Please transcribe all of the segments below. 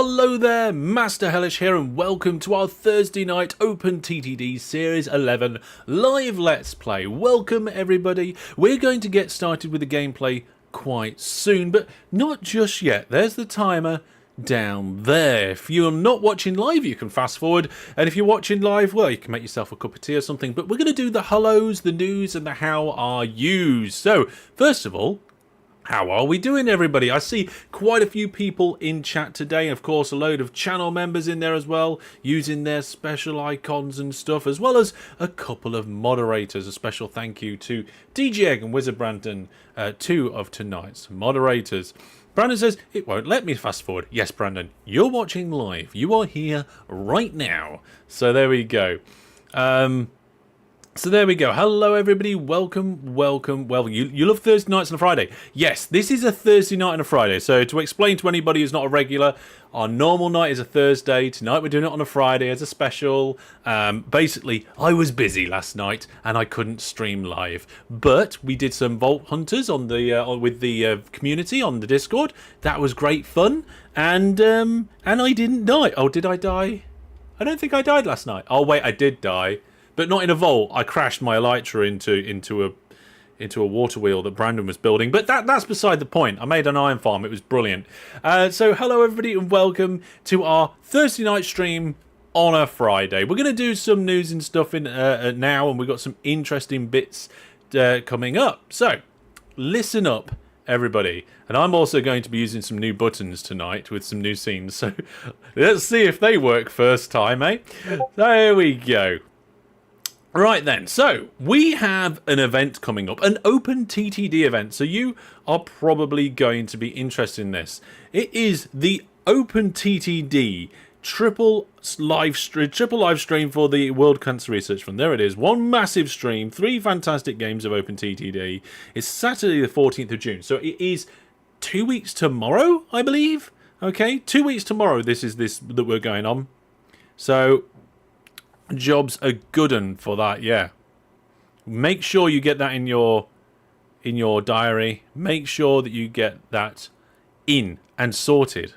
Hello there, Master Hellish here, and welcome to our Thursday night OpenTTD Series 11 live Let's Play. Welcome everybody. We're going to get started with the gameplay quite soon, but not just yet. There's the timer down there. If you're not watching live, you can fast forward, and if you're watching live, well, you can make yourself a cup of tea or something, but we're going to do the hellos, the news, and the how are yous. So, first of all, how are we doing, everybody? I see quite a few people in chat today. Of course, a load of channel members in there as well, using their special icons and stuff, as well as a couple of moderators. A special thank you to DJ Egg and Wizard Brandon, two of tonight's moderators. Brandon says, it won't let me fast forward. Yes, Brandon, you're watching live. You are here right now. So there we go. So there we go. Hello, everybody. Welcome. You love Thursday nights and a Friday. Yes, this is a Thursday night and a Friday. So to explain to anybody who's not a regular, our normal night is a Thursday. Tonight we're doing it on a Friday as a special. Basically, I was busy last night and I couldn't stream live. But we did some Vault Hunters on the with the community on the Discord. That was great fun. And I didn't die. Oh, did I die? I don't think I died last night. Oh wait, I did die. But not in a vault. I crashed my Elytra into a water wheel that Brandon was building. But that's beside the point. I made an iron farm. It was brilliant. So hello everybody and welcome to our Thursday night stream on a Friday. We're going to do some news and stuff in now, and we've got some interesting bits coming up. So listen up, everybody. And I'm also going to be using some new buttons tonight with some new scenes. So let's see if they work first time, eh? There we go. Right then, so we have an event coming up, an OpenTTD event, so you are probably going to be interested in this. It is the OpenTTD triple live stream for the World Cancer Research Fund. There it is, one massive stream, 3 fantastic games of OpenTTD. It's Saturday the 14th of June, so it is 2 weeks tomorrow, I believe. Okay, 2 weeks tomorrow this that we're going on. So job's a good one for that, yeah. Make sure you get that in your diary. Make sure that you get that in and sorted.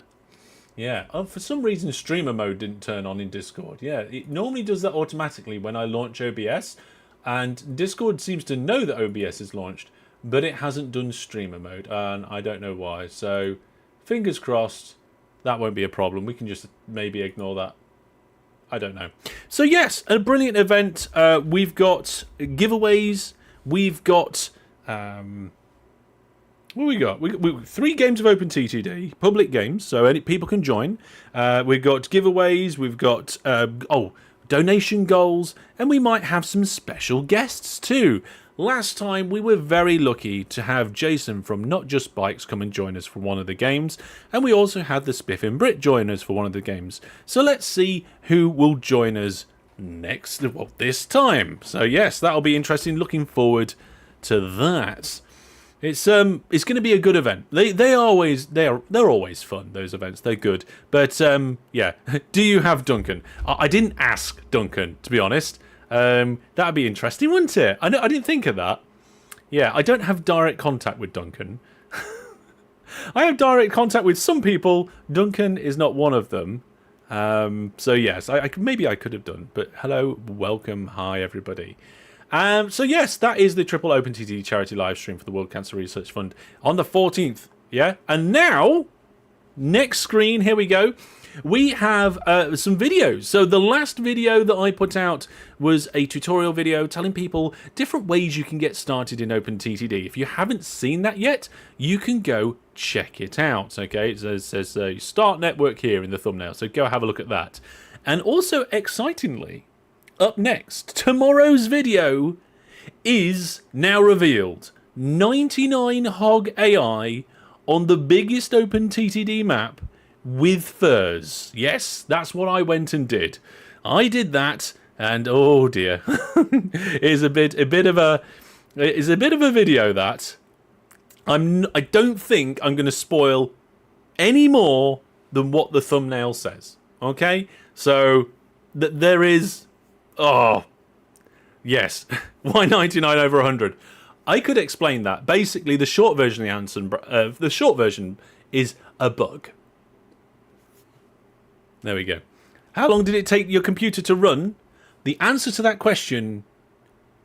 Yeah. Oh, for some reason streamer mode didn't turn on in Discord. Yeah, it normally does that automatically when I launch OBS, and Discord seems to know that OBS is launched, but it hasn't done streamer mode, and I don't know why. So fingers crossed that won't be a problem. We can just maybe ignore that. I don't know. So yes, a brilliant event. We've got giveaways. We've got what we got? We 3 games of OpenTTD, public games, so any people can join. We've got giveaways. We've got donation goals, and we might have some special guests too. Last time we were very lucky to have Jason from Not Just Bikes come and join us for one of the games, and we also had the Spiff and Brit join us for one of the games. So let's see who will join us next, well, this time. So yes, that'll be interesting. Looking forward to that. It's going to be a good event. They're always fun, those events. They're good. But yeah, do you have Duncan? I didn't ask Duncan, to be honest. That'd be interesting, wouldn't it? I didn't think of that. Yeah, I don't have direct contact with Duncan. I have direct contact with some people. Duncan is not one of them. So yes, maybe I could have done. But hello, welcome, hi everybody. So yes, that is the Triple OpenTTD charity live stream for the World Cancer Research Fund on the 14th. Yeah, and now next screen, here we go. We have some videos. So the last video that I put out was a tutorial video telling people different ways you can get started in OpenTTD. If you haven't seen that yet, you can go check it out. Okay, it says start network here in the thumbnail. So go have a look at that. And also, excitingly, up next, tomorrow's video is now revealed. 99 hog AI on the biggest OpenTTD map with furs. Yes, that's what I went and did. I did that, and oh dear, it's a bit of a video that I don't think I'm going to spoil any more than what the thumbnail says. Okay, so there is, oh yes, why 99 over 100? I could explain that. Basically, the short version of the answer, the short version is a bug. There we go. How long did it take your computer to run? The answer to that question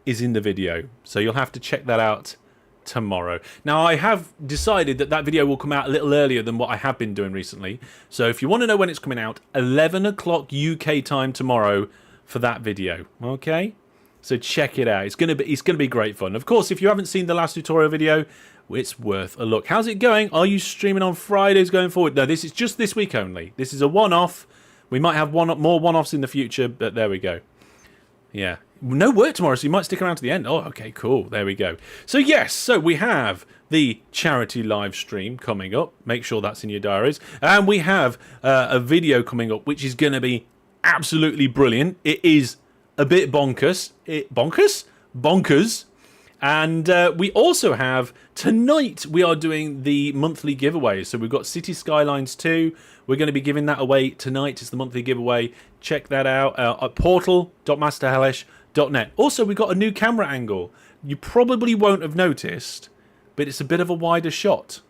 is in the video, so you'll have to check that out tomorrow. Now, I have decided that video will come out a little earlier than what I have been doing recently. So if you want to know when it's coming out, 11 o'clock UK time tomorrow for that video. Okay? So check it out. It's going to be great fun. Of course, if you haven't seen the last tutorial video, it's worth a look. How's it going? Are you streaming on Fridays going forward? No, this is just this week only. This is a one-off. We might have more one-offs in the future, but there we go. Yeah. No work tomorrow, so you might stick around to the end. Oh, okay, cool. There we go. So, yes, so we have the charity live stream coming up. Make sure that's in your diaries. And we have a video coming up, which is going to be absolutely brilliant. It is a bit bonkers. Bonkers. And we also have, tonight, we are doing the monthly giveaway. So we've got City Skylines 2. We're going to be giving that away tonight. It's the monthly giveaway. Check that out at portal.masterhellish.net. Also, we've got a new camera angle. You probably won't have noticed, but it's a bit of a wider shot.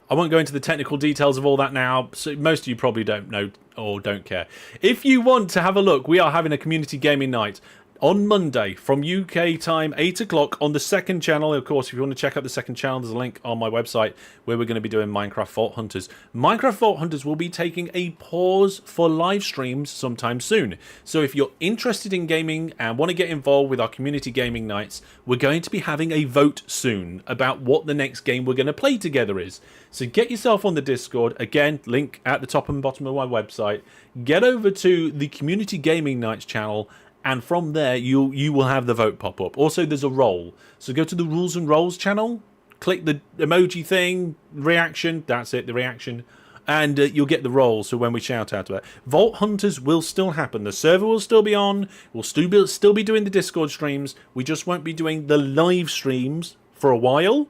I won't go into the technical details of all that now, so most of you probably don't know or don't care. If you want to have a look, we are having a community gaming night on Monday from UK time, 8 o'clock on the second channel. Of course, if you want to check out the second channel, there's a link on my website where we're going to be doing Minecraft Vault Hunters. Minecraft Vault Hunters will be taking a pause for live streams sometime soon. So if you're interested in gaming and want to get involved with our community gaming nights, we're going to be having a vote soon about what the next game we're going to play together is. So get yourself on the Discord. Again, link at the top and bottom of my website. Get over to the Community Gaming Nights channel, and from there, you will have the vote pop up. Also, there's a roll. So go to the Rules and Rolls channel, click the emoji thing, reaction, that's it, the reaction, and you'll get the roll, so when we shout out to it. Vault Hunters will still happen. The server will still be on. We'll still be doing the Discord streams. We just won't be doing the live streams for a while,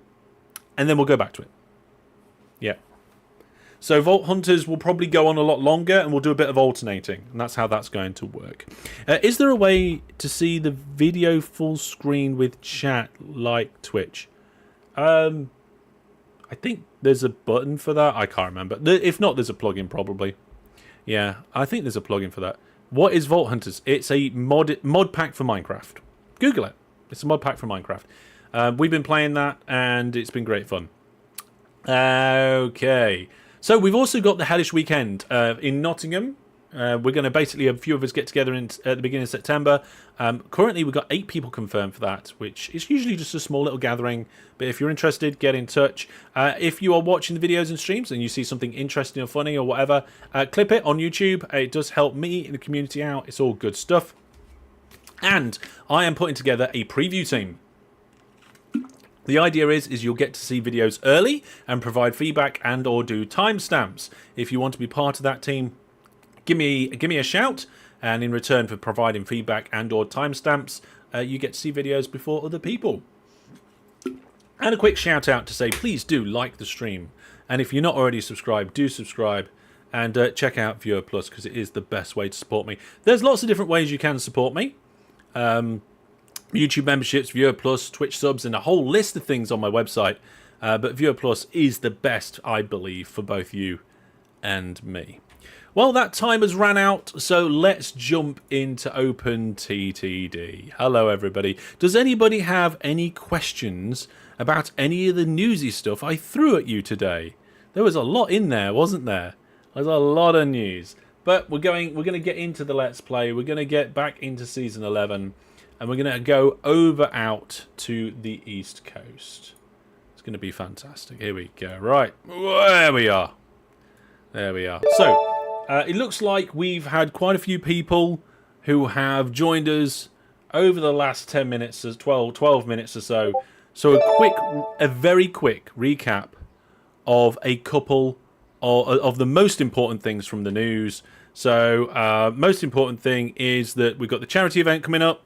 and then we'll go back to it. Yeah. So Vault Hunters will probably go on a lot longer, and we'll do a bit of alternating, and that's how that's going to work. Is there a way to see the video full screen with chat like Twitch? I think there's a button for that. I can't remember. If not, there's a plugin probably. Yeah, I think there's a plugin for that. What is Vault Hunters? It's a mod pack for Minecraft. Google it. It's a mod pack for Minecraft. We've been playing that, and it's been great fun. Okay. So we've also got the Hellish weekend in Nottingham. We're going to basically, a few of us get together at the beginning of September. Currently, we've got 8 people confirmed for that, which is usually just a small little gathering. But if you're interested, get in touch. If you are watching the videos and streams and you see something interesting or funny or whatever, clip it on YouTube. It does help me in the community out. It's all good stuff. And I am putting together a preview team. The idea is you'll get to see videos early and provide feedback and or do timestamps. If you want to be part of that team, give me a shout, and in return for providing feedback and or timestamps, you get to see videos before other people. And a quick shout out to say, please do like the stream, and if you're not already subscribed, do subscribe, and check out Viewer Plus, because it is the best way to support me. There's lots of different ways you can support me. YouTube memberships, Viewer Plus, Twitch subs, and a whole list of things on my website. But Viewer Plus is the best, I believe, for both you and me. Well, that time has ran out, so let's jump into OpenTTD. Hello, everybody. Does anybody have any questions about any of the newsy stuff I threw at you today? There was a lot in there, wasn't there? There's a lot of news. But we're going to get into the Let's Play. We're going to get back into Season 11. And we're going to go out to the East Coast. It's going to be fantastic. Here we go. Right. There we are. There we are. So, it looks like we've had quite a few people who have joined us over the last 10 minutes, 12 minutes or so. So, a very quick recap of a couple of the most important things from the news. So, most important thing is that we've got the charity event coming up.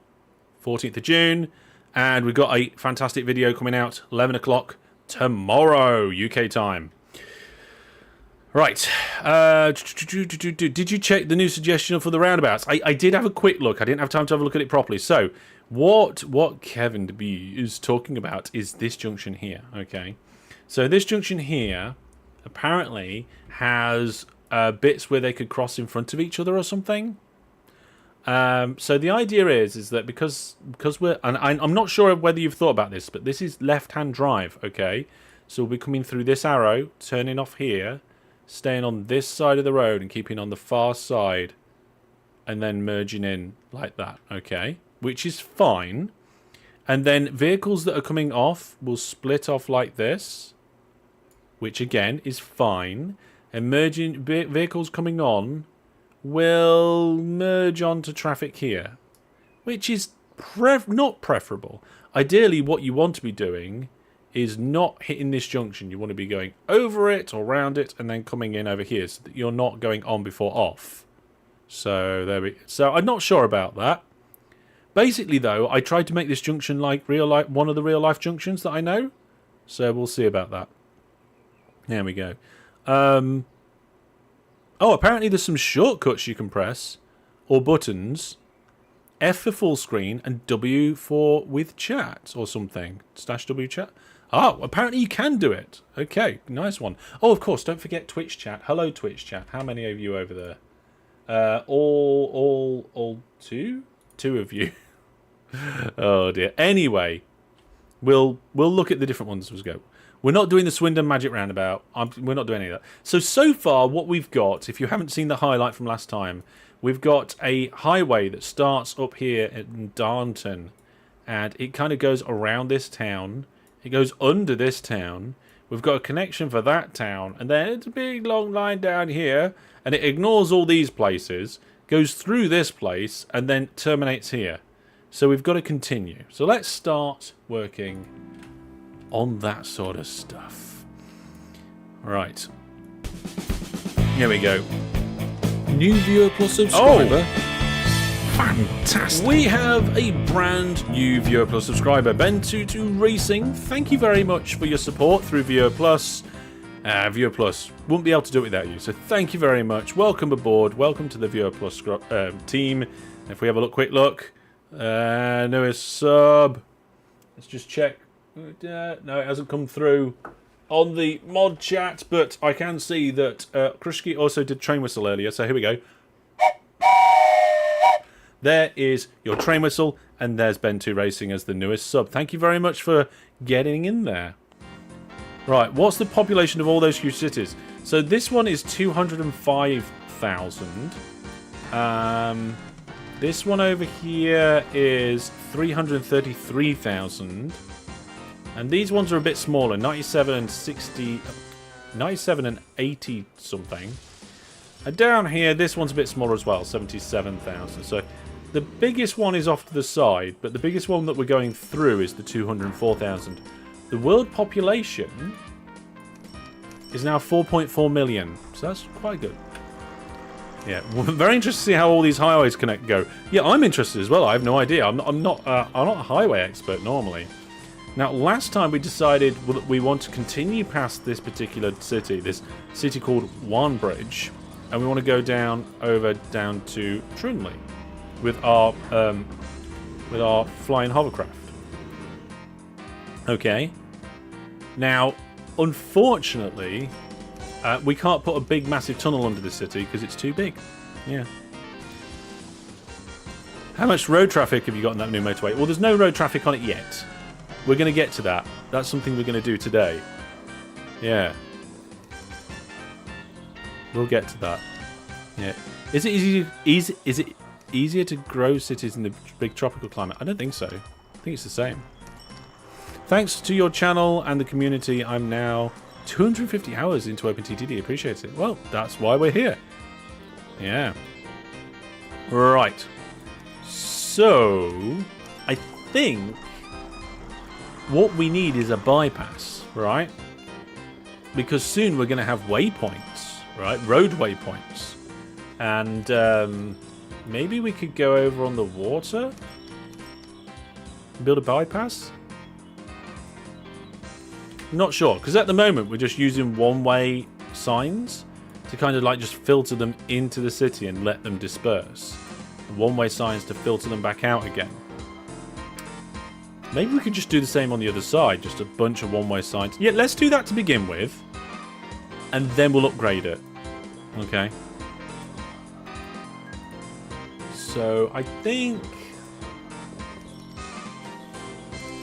14th of June, and we've got a fantastic video coming out 11 o'clock tomorrow UK time. Right, did you check the new suggestion for the roundabouts? I did have a quick look. I didn't have time to have a look at it properly. So what Kevin is talking about is this junction here. Okay, so this junction here apparently has bits where they could cross in front of each other or something. So the idea is that because we're, and I'm not sure whether you've thought about this, but this is left-hand drive, okay? So we'll be coming through this arrow, turning off here, staying on this side of the road and keeping on the far side, and then merging in like that, okay? Which is fine. And then vehicles that are coming off will split off like this, which again is fine. And merging vehicles coming on will merge onto traffic here, which is not preferable. Ideally, what you want to be doing is not hitting this junction. You want to be going over it or around it and then coming in over here so that you're not going on before off. So there we. So I'm not sure about that. Basically, though, I tried to make this junction like real life, one of the real life junctions that I know. So we'll see about that. There we go. Oh, apparently there's some shortcuts you can press, or buttons. F for full screen and W for with chat or something. /W chat. Oh, apparently you can do it. Okay, nice one. Oh, of course, don't forget Twitch chat. Hello, Twitch chat. How many of you over there? All two? Two of you. Oh dear. Anyway, we'll look at the different ones as we go. We're not doing the Swindon Magic Roundabout. We're not doing any of that. So far, what we've got, if you haven't seen the highlight from last time, we've got a highway that starts up here in Darnton, and it kind of goes around this town. It goes under this town. We've got a connection for that town, and then it's a big long line down here, and it ignores all these places, goes through this place, and then terminates here. So we've got to continue. So let's start working on that sort of stuff. Right. Here we go. New viewer plus subscriber. Oh, fantastic. We have a brand new viewer plus subscriber, Ben22 Racing. Thank you very much for your support through Viewer Plus. Viewer Plus wouldn't be able to do it without you, so thank you very much. Welcome aboard. Welcome to the Viewer Plus team. If we have a quick look, newest sub. Let's just check. No, it hasn't come through on the mod chat, but I can see that Krushki also did train whistle earlier, so here we go. There is your train whistle, and there's Ben2 Racing as the newest sub. Thank you very much for getting in there. Right, what's the population of all those huge cities? So this one is 205,000. This one over here is 333,000. And these ones are a bit smaller, 97 and 60, 97 and 80 something. And down here, this one's a bit smaller as well, 77,000. So the biggest one is off to the side, but the biggest one that we're going through is the 204,000. The world population is now 4.4 million, so that's quite good. Yeah, very interested to see how all these highways go. Yeah, I'm interested as well. I have no idea. I'm not a highway expert normally. Now, last time we decided that we want to continue past this particular city, this city called Warnbridge, and we want to go down to Trimley with our flying hovercraft. Okay. Now, unfortunately, we can't put a big, massive tunnel under the city because it's too big. Yeah. How much road traffic have you got on that new motorway? Well, there's no road traffic on it yet. We're going to get to that. That's something we're going to do today. Yeah. We'll get to that. Yeah. Is it easier to grow cities in the big tropical climate? I don't think so. I think it's the same. Thanks to your channel and the community, I'm now 250 hours into OpenTTD. Appreciate it. Well, that's why we're here. Yeah. Right. So, I think what we need is a bypass, right? Because soon we're going to have waypoints, right? Road waypoints. And maybe we could go over on the water? Build a bypass? Not sure, because at the moment we're just using one-way signs to kind of like just filter them into the city and let them disperse. And one-way signs to filter them back out again. Maybe we could just do the same on the other side, just a bunch of one-way signs. Yeah, let's do that to begin with. and then we'll upgrade it. Okay. So I think,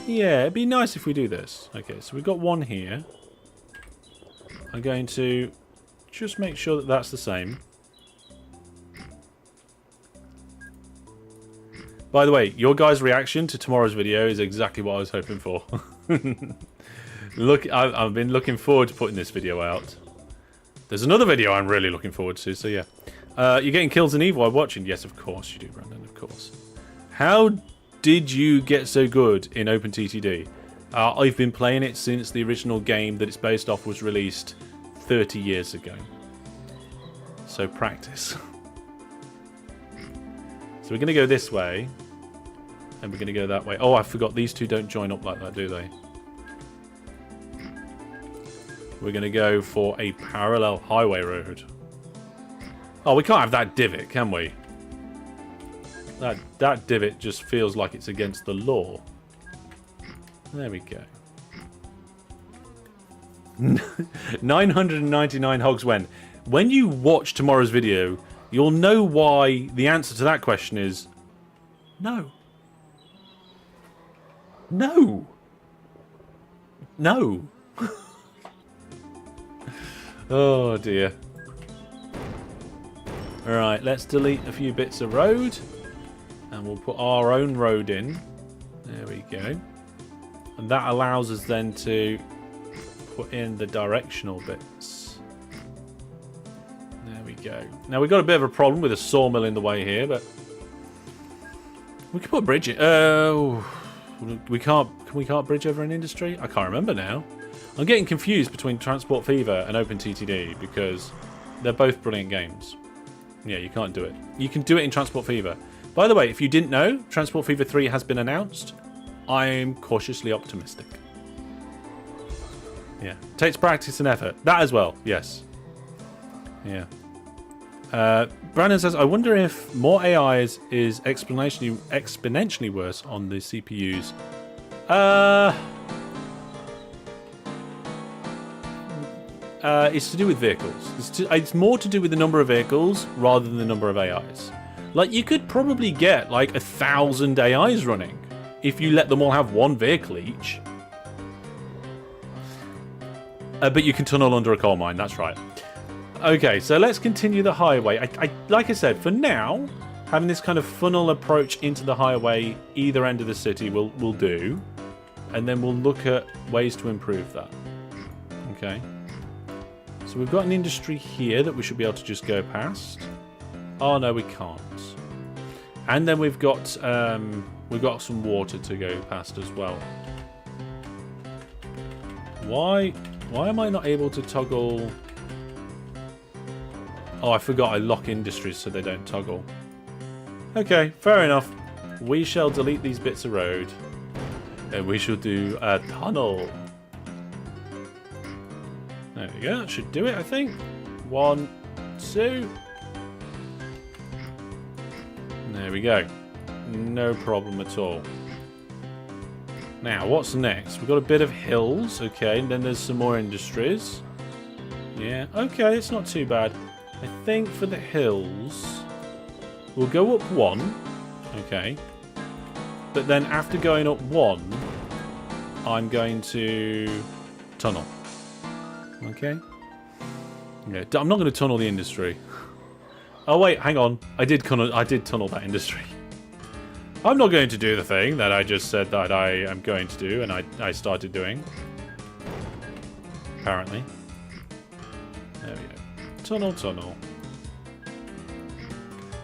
yeah, it'd be nice if we do this. Okay, so we've got one here. I'm going to just make sure that that's the same. By the way, your guys' reaction to tomorrow's video is exactly what I was hoping for. Look, I've been looking forward to putting this video out. There's another video I'm really looking forward to, so yeah. You're getting kills in Eve while watching? Yes, of course you do, Brandon, of course. How did you get so good in OpenTTD? I've been playing it since the original game that it's based off was released 30 years ago. So practice. So we're going to go this way. And we're going to go that way. Oh, I forgot these two don't join up like that, do they? We're going to go for a parallel highway road. Oh, we can't have that divot, can we? That divot just feels like it's against the law. There we go. 999 hogs when. When you watch tomorrow's video, you'll know why the answer to that question is no. No. No. Oh dear. Alright, let's delete a few bits of road. And we'll put our own road in. There we go. And that allows us then to put in the directional bits. There we go. Now we've got a bit of a problem with a sawmill in the way here, but we can put a bridge in. We can't bridge over an industry? I can't remember now. I'm getting confused between Transport Fever and OpenTTD because they're both brilliant games. Yeah, you can't do it. You can do it in Transport Fever. By the way, if you didn't know, Transport Fever 3 has been announced. I'm cautiously optimistic. Yeah. Takes practice and effort. That as well, yes. Yeah. Brandon says, I wonder if more AI is exponentially worse on the CPUs. It's to do with vehicles. It's more to do with the number of vehicles rather than the number of AIs. Like, you could probably get like 1,000 AIs running if you let them all have one vehicle each. But you can tunnel under a coal mine, that's right. Okay, so let's continue the highway. Like I said, for now, having this kind of funnel approach into the highway either end of the city will do. And then we'll look at ways to improve that. Okay. So we've got an industry here that we should be able to just go past. Oh no, we can't. And then we've got some water to go past as well. Why am I not able to toggle? Oh, I forgot I lock industries so they don't toggle. Okay, fair enough. We shall delete these bits of road. And we shall do a tunnel. There we go, that should do it, I think. 1, 2. There we go. No problem at all. Now, what's next? We've got a bit of hills, okay, and then there's some more industries. Yeah, okay, it's not too bad. I think for the hills, we'll go up 1, okay. But then after going up 1, I'm going to tunnel. Okay. Yeah, I'm not going to tunnel the industry. Oh wait, hang on. I did tunnel that industry. I'm not going to do the thing that I just said that I am going to do, and I started doing. Apparently. There we go. Tunnel.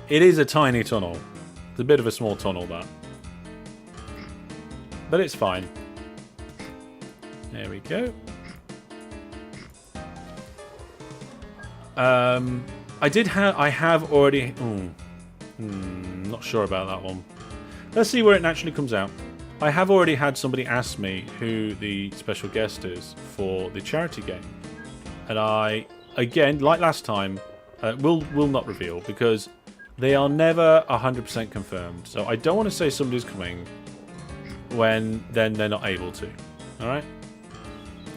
It is a tiny tunnel. It's a bit of a small tunnel, that. But it's fine. There we go. I have already... not sure about that one. Let's see where it naturally comes out. I have already had somebody ask me who the special guest is for the charity game. And I, again, like last time, will not reveal because they are never 100% confirmed. So I don't want to say somebody's coming when then they're not able to. Alright?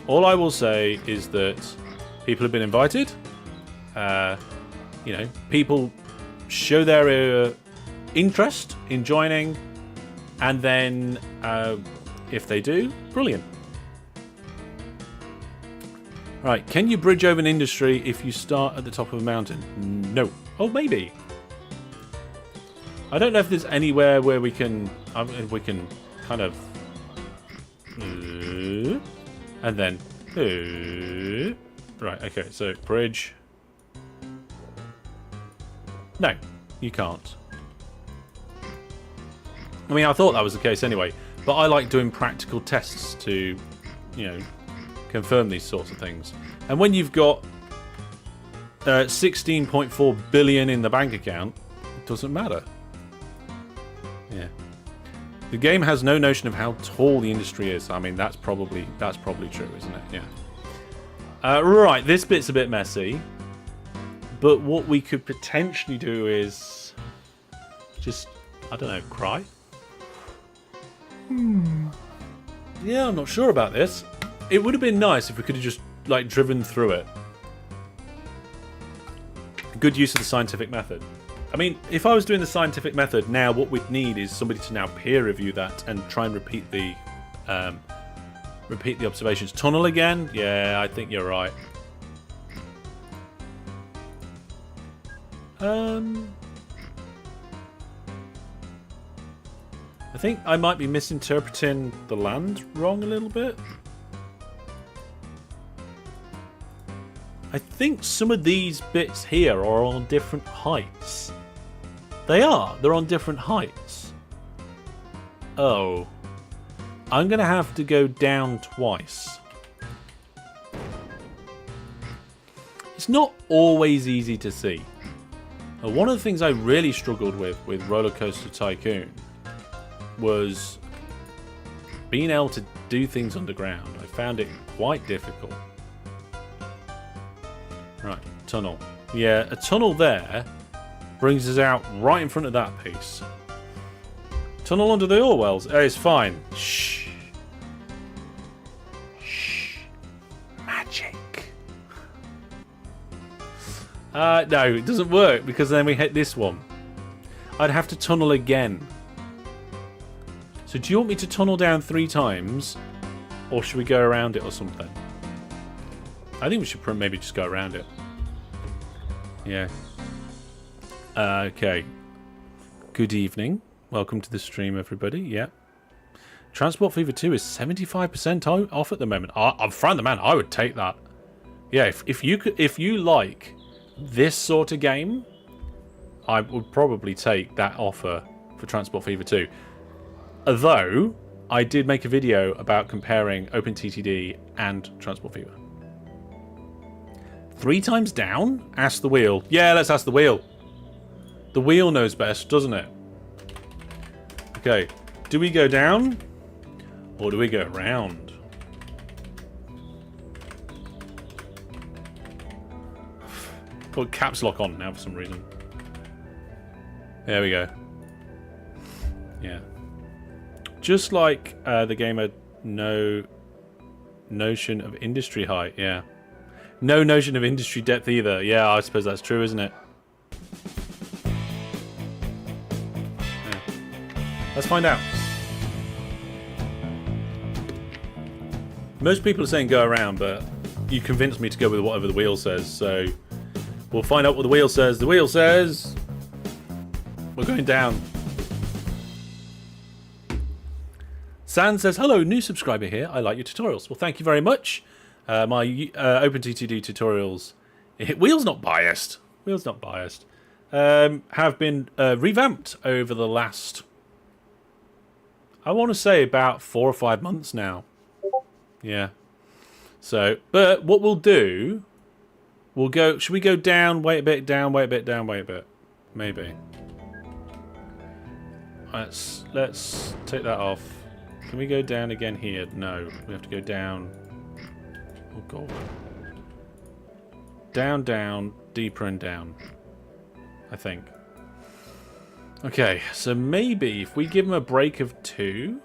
All I will say is that People have been invited. You know, people show their interest in joining, and then if they do, brilliant. Right, can you bridge over an industry if you start at the top of a mountain? No. Oh, maybe. I don't know if there's anywhere where we can kind of and then right. Okay, so bridge. No, you can't. I mean, I thought that was the case anyway, but I like doing practical tests to, you know, confirm these sorts of things. And when you've got 16.4 billion in the bank account, it doesn't matter. Yeah. The game has no notion of how tall the industry is. I mean, that's probably true, isn't it? Yeah. Right, this bit's a bit messy, but what we could potentially do is just, I don't know, cry. Yeah, I'm not sure about this. It would have been nice if we could have just like driven through it. Good use of the scientific method. I mean, if I was doing the scientific method now, what we'd need is somebody to now peer review that and try and repeat the observations. Tunnel again? Yeah, I think you're right. I think I might be misinterpreting the land wrong a little bit. I think some of these bits here are on different heights. They are. They're on different heights. Oh. I'm going to have to go down twice. It's not always easy to see. One of the things I really struggled with Roller Coaster Tycoon was being able to do things underground. I found it quite difficult. Right, tunnel. Yeah, a tunnel there brings us out right in front of that piece. Tunnel under the oil wells. It's fine. Shh. Shh. Magic. No, it doesn't work because then we hit this one. I'd have to tunnel again. So do you want me to tunnel down 3 times? Or should we go around it or something? I think we should maybe just go around it. Yeah. Okay. Good evening. Welcome to the stream, everybody. Yeah. Transport Fever 2 is 75% off at the moment. I'm front of the man. I would take that. Yeah, if you like this sort of game, I would probably take that offer for Transport Fever 2. Although, I did make a video about comparing OpenTTD and Transport Fever. 3 times down? Ask the wheel. Yeah, let's ask the wheel. The wheel knows best, doesn't it? Okay. Do we go down? Or do we go around? Put caps lock on now for some reason. There we go. Yeah. Just like the game had no notion of industry height, yeah. No notion of industry depth either. Yeah, I suppose that's true, isn't it? Yeah. Let's find out. Most people are saying go around, but you convinced me to go with whatever the wheel says, so we'll find out what the wheel says. The wheel says we're going down. San says, hello, new subscriber here. I like your tutorials. Well, thank you very much. My OpenTTD tutorials, wheel's not biased. Wheel's not biased. Have been revamped over the last, I want to say about 4 or 5 months now. Yeah. So, but what we'll do, we'll go. Should we go down? Wait a bit. Down. Wait a bit. Down. Wait a bit. Maybe. Let's take that off. Can we go down again here? No. We have to go down. Oh, God. Down, down, deeper and down. I think. Okay, so maybe if we give them a break of 2...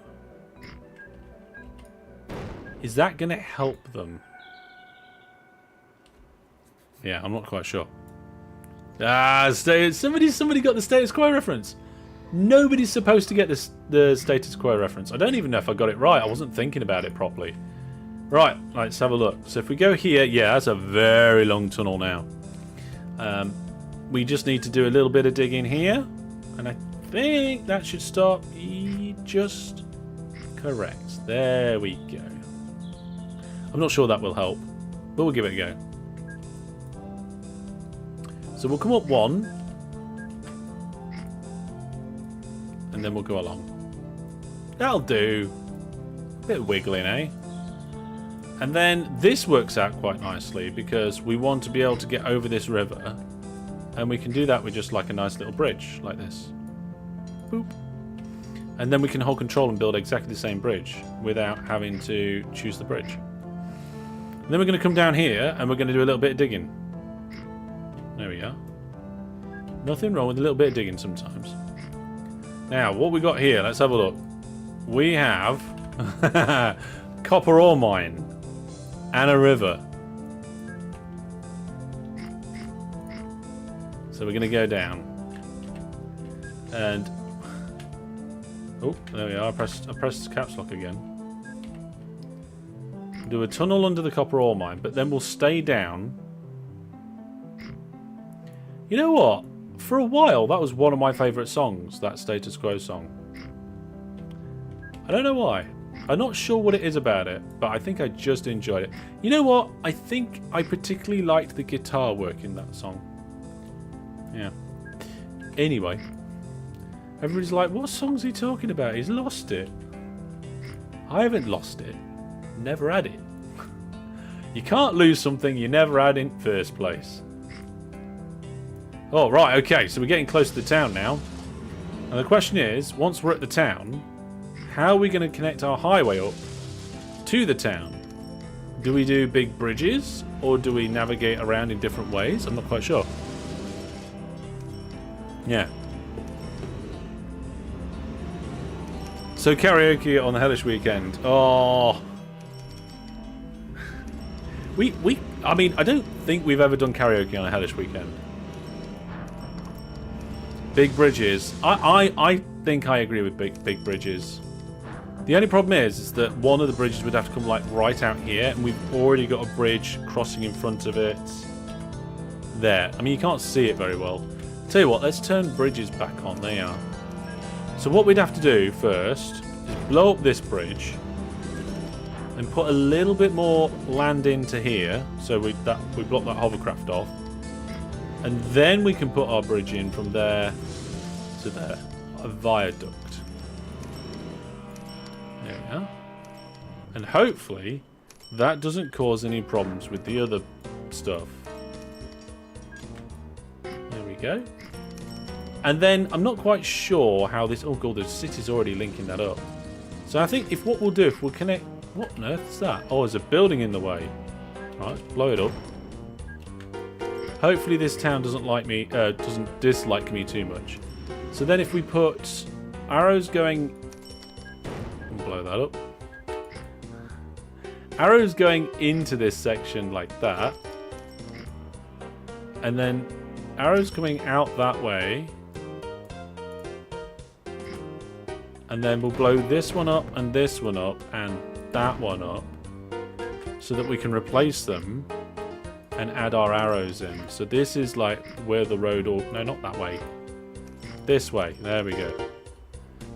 Is that going to help them? Yeah, I'm not quite sure. Somebody got the status quo reference. Nobody's supposed to get the status quo reference. I don't even know if I got it right. I wasn't thinking about it properly. Right, let's have a look. So if we go here, yeah, that's a very long tunnel now. We just need to do a little bit of digging here. And I think that should stop just correct. There we go. I'm not sure that will help, but we'll give it a go. So we'll come up one. And then we'll go along. That'll do. Bit of wiggling, eh? And then this works out quite nicely because we want to be able to get over this river. And we can do that with just like a nice little bridge, like this. Boop. And then we can hold control and build exactly the same bridge without having to choose the bridge. And then we're going to come down here and we're going to do a little bit of digging. There we are. Nothing wrong with a little bit of digging sometimes. Now, what we got here, let's have a look. We have copper ore mine and a river. So we're going to go down. And oh, there we are. I pressed caps lock again. Do a tunnel under the copper ore mine, but then we'll stay down. You know what? For a while, that was one of my favourite songs, that Status Quo song. I don't know why. I'm not sure what it is about it, but I think I just enjoyed it. You know what? I think I particularly liked the guitar work in that song. Yeah. Anyway. Everybody's like, what song's he talking about? He's lost it. I haven't lost it. Never had it. You can't lose something you never had in first place. Oh, right, okay, so we're getting close to the town now. And the question is, once we're at the town, how are we going to connect our highway up to the town? Do we do big bridges, or do we navigate around in different ways? I'm not quite sure. Yeah. So karaoke on the Hellish weekend. Oh. I mean, I don't think we've ever done karaoke on a Hellish weekend. Big bridges. I think I agree with big bridges. The only problem is that one of the bridges would have to come like right out here, and we've already got a bridge crossing in front of it. There. I mean, you can't see it very well. Tell you what, let's turn bridges back on. There you are. So what we'd have to do first is blow up this bridge and put a little bit more land into here, so we block that hovercraft off. And then we can put our bridge in from there to there. A viaduct. There we are. And hopefully that doesn't cause any problems with the other stuff. There we go. And then I'm not quite sure how this... Oh god, the city's already linking that up. So I think if what we'll do, if we'll connect... What on earth is that? Oh, there's a building in the way. Right, let's blow it up. Hopefully this town doesn't like me, doesn't dislike me too much. So then if we put arrows going... Blow that up. Arrows going into this section like that. And then arrows coming out that way. And then we'll blow this one up and this one up and that one up. So that we can replace them. And add our arrows in. So this is like where the road... Or no, not that way. This way. There we go.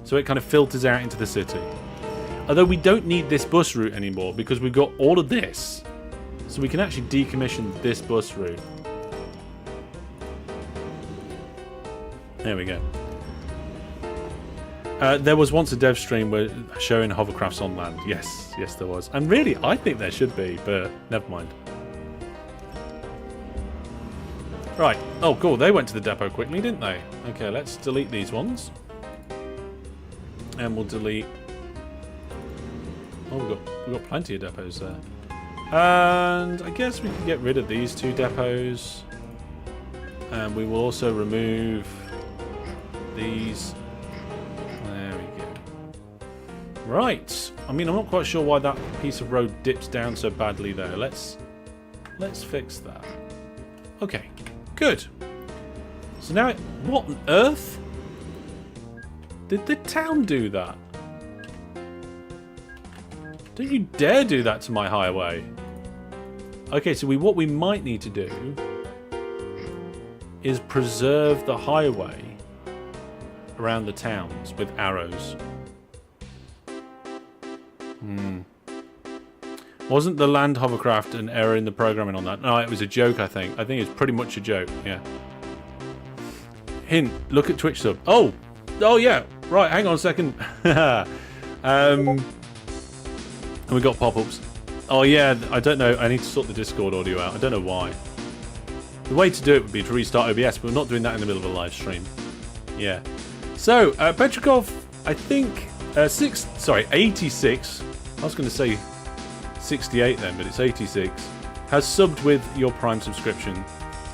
So it kind of filters out into the city. Although we don't need this bus route anymore because we've got all of this. So we can actually decommission this bus route. There we go. There was once a dev stream where showing hovercrafts on land. Yes, yes there was. And really, I think there should be, but never mind. Right. Oh, cool. They went to the depot quickly, didn't they? Okay, let's delete these ones. And we'll delete... Oh, we've got plenty of depots there. And I guess we can get rid of these two depots. And we will also remove these. There we go. Right. I mean, I'm not quite sure why that piece of road dips down so badly there. Let's fix that. Okay, good. So now, what on earth? Did the town do that? Don't you dare do that to my highway. Okay, so what we might need to do is preserve the highway around the towns with arrows. Wasn't the land hovercraft an error in the programming on that? No, it was a joke, I think. I think it's pretty much a joke, yeah. Hint, look at Twitch sub. Oh, yeah. Right, hang on a second. And we got pop-ups. Oh, yeah, I don't know. I need to sort the Discord audio out. I don't know why. The way to do it would be to restart OBS, but we're not doing that in the middle of a live stream. Yeah. So, Petrikov, I think, 86. I was going to say 68 then, but it's 86. Has subbed with your Prime subscription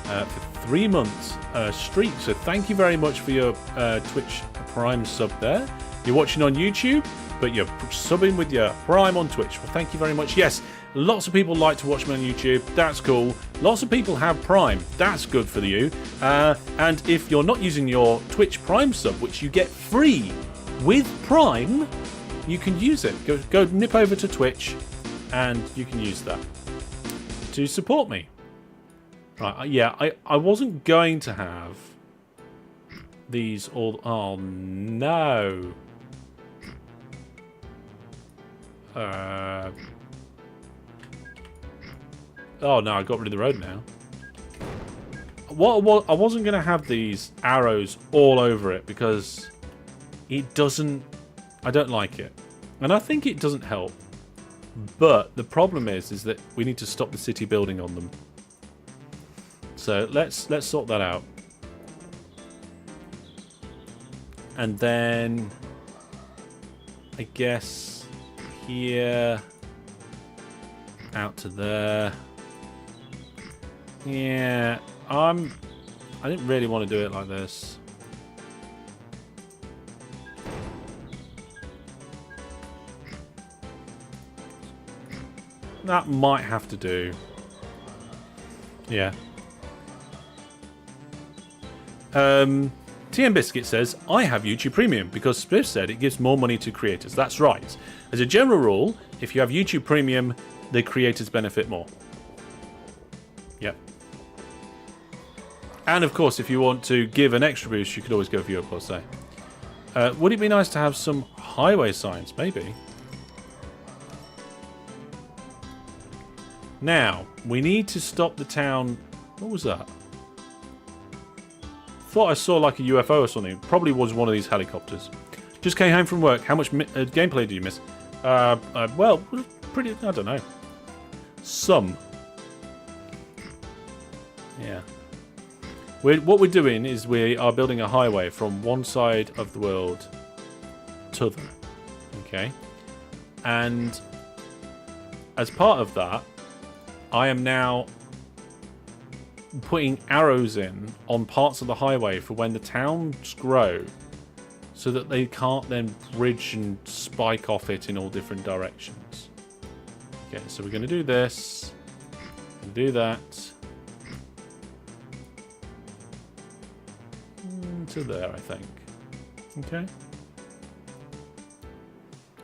for 3 months streak. So thank you very much for your Twitch Prime sub there. You're watching on YouTube, but you're subbing with your Prime on Twitch. Well, thank you very much. Yes, lots of people like to watch me on YouTube. That's cool. Lots of people have Prime. That's good for you. And if you're not using your Twitch Prime sub, which you get free with Prime, you can use it. Go nip over to Twitch, and you can use that to support me. Right, yeah, I wasn't going to have these all... Oh, no. Oh, no, I got rid of the road now. I wasn't going to have these arrows all over it because it doesn't... I don't like it. And I think it doesn't help. But the problem is that we need to stop the city building on them. So let's sort that out. And then I guess here out to there. Yeah, I didn't really want to do it like this. That might have to do. Yeah. TM Biscuit says, I have YouTube Premium because Spliff said it gives more money to creators. That's right. As a general rule, if you have YouTube Premium, the creators benefit more. Yep. And of course, if you want to give an extra boost, you could always go for Viewer Plus, say. Would it be nice to have some highway signs? Maybe. Now, we need to stop the town... What was that? Thought I saw like a UFO or something. Probably was one of these helicopters. Just came home from work. How much gameplay do you miss? Well, pretty... I don't know. Some. Yeah. What we're doing is we are building a highway from one side of the world to the... Okay. And as part of that, I am now putting arrows in on parts of the highway for when the towns grow so that they can't then bridge and spike off it in all different directions. Okay, so we're going to do this. And do that. To there, I think. Okay.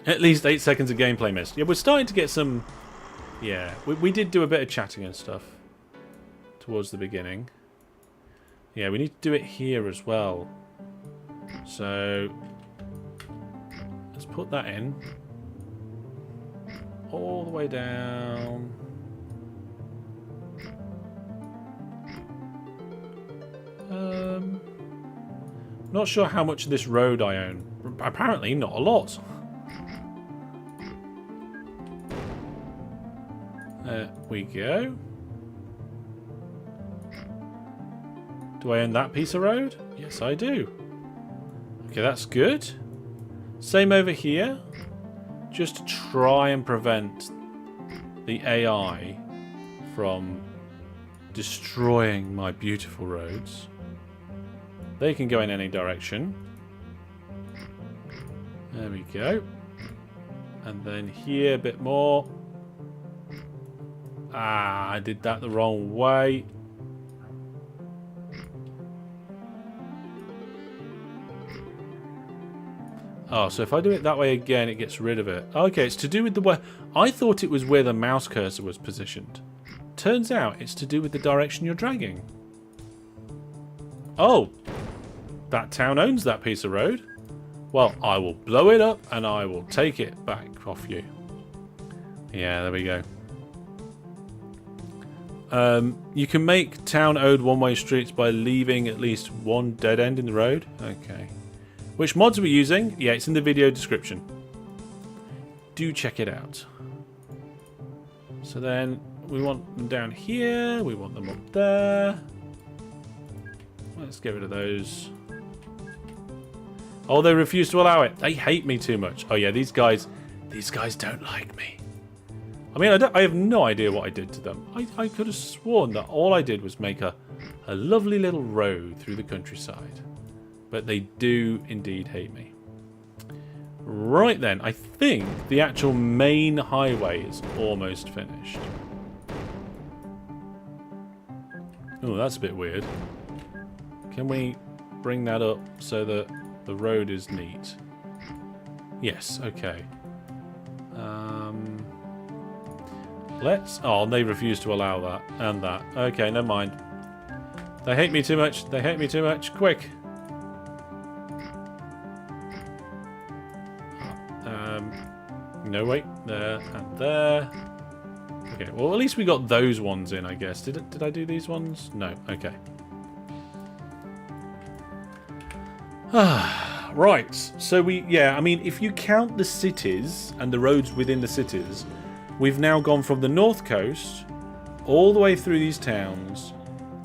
At least 8 seconds of gameplay missed. Yeah, we're starting to get some... Yeah, we did do a bit of chatting and stuff towards the beginning. Yeah, we need to do it here as well. So let's put that in. All the way down. Not sure how much of this road I own. Apparently not a lot. There we go. Do I own that piece of road? Yes, I do. Okay, that's good. Same over here. Just to try and prevent the AI from destroying my beautiful roads. They can go in any direction. There we go. And then here a bit more. Ah, I did that the wrong way. Oh, so if I do it that way again, it gets rid of it. Okay, it's to do with the way... I thought it was where the mouse cursor was positioned. Turns out it's to do with the direction you're dragging. Oh, that town owns that piece of road. Well, I will blow it up and I will take it back off you. Yeah, there we go. You can make town-owned one-way streets by leaving at least one dead end in the road. Okay. Which mods are we using? Yeah, it's in the video description. Do check it out. So then we want them down here. We want them up there. Let's get rid of those. Oh, they refuse to allow it. They hate me too much. Oh yeah, these guys don't like me. I mean, I have no idea what I did to them. I could have sworn that all I did was make a lovely little road through the countryside. But they do indeed hate me. Right then, I think the actual main highway is almost finished. Oh, that's a bit weird. Can we bring that up so that the road is neat? Yes, okay. Let's... Oh, they refuse to allow that and that. Okay, never mind. They hate me too much. They hate me too much. Quick. No, wait. There and there. Okay, well, at least we got those ones in, I guess. Did I do these ones? No. Okay. Right. So yeah, I mean, if you count the cities and the roads within the cities, we've now gone from the north coast all the way through these towns,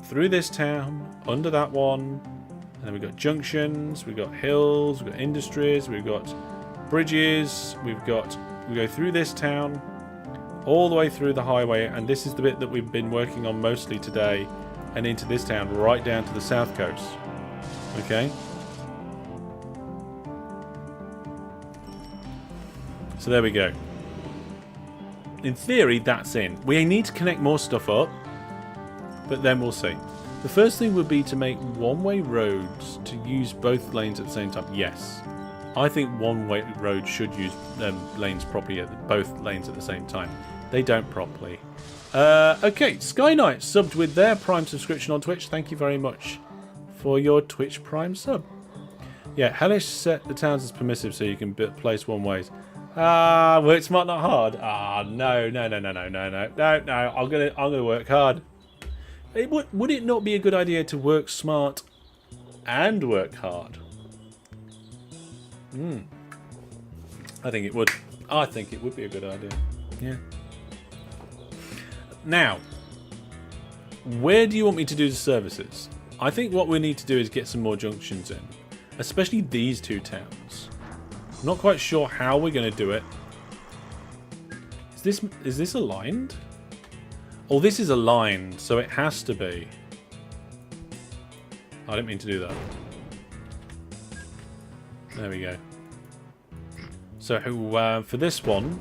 through this town, under that one, and then we've got junctions, we've got hills, we've got industries, we've got bridges, we go through this town, all the way through the highway, and this is the bit that we've been working on mostly today, and into this town, right down to the south coast. Okay? So there we go. In theory, that's in. We need to connect more stuff up, but then we'll see. The first thing would be to make one-way roads to use both lanes at the same time. Yes. I think one-way roads should use lanes properly at both lanes at the same time. They don't properly. Okay, Sky Knight subbed with their Prime subscription on Twitch. Thank you very much for your Twitch Prime sub. Yeah, Hellish set the towns as permissive so you can place one-ways. Work smart, not hard. No. I'm gonna work hard. Would it not be a good idea to work smart and work hard? I think it would. I think it would be a good idea. Yeah. Now, where do you want me to do the services? I think what we need to do is get some more junctions in, especially these two towns. I'm not quite sure how we're going to do it. Is this aligned? Oh, this is aligned, so it has to be. I didn't mean to do that. There we go. So for this one,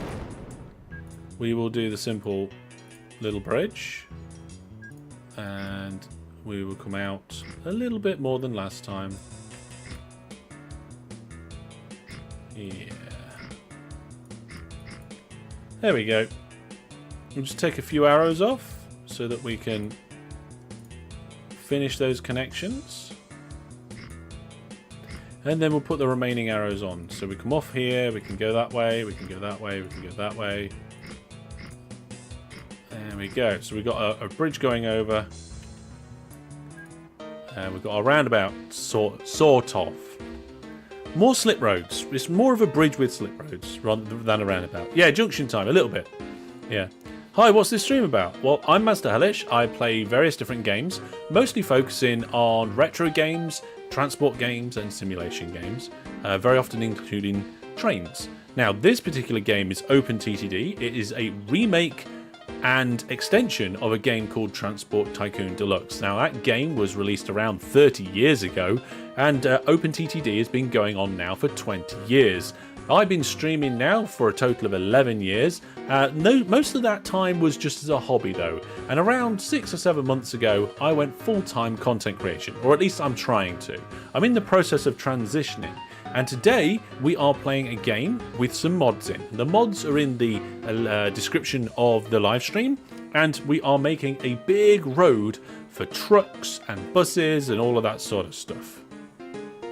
we will do the simple little bridge, and we will come out a little bit more than last time. Yeah. There we go. We'll just take a few arrows off so that we can finish those connections. And then we'll put the remaining arrows on. So we come off here, we can go that way, we can go that way, we can go that way. There we go. So we've got a bridge going over. And we've got a roundabout, sort of. More slip roads. It's more of a bridge with slip roads rather than a roundabout. Yeah, junction time, a little bit. Yeah. Hi, what's this stream about? Well, I'm Master Hellish. I play various different games, mostly focusing on retro games, transport games, and simulation games, very often including trains. Now, this particular game is OpenTTD. It is a remake and extension of a game called Transport Tycoon Deluxe. Now, that game was released around 30 years ago, and OpenTTD has been going on now for 20 years. I've been streaming now for a total of 11 years. Most of that time was just as a hobby though, and around 6 or 7 months ago I went full-time content creation, or at least I'm trying to. I'm in the process of transitioning, And today we are playing a game with some mods in. The mods are in the description of the live stream, and we are making a big road for trucks and buses and all of that sort of stuff.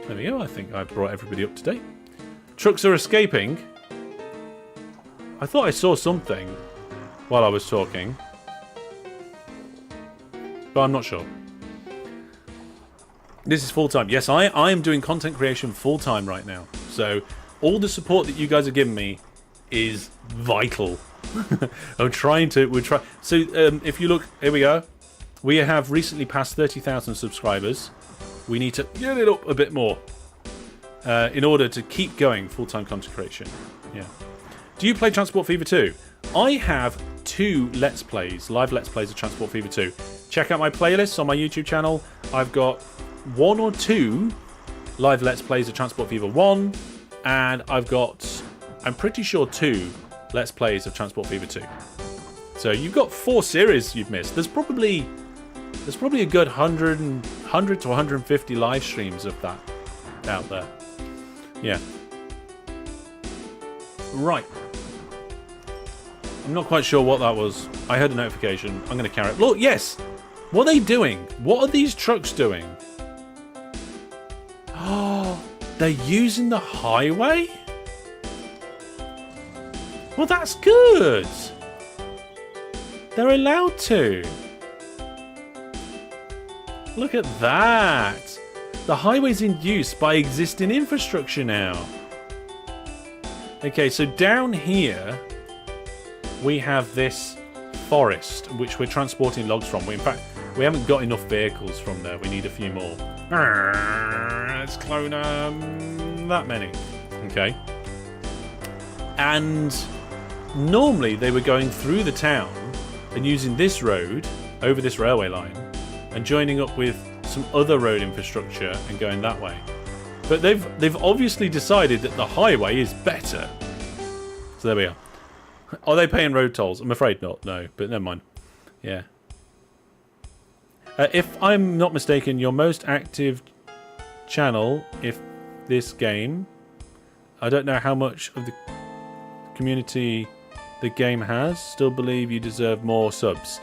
There we go, I think I've brought everybody up to date. Trucks are escaping. I thought I saw something while I was talking, but I'm not sure. This is full-time. Yes, I am doing content creation full-time right now. So all the support that you guys are giving me is vital. We're trying. So if you look, here we go. We have recently passed 30,000 subscribers. We need to get it up a bit more in order to keep going full-time content creation. Yeah. Do you play Transport Fever 2? I have 2 Let's Plays, live Let's Plays of Transport Fever 2. Check out my playlists on my YouTube channel. I've got 1 or 2 live Let's Plays of Transport Fever 1, and I've got, I'm pretty sure, 2 Let's Plays of Transport Fever 2. So you've got 4 series you've missed. There's probably a good 100 to 150 live streams of that out there. Yeah. Right. I'm not quite sure what that was. I heard a notification. I'm going to carry it. Look, yes! What are they doing? What are these trucks doing? Oh, they're using the highway? Well, that's good. They're allowed to. Look at that. The highway's in use by existing infrastructure now. Okay, so down here, we have this forest, which we're transporting logs from. In fact, we haven't got enough vehicles from there. We need a few more. Let's clone that many. Okay. And normally they were going through the town and using this road over this railway line and joining up with some other road infrastructure and going that way. But they've obviously decided that the highway is better. So there we are. Are they paying road tolls? I'm afraid not, no. But never mind. Yeah. If I'm not mistaken, your most active channel, if this game, I don't know how much of the community the game has. Still believe you deserve more subs.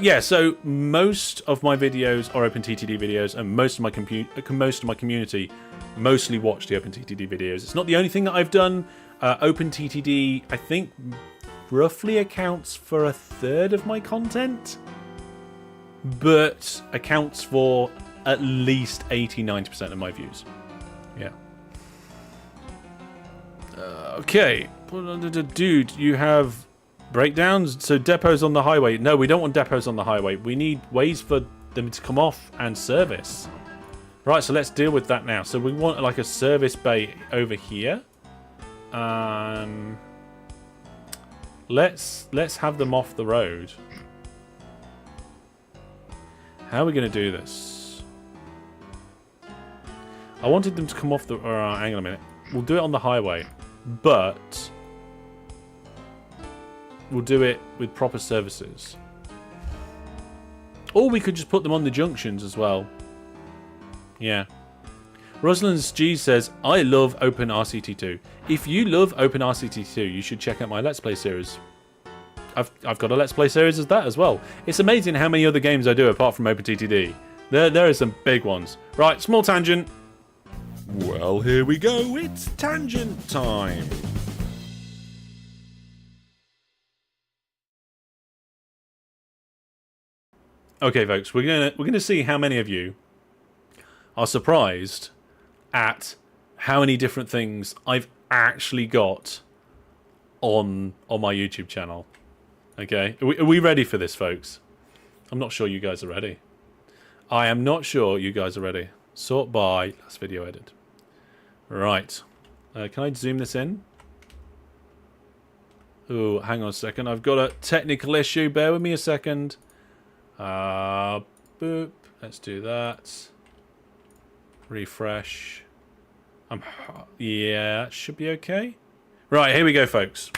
Yeah, so most of my videos are OpenTTD videos, and most of my community mostly watch the OpenTTD videos. It's not the only thing that I've done. OpenTTD, I think, roughly accounts for 1/3 of my content, but accounts for at least 80-90% of my views. Yeah. Okay. Dude, you have breakdowns? So depots on the highway. No, we don't want depots on the highway. We need ways for them to come off and service. Right, so let's deal with that now. So we want like a service bay over here. Let's have them off the road. How are we going to do this? I wanted them to come off the... hang on a minute. We'll do it on the highway. But we'll do it with proper services. Or we could just put them on the junctions as well. Yeah. Rosalind's G says, I love OpenRCT2. If you love OpenRCT2, you should check out my Let's Play series. I've got a Let's Play series as that as well. It's amazing how many other games I do apart from OpenTTD. There are some big ones. Right, small tangent. Well, here we go. It's tangent time. Okay, folks, we're gonna see how many of you are surprised at how many different things I've actually got on my YouTube channel. Okay, are we ready for this, folks? I'm not sure you guys are ready. I am not sure you guys are ready. Sort by last video edit. Right. Can I zoom this in? Oh, hang on a second. I've got a technical issue. Bear with me a second. Boop. Let's do that. Refresh. Yeah, that should be okay. Right, here we go, folks.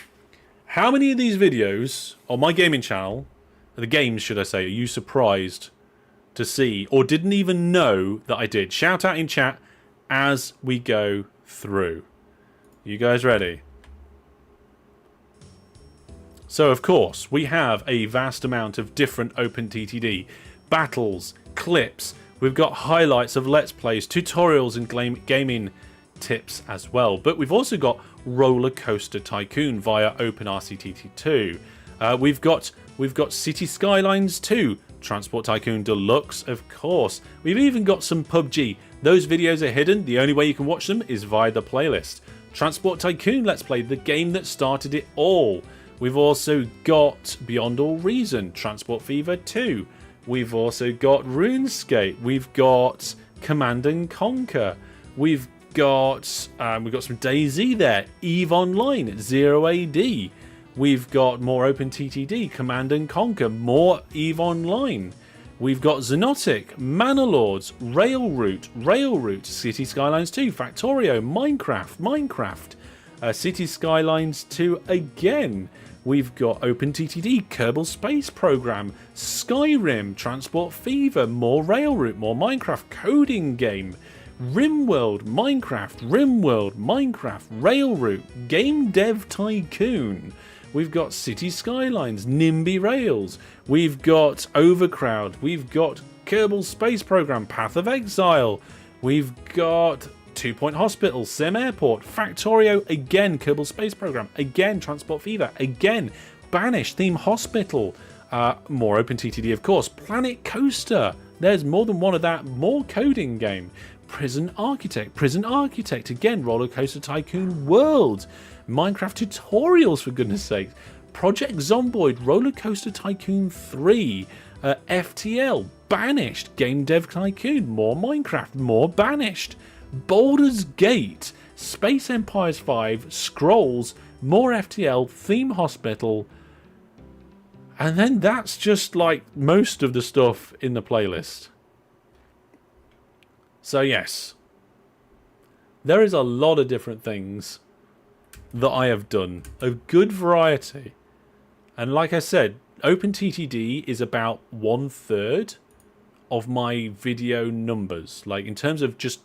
How many of these videos on my gaming channel, the games, should I say, are you surprised to see or didn't even know that I did? Shout out in chat as we go through. You guys ready? So, of course, we have a vast amount of different OpenTTD battles, clips. We've got highlights of Let's Plays, tutorials, and gaming tips as well. But we've also got Roller Coaster Tycoon via OpenRCTT2. We've got City Skylines 2, Transport Tycoon Deluxe, of course. We've even got some PUBG. Those videos are hidden. The only way you can watch them is via the playlist. Transport Tycoon Let's Play, the game that started it all. We've also got Beyond All Reason, Transport Fever 2. We've also got RuneScape. We've got Command and Conquer. We've got some DayZ there. EVE Online, 0 AD. We've got more OpenTTD, Command and Conquer, more EVE Online. We've got Xenotic, Manalords, Railroute, City Skylines 2, Factorio, Minecraft, City Skylines 2 again. We've got OpenTTD, Kerbal Space Program, Skyrim, Transport Fever, more Railroute, more Minecraft, Coding Game, RimWorld, Minecraft, Railroute, Game Dev Tycoon. We've got City Skylines, NIMBY Rails. We've got Overcrowd. We've got Kerbal Space Program, Path of Exile. We've got 2 Point Hospital, Sim Airport, Factorio, again, Kerbal Space Program, again, Transport Fever, again, Banished, Theme Hospital, more OpenTTD, of course, Planet Coaster, there's more than one of that, more Coding Game, Prison Architect, again, Roller Coaster Tycoon World, Minecraft tutorials, for goodness sake, Project Zomboid, Roller Coaster Tycoon 3, FTL, Banished, Game Dev Tycoon, more Minecraft, more Banished, Baldur's Gate, Space Empires 5, Scrolls, more FTL, Theme Hospital, and then that's just like most of the stuff in the playlist. So yes, there is a lot of different things that I have done, a good variety, and like I said, OpenTTD is about 1/3 of my video numbers, like in terms of just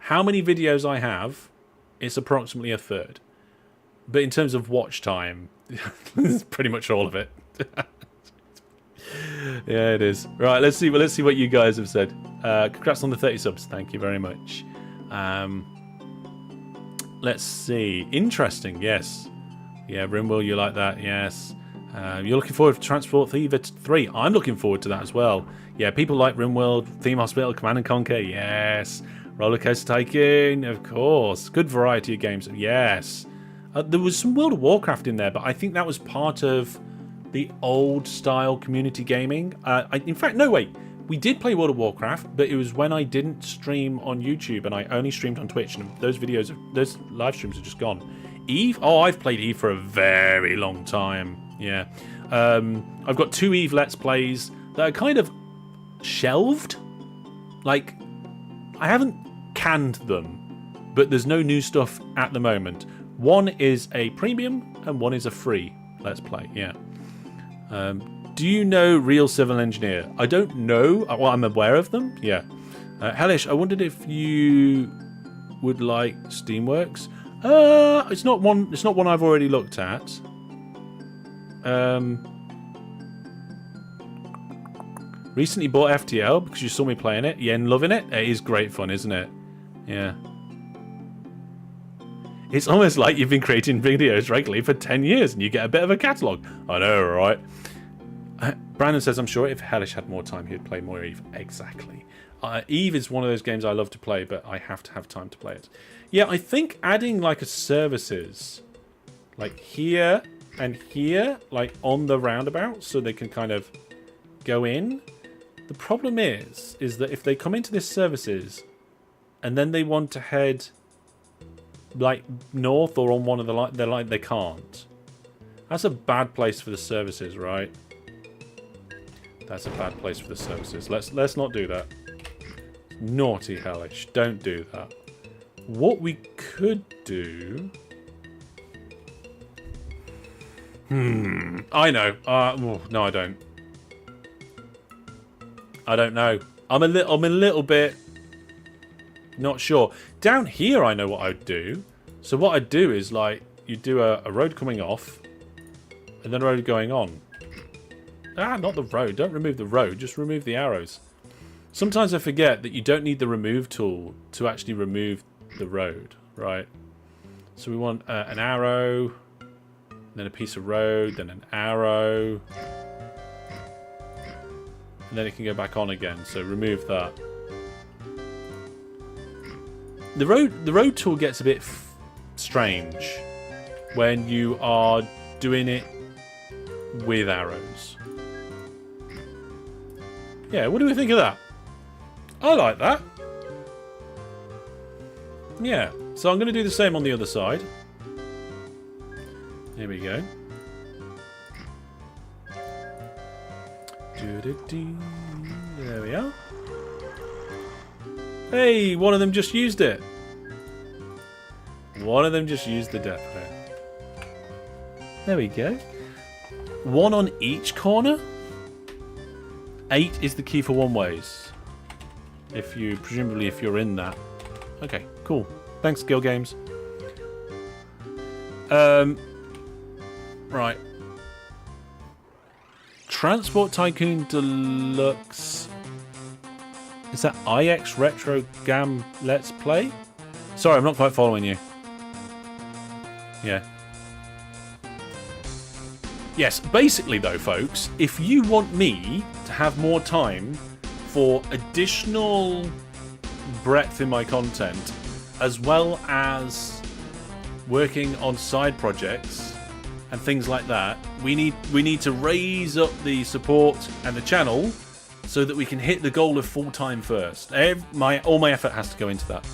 how many videos I have, it's approximately 1/3. But in terms of watch time, it's pretty much all of it. Yeah, it is. Right, let's see what you guys have said. Congrats on the 30 subs. Thank you very much. Let's see. Interesting, yes. Yeah, Renewal, you like that? Yes. You're looking forward to Transport Fever 3. I'm looking forward to that as well. Yeah, people like RimWorld, Theme Hospital, Command and Conquer. Yes. Roller Coaster Tycoon, of course. Good variety of games. Yes. There was some World of Warcraft in there, but I think that was part of the old style community gaming. In fact, no, wait. We did play World of Warcraft, but it was when I didn't stream on YouTube and I only streamed on Twitch, and those live streams are just gone. EVE? Oh, I've played EVE for a very long time. Yeah. I've got 2 EVE Let's Plays that are kind of shelved. Like, I haven't canned them, but there's no new stuff at the moment. One is a premium and one is a free Let's Play. Yeah. Do you know Real Civil Engineer? I don't know. Well, I'm aware of them. Yeah. Hellish, I wondered if you would like Steamworks. It's not one. It's not one I've already looked at. Recently bought FTL because you saw me playing it. Yeah, and loving it. It is great fun, isn't it? Yeah. It's almost like you've been creating videos regularly for 10 years and you get a bit of a catalogue. I know, right? Brandon says, I'm sure if Hellish had more time, he'd play more EVE. Exactly. EVE is one of those games I love to play, but I have to have time to play it. Yeah, I think adding like a services, like here and here, like on the roundabout, so they can kind of go in. The problem is that if they come into this services and then they want to head like north or on one of the they can't. That's a bad place for the services, right? That's a bad place for the services. Let's not do that. Naughty Hellish, don't do that. What we could do. I know. No, I don't. I don't know. I'm a little bit not sure. down here I know what I'd do. So what I'd do is, like, you do a road coming off, and then a road going on. Ah, not the road. Don't remove the road. Just remove the arrows. Sometimes I forget that you don't need the remove tool to actually remove the road, right? So we want an arrow, then a piece of road, then an arrow, and then it can go back on again. So remove that. The road tool gets a bit strange when you are doing it with arrows. Yeah, what do we think of that? I like that. Yeah, so I'm going to do the same on the other side. Here we go. There we are. Hey, one of them just used it. One of them just used the depot. There we go. One on each corner. 8 is the key for one ways. Presumably if you're in that. Okay, cool. Thanks, Skill Games. Right. Transport Tycoon Deluxe. Is that IX Retro Gam Let's Play? Sorry, I'm not quite following you. Yeah. Yes, basically though, folks, if you want me to have more time for additional breadth in my content, as well as working on side projects and things like that, we need to raise up the support and the channel so that we can hit the goal of full-time first. All my effort has to go into that.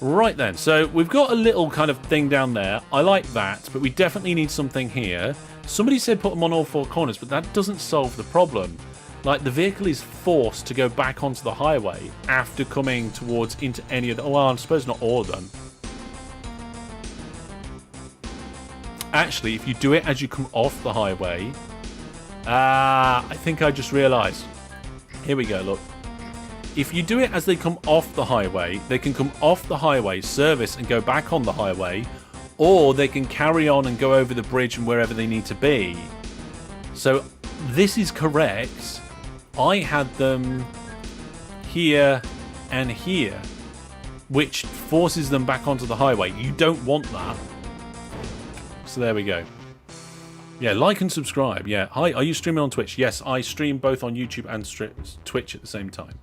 Right then, so we've got a little kind of thing down there. I like that, but we definitely need something here. Somebody said put them on all four corners, but that doesn't solve the problem. Like, the vehicle is forced to go back onto the highway after coming into any of the... Well, I suppose not all of them. Actually, if you do it as you come off the highway... I think I just realised. Here we go, look. If you do it as they come off the highway, they can come off the highway, service, and go back on the highway, or they can carry on and go over the bridge and wherever they need to be. So this is correct. I had them here and here, which forces them back onto the highway. You don't want that. So there we go. Yeah, like and subscribe. Yeah. Hi, are you streaming on Twitch? Yes, I stream both on YouTube and Twitch at the same time.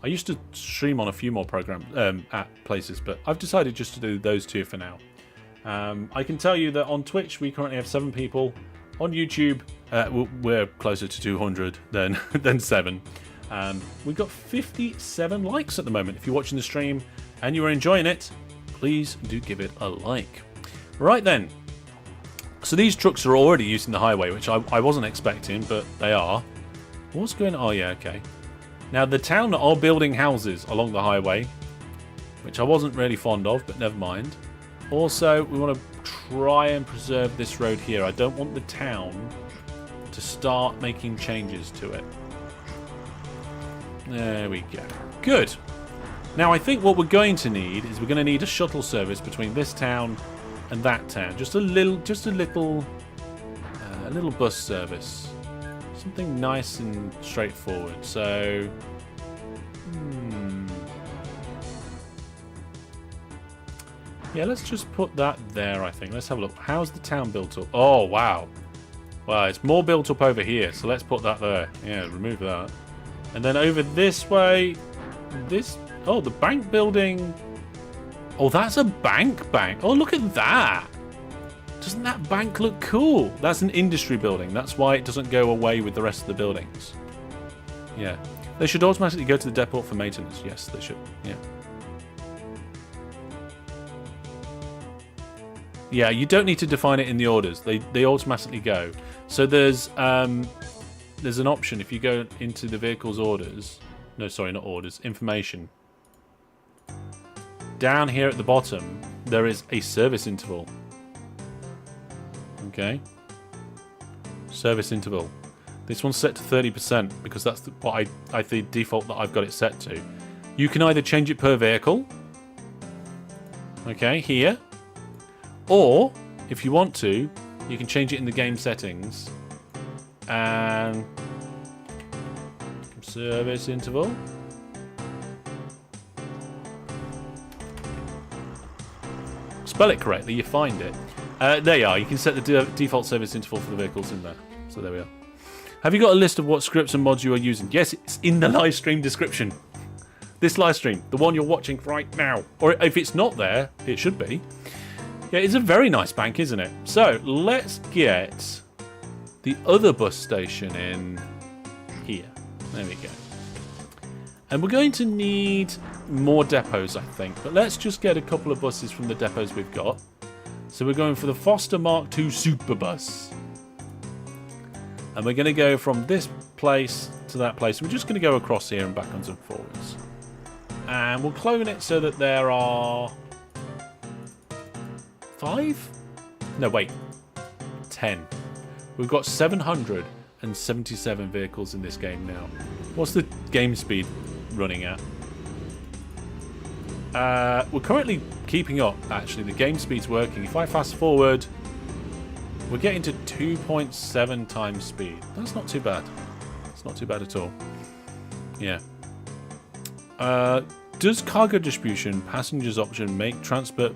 I used to stream on a few more programs at places, but I've decided just to do those two for now. I can tell you that on Twitch we currently have 7 people. On YouTube we're closer to 200 than 7. We've got 57 likes at the moment. If you're watching the stream and you are enjoying it, please do give it a like. Right then. So these trucks are already using the highway, which I wasn't expecting, but they are. What's going on? Oh yeah, okay. Now, the town are building houses along the highway, which I wasn't really fond of, but never mind. Also, we want to try and preserve this road here. I don't want the town to start making changes to it. There we go. Good. Now, I think what we're going to need is we're going to need a shuttle service between this town and that town. Just a little bus service. Something nice and straightforward. So, yeah, let's just put that there, I think. Let's have a look. How's the town built up? Oh, wow. Well, it's more built up over here, so let's put that there. Yeah, remove that. And then over this way, oh, the bank building. Oh, that's a bank. Oh, look at that. Doesn't that bank look cool? That's an industry building. That's why it doesn't go away with the rest of the buildings. Yeah. They should automatically go to the depot for maintenance. Yes, they should. Yeah. Yeah, you don't need to define it in the orders. They automatically go. So there's an option if you go into the vehicle's orders. No, sorry, not orders. Information. Down here at the bottom, there is a service interval. Okay. Service interval. This one's set to 30% because that's what the default that I've got it set to. You can either change it per vehicle, Okay, here. Or, if you want to, you can change it in the game settings. And service interval. Spell it correctly, you find it. There you are. You can set the default service interval for the vehicles in there. So there we are. Have you got a list of what scripts and mods you are using? Yes, it's in the live stream description. This live stream, the one you're watching right now. Or if it's not there, it should be. Yeah, it's a very nice bank, isn't it? So let's get the other bus station in here. There we go. And we're going to need more depots, I think. But let's just get a couple of buses from the depots we've got. So we're going for the Foster Mark II Super Bus. And we're going to go from this place to that place. We're just going to go across here and backwards and forwards. And we'll clone it so that there are 5? No, wait. 10. We've got 777 vehicles in this game now. What's the game speed running at? We're currently keeping up, actually. The game speed's working. If I fast forward, we're getting to 2.7 times speed. That's not too bad. It's not too bad at all. Yeah. Does cargo distribution passengers option make transport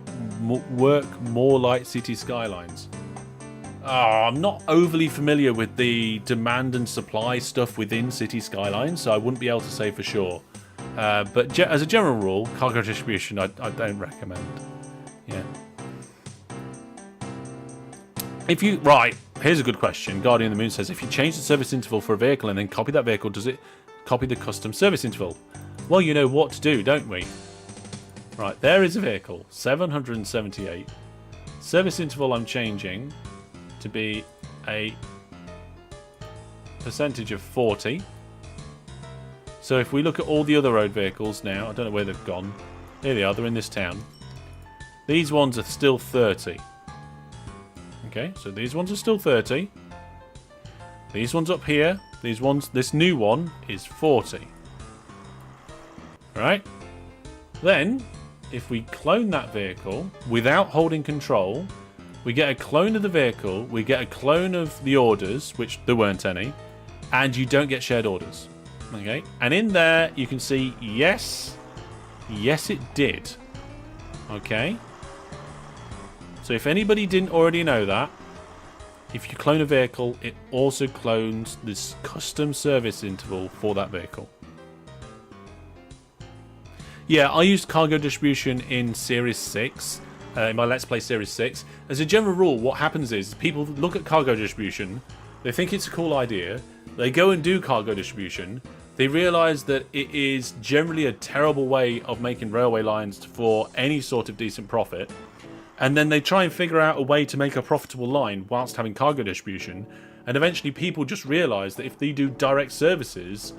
work more like city skylines? I'm not overly familiar with the demand and supply stuff within city skylines, so I wouldn't be able to say for sure. But as a general rule, cargo distribution I don't recommend. Yeah. If you here's a good question. Guardian of the Moon says, if you change the service interval for a vehicle and then copy that vehicle, does it copy the custom service interval? Well, you know what to do, don't we? Right, there is a vehicle, 778. Service interval I'm changing to be a percentage of 40. So if we look at all the other road vehicles now, I don't know where they've gone. There they are, they're in this town. These ones are still 30. Okay, so these ones are still 30. These ones up here, this new one is 40. Right? Then, if we clone that vehicle without holding control, we get a clone of the vehicle, we get a clone of the orders, which there weren't any, and you don't get shared orders. Okay? And in there, you can see, yes, it did. Okay? So if anybody didn't already know that, if you clone a vehicle, it also clones this custom service interval for that vehicle. Yeah, I used cargo distribution in Series 6, in my Let's Play Series 6. As a general rule, what happens is people look at cargo distribution, they think it's a cool idea, they go and do cargo distribution, they realise that it is generally a terrible way of making railway lines for any sort of decent profit, and then they try and figure out a way to make a profitable line whilst having cargo distribution, and eventually people just realise that if they do direct services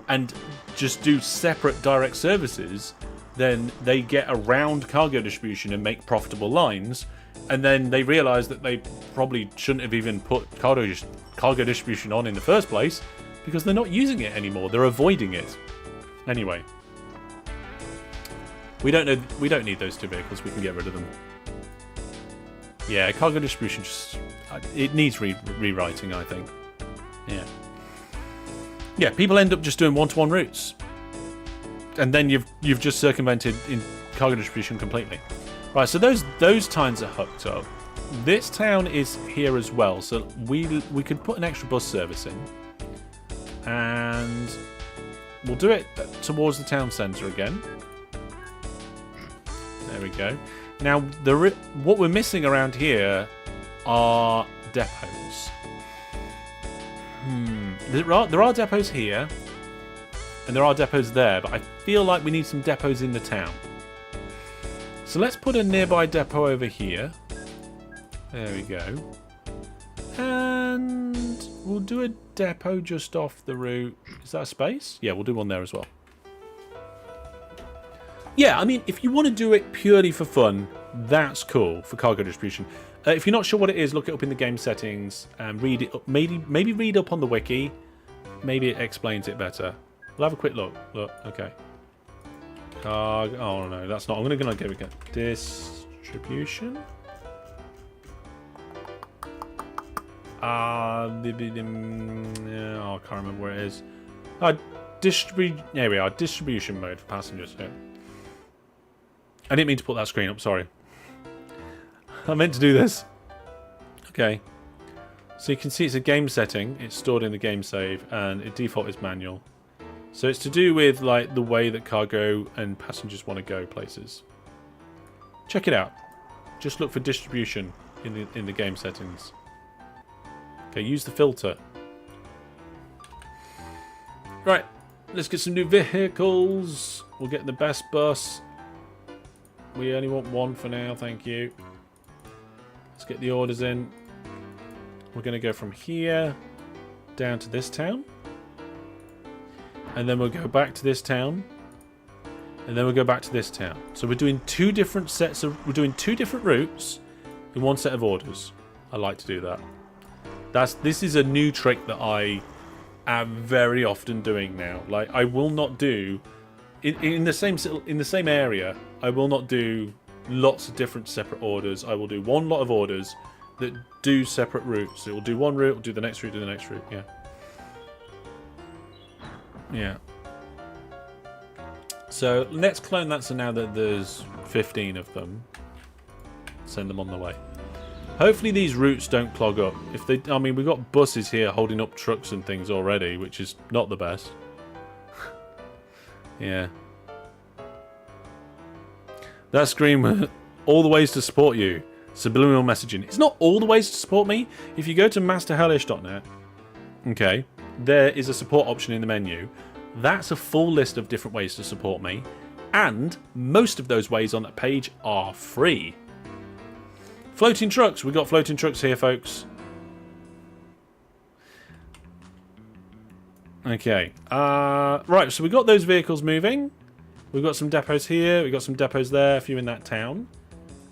and just do separate direct services, then they get around cargo distribution and make profitable lines, and then they realise that they probably shouldn't have even put cargo distribution on in the first place because they're not using it anymore. They're avoiding it. Anyway, we don't need those two vehicles. We can get rid of them. Yeah, cargo distribution it needs rewriting, I think. Yeah. Yeah, people end up just doing one-to-one routes, and then you've just circumvented in cargo distribution completely. Right, so those towns are hooked up. This town is here as well, so we could put an extra bus service in, and we'll do it towards the town centre again. There we go. Now, what we're missing around here are depots. There are depots here, and there are depots there, but I feel like we need some depots in the town. So let's put a nearby depot over here. There we go. And we'll do a depot just off the route. Is that a space? Yeah, we'll do one there as well. Yeah, I mean, if you want to do it purely for fun, that's cool for cargo distribution. If you're not sure what it is, look it up in the game settings and read it up. Maybe read up on the wiki. Maybe it explains it better. We'll have a quick look. Look, okay. Cargo. Oh no, that's not. I'm gonna give it distribution. I can't remember where it is. There we are. Distribution mode for passengers. Yeah. I didn't mean to put that screen up. Sorry. I meant to do this. Okay. So you can see it's a game setting. It's stored in the game save, and its default is manual. So it's to do with like the way that cargo and passengers want to go places. Check it out. Just look for distribution in the game settings. Okay, use the filter. Right, let's get some new vehicles. We'll get the best bus. We only want one for now, thank you. Let's get the orders in. We're going to go from here down to this town. And then we'll go back to this town. And then we'll go back to this town. So we're doing two different routes in one set of orders. I like to do that. This is a new trick that I am very often doing now. Like, I will not do in the same area. I will not do lots of different separate orders. I will do one lot of orders that do separate routes. It will do one route, it will do the next route, do the next route. Yeah. Yeah. So let's clone that. So now that there's 15 of them, send them on the way. Hopefully these routes don't clog up. If they, I mean, we've got buses here holding up trucks and things already, which is not the best. Yeah. That screen, all the ways to support you. Subliminal messaging. It's not all the ways to support me. If you go to masterhellish.net, okay, there is a support option in the menu. That's a full list of different ways to support me. And most of those ways on that page are free. Floating trucks. We've got floating trucks here, folks. Okay. Right, so we've got those vehicles moving. We've got some depots here. We've got some depots there. A few in that town.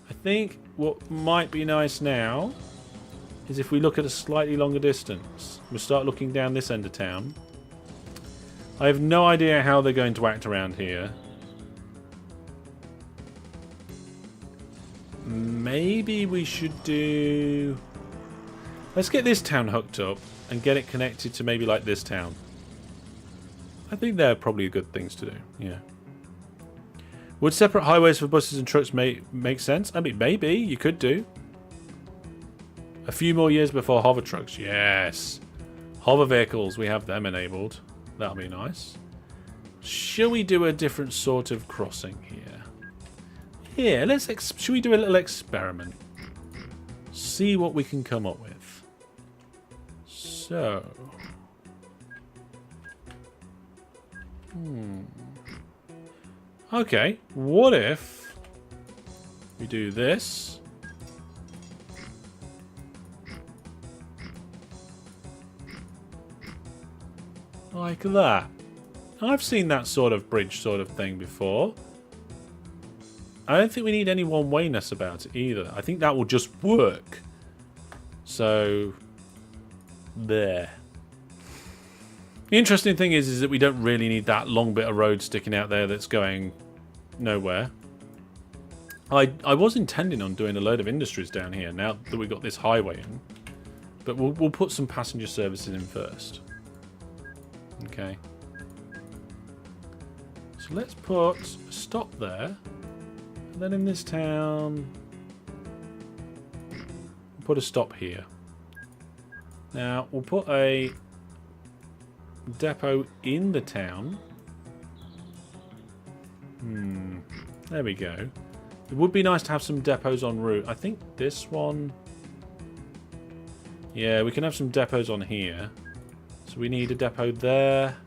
I think what might be nice now is if we look at a slightly longer distance. We'll start looking down this end of town. I have no idea how they're going to act around here. Maybe we should do... Let's get this town hooked up and get it connected to maybe like this town. I think they're probably good things to do. Yeah. Would separate highways for buses and trucks make sense? I mean, maybe. You could do. A few more years before hover trucks. Yes. Hover vehicles. We have them enabled. That'll be nice. Shall we do a different sort of crossing here? Yeah, should we do a little experiment? See what we can come up with. So... Okay, what if we do this? Like that. I've seen that sort of bridge sort of thing before. I don't think we need any one-wayness about it either. I think that will just work. So, there. The interesting thing is that we don't really need that long bit of road sticking out there that's going nowhere. I was intending on doing a load of industries down here now that we've got this highway in. But we'll put some passenger services in first. Okay. So let's put a stop there. And then in this town, we'll put a stop here. Now, we'll put a depot in the town. There we go. It would be nice to have some depots en route. I think this one... Yeah, we can have some depots on here. So we need a depot there,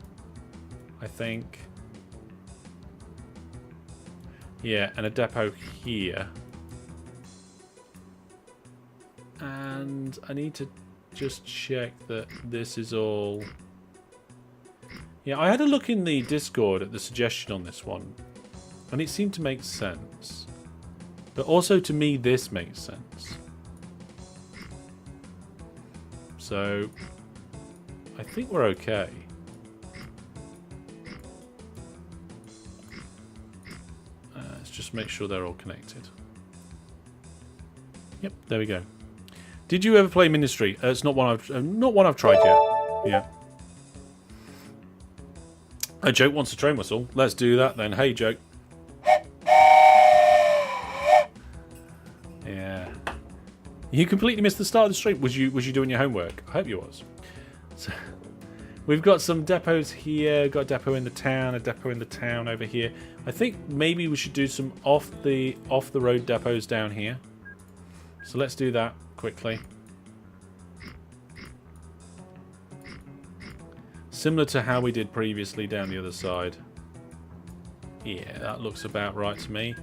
I think. Yeah, and a depot here. And I need to just check that this is all... Yeah, I had a look in the Discord at the suggestion on this one. And it seemed to make sense. But also to me, this makes sense. So, I think we're okay. just make sure they're all connected. Yep, there we go. Did you ever play Ministry? It's not one I've tried yet. Yeah. A Joke wants a train whistle. Let's do that then. Hey, Joke. Yeah. You completely missed the start of the stream. Was you doing your homework? I hope you was. So, we've got some depots here. Got a depot in the town. A depot in the town over here. I think maybe we should do some off the road depots down here. So let's do that quickly. Similar to how we did previously down the other side. Yeah, that looks about right to me.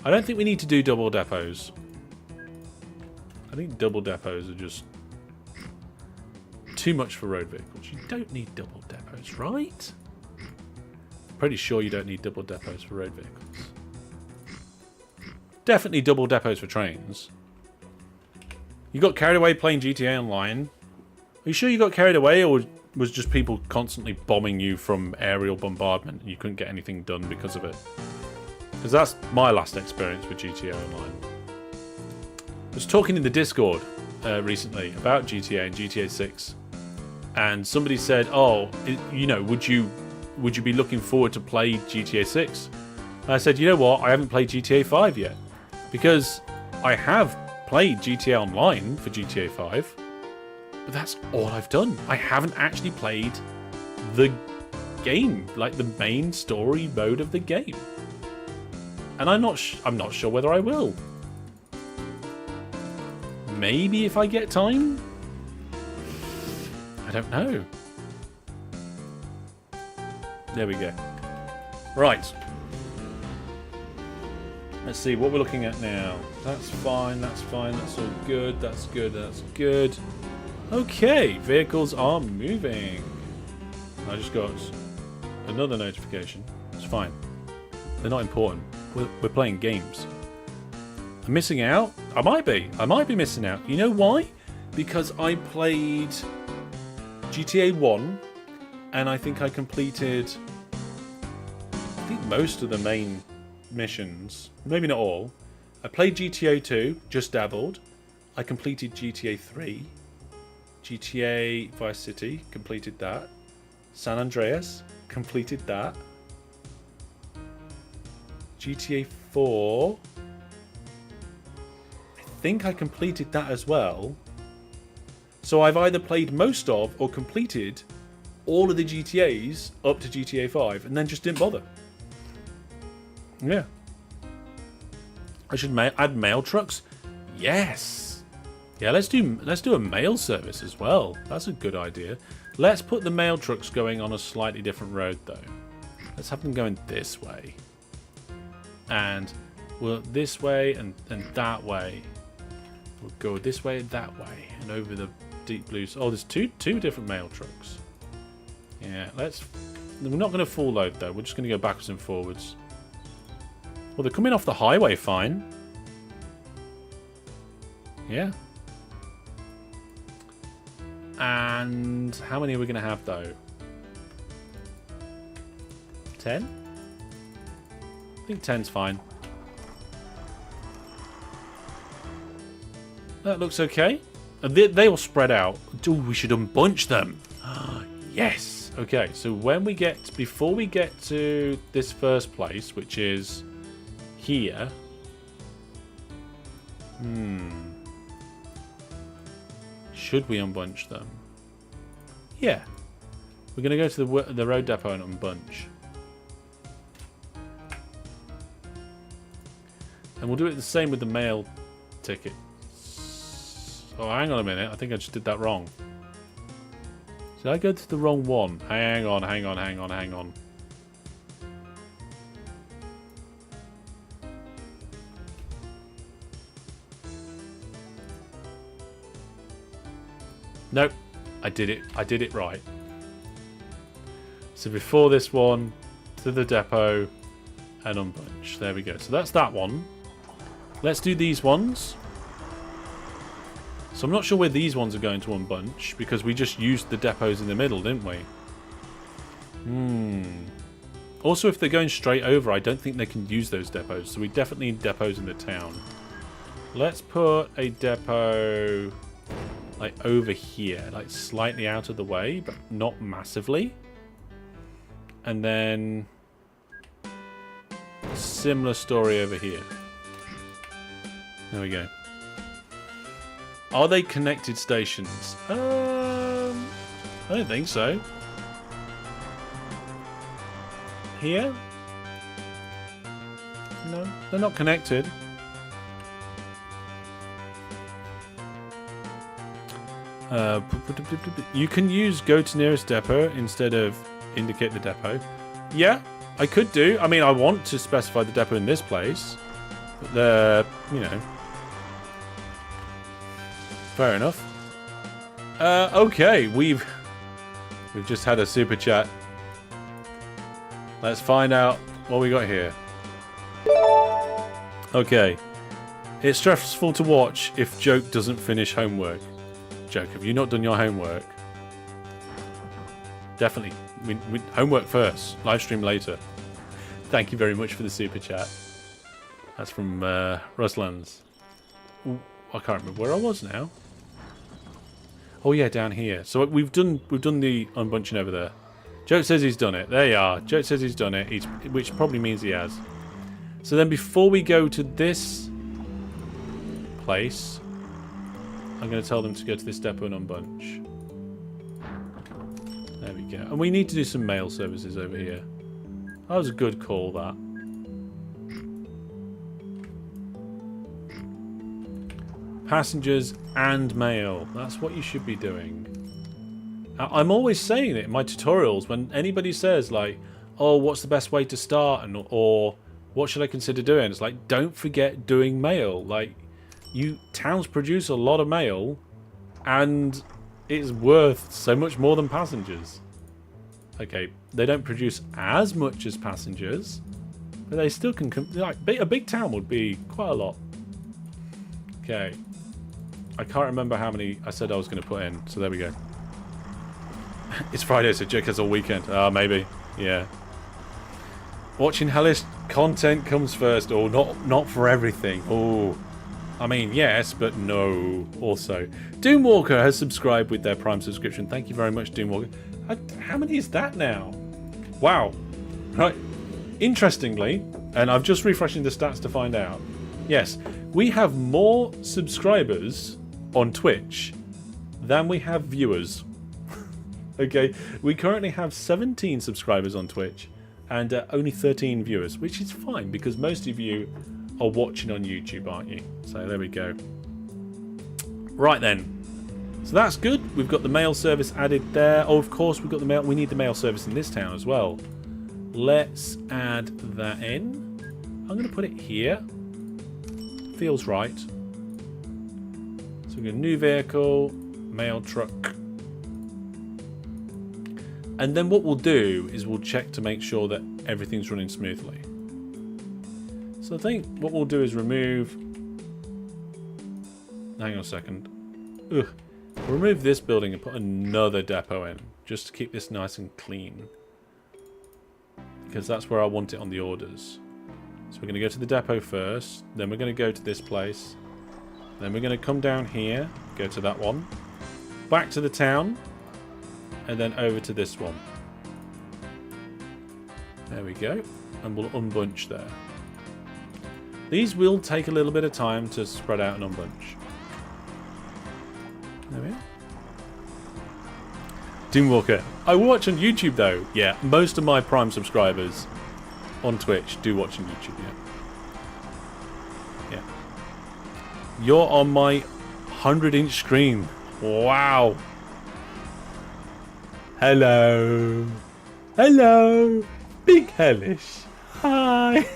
I don't think we need to do double depots. I think double depots are just too much for road vehicles. You don't need double depots, right? Pretty sure you don't need double depots for road vehicles. Definitely double depots for trains. You got carried away playing GTA Online. Are you sure you got carried away, or was just people constantly bombing you from aerial bombardment and you couldn't get anything done because of it? Because that's my last experience with GTA Online. I was talking in the Discord recently about GTA and GTA 6, and somebody said, "Oh, you know, would you be looking forward to play GTA 6?" And I said, "You know what? I haven't played GTA 5 yet, because I have played GTA Online for GTA 5, but that's all I've done. I haven't actually played the game, like the main story mode of the game, and I'm not sure whether I will. Maybe if I get time. I don't know." There we go. Right. Let's see what we're looking at now. That's fine, that's fine, that's all good, that's good, that's good. Okay, vehicles are moving. I just got another notification. It's fine. They're not important. We're playing games. I'm missing out? I might be missing out. You know why? Because I played GTA 1 and I think I completed most of the main missions. Maybe not all. I played GTA 2, just dabbled. I completed GTA 3. GTA Vice City, completed that. San Andreas, completed that. GTA 4, I think I completed that as well. So I've either played most of or completed all of the GTAs up to GTA 5 and then just didn't bother. Yeah. I should add mail trucks. Yes. Yeah, let's do a mail service as well. That's a good idea. Let's put the mail trucks going on a slightly different road though. Let's have them going this way. And we'll this way and that way. We'll go this way and that way and over the deep blues. Oh, there's two different mail trucks. Yeah, we're not going to full load though. We're just going to go backwards and forwards. Well, they're coming off the highway fine. Yeah. And how many are we going to have though? 10? I think 10's fine. That looks okay. They all spread out. Ooh, we should unbunch them. Yes. Okay, so before we get to this first place, which is here. Should we unbunch them? Yeah. We're going to go to the road depot and unbunch. And we'll do it the same with the mail tickets. Oh, hang on a minute. I think I just did that wrong. Did I go to the wrong one? Hang on. Nope. I did it right. So before this one, to the depot and unbunch. There we go. So that's that one. Let's do these ones. So I'm not sure where these ones are going to unbunch because we just used the depots in the middle, didn't we? Also, if they're going straight over, I don't think they can use those depots. So we definitely need depots in the town. Let's put a depot like over here, like slightly out of the way, but not massively. And then similar story over here. There we go. Are they connected stations? I don't think so. Here? No, they're not connected. You can use go to nearest depot instead of indicate the depot. Yeah, I could do. I mean, I want to specify the depot in this place. But you know. Fair enough. Okay, we've just had a super chat. Let's find out what we got here. Okay. It's stressful to watch if Joke doesn't finish homework. Joke, have you not done your homework? Definitely. We homework first. Live stream later. Thank you very much for the super chat. That's from Ruslands. Ooh, I can't remember where I was now. Oh yeah, down here. So we've done the unbunching over there. Joke says he's done it. There you are. Joke says he's done it, which probably means he has. So then before we go to this place, I'm going to tell them to go to this depot and unbunch. There we go. And we need to do some mail services over here. That was a good call, that. Passengers and mail. That's what you should be doing. I'm always saying it in my tutorials when anybody says like, oh, what's the best way to start, or what should I consider doing? It's like, don't forget doing mail. Like, towns produce a lot of mail, and it's worth so much more than passengers. Okay, they don't produce as much as passengers, but they still can. Like, a big town would be quite a lot. Okay, I can't remember how many I said I was going to put in, so there we go. It's Friday, so Jake has all weekend. Maybe. Yeah. Watching Hellish content comes first. Oh, not for everything. Oh, I mean, yes, but no. Also, Doomwalker has subscribed with their Prime subscription. Thank you very much, Doomwalker. How many is that now? Wow. Right. Interestingly, and I've just refreshing the stats to find out. Yes, we have more subscribers on Twitch than we have viewers. Okay, we currently have 17 subscribers on Twitch and only 13 viewers, which is fine because most of you are watching on YouTube, aren't you? So there we go. Right then. So that's good. We've got the mail service added there. Oh, of course, we've got the mail. We need the mail service in this town as well. Let's add that in. I'm going to put it here. Feels right. So we've got a new vehicle, mail truck. And then what we'll do is we'll check to make sure that everything's running smoothly. So I think what we'll do is remove... Hang on a second. Ugh. We'll remove this building and put another depot in, just to keep this nice and clean. Because that's where I want it on the orders. So we're going to go to the depot first, then we're going to go to this place. Then we're going to come down here, go to that one. Back to the town. And then over to this one. There we go. And we'll unbunch there. These will take a little bit of time to spread out and unbunch. There we are. Doomwalker. I watch on YouTube though. Yeah, most of my Prime subscribers on Twitch do watch on YouTube, yeah. Yeah. You're on my 100-inch screen. Wow. Hello. Hello. Big Hellish. Hi.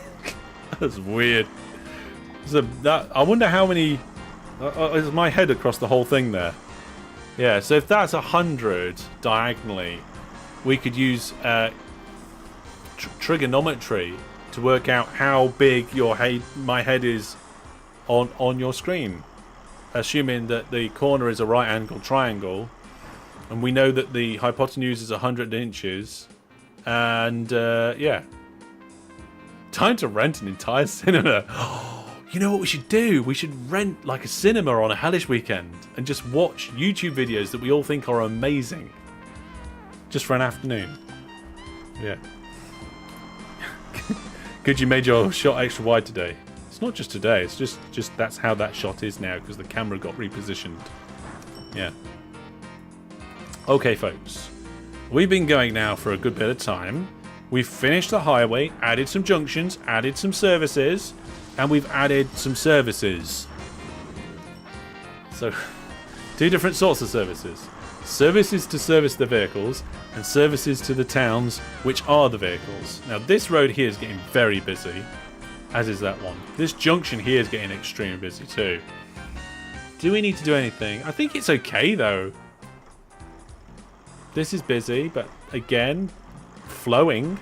That's weird. So I wonder how many... is my head across the whole thing there? Yeah, so if that's 100 diagonally, we could use trigonometry to work out how big my head is on your screen. Assuming that the corner is a right angle triangle. And we know that the hypotenuse is 100 inches. And, yeah. Time to rent an entire cinema. You know what we should do? We should rent like a cinema on a Hellish weekend and just watch YouTube videos that we all think are amazing. Just for an afternoon. Yeah. Good you made your shot extra wide today. It's not just today, it's just that's how that shot is now because the camera got repositioned. Yeah. Okay, folks. We've been going now for a good bit of time. We've finished the highway, added some junctions, added some services, and we've added some services. So, 2 different sorts of services. Services to service the vehicles, and services to the towns, which are the vehicles. Now, this road here is getting very busy, as is that one. This junction here is getting extremely busy too. Do we need to do anything? I think it's okay, though. This is busy, but again, flowing.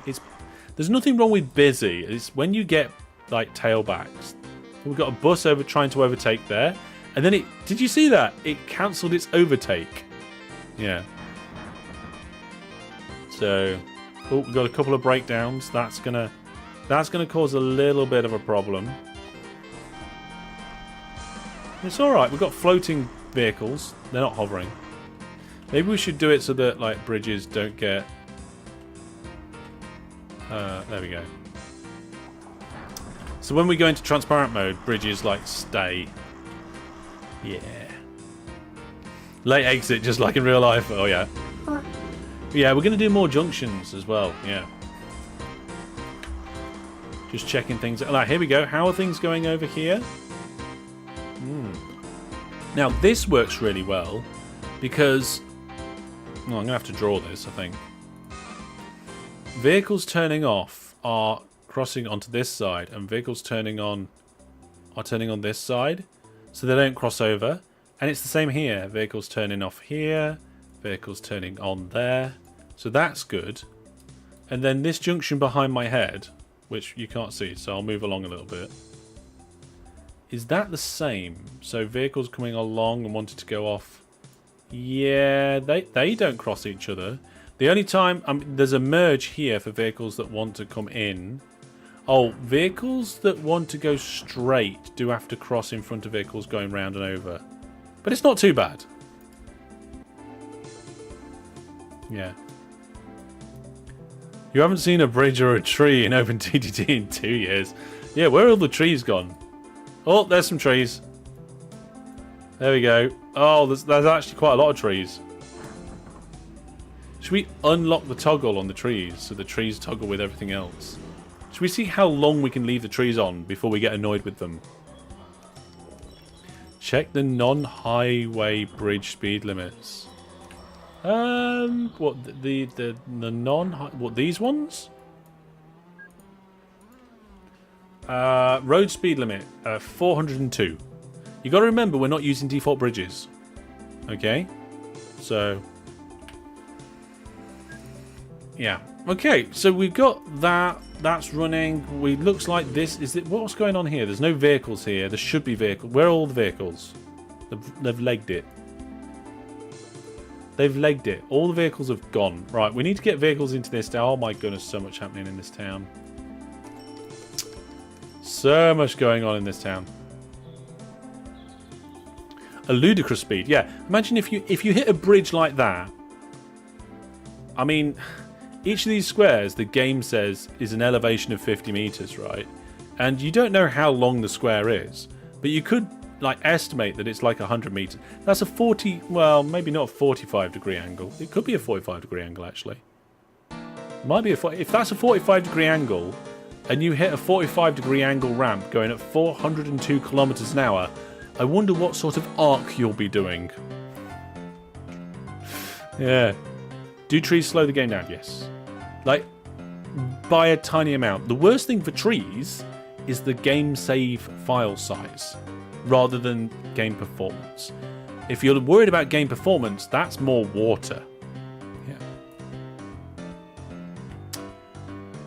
There's nothing wrong with busy. It's when you get like tailbacks. We've got a bus trying to overtake there, and then did you see that? It cancelled its overtake. Yeah. So, we've got a couple of breakdowns. That's gonna cause a little bit of a problem. It's all right. We've got floating vehicles. They're not hovering. Maybe we should do it so that like bridges don't get. There we go. So when we go into transparent mode, bridges like stay. Yeah. Late exit, just like in real life. Oh yeah. Yeah, we're going to do more junctions as well. Yeah. Just checking things. Like, here we go. How are things going over here? Now this works really well because. Oh, I'm going to have to draw this, I think. Vehicles turning off are crossing onto this side, and vehicles turning on are turning on this side, so they don't cross over. And it's the same here. Vehicles turning off here, vehicles turning on there. So that's good. And then this junction behind my head, which you can't see, so I'll move along a little bit. Is that the same? So vehicles coming along and wanted to go off. Yeah, they don't cross each other. The only time there's a merge here for vehicles that want to come in. Oh, vehicles that want to go straight do have to cross in front of vehicles going round and over. But it's not too bad. Yeah. You haven't seen a bridge or a tree in OpenTTD in 2 years. Yeah, where are all the trees gone? Oh, there's some trees. There we go. Oh, there's actually quite a lot of trees. Should we unlock the toggle on the trees so the trees toggle with everything else? Should we see how long we can leave the trees on before we get annoyed with them? Check the non-highway bridge speed limits. What the non? What, these ones? Road speed limit 402. You got to remember we're not using default bridges. Okay, so yeah. Okay, so we've got that. That's running. Looks like this is it. What's going on here? There's no vehicles here. There should be vehicles. Where are all the vehicles? They've legged it. They've legged it. All the vehicles have gone. Right, we need to get vehicles into this town. Oh my goodness, so much happening in this town. So much going on in this town. A ludicrous speed. Yeah, imagine if you hit a bridge like that. I mean, each of these squares, the game says, is an elevation of 50 meters, right? And you don't know how long the square is, but you could like estimate that it's like 100 meters. That's a 40, well, maybe not a 45-degree angle. It could be a 45-degree angle, actually. Might be if that's a 45-degree angle, and you hit a 45-degree angle ramp going at 402 kilometers an hour, I wonder what sort of arc you'll be doing. Yeah. Do trees slow the game down? Yes. Like, by a tiny amount. The worst thing for trees is the game save file size, rather than game performance. If you're worried about game performance, that's more water. Yeah.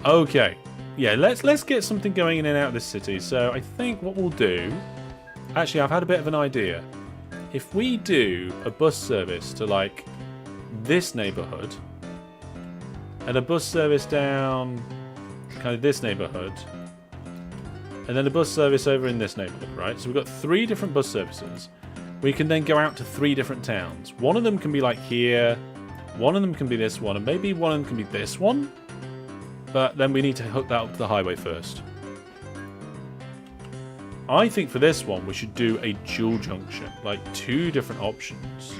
Okay. Yeah, let's get something going in and out of this city. So I think what we'll do... Actually, I've had a bit of an idea. If we do a bus service to, like, this neighbourhood, and a bus service down kind of this neighbourhood, and then a bus service over in this neighbourhood, right? So we've got 3 different bus services. We can then go out to 3 different towns. One of them can be like here, one of them can be this one, and maybe one of them can be this one. But then we need to hook that up to the highway first. I think for this one, we should do a dual junction, like 2 different options.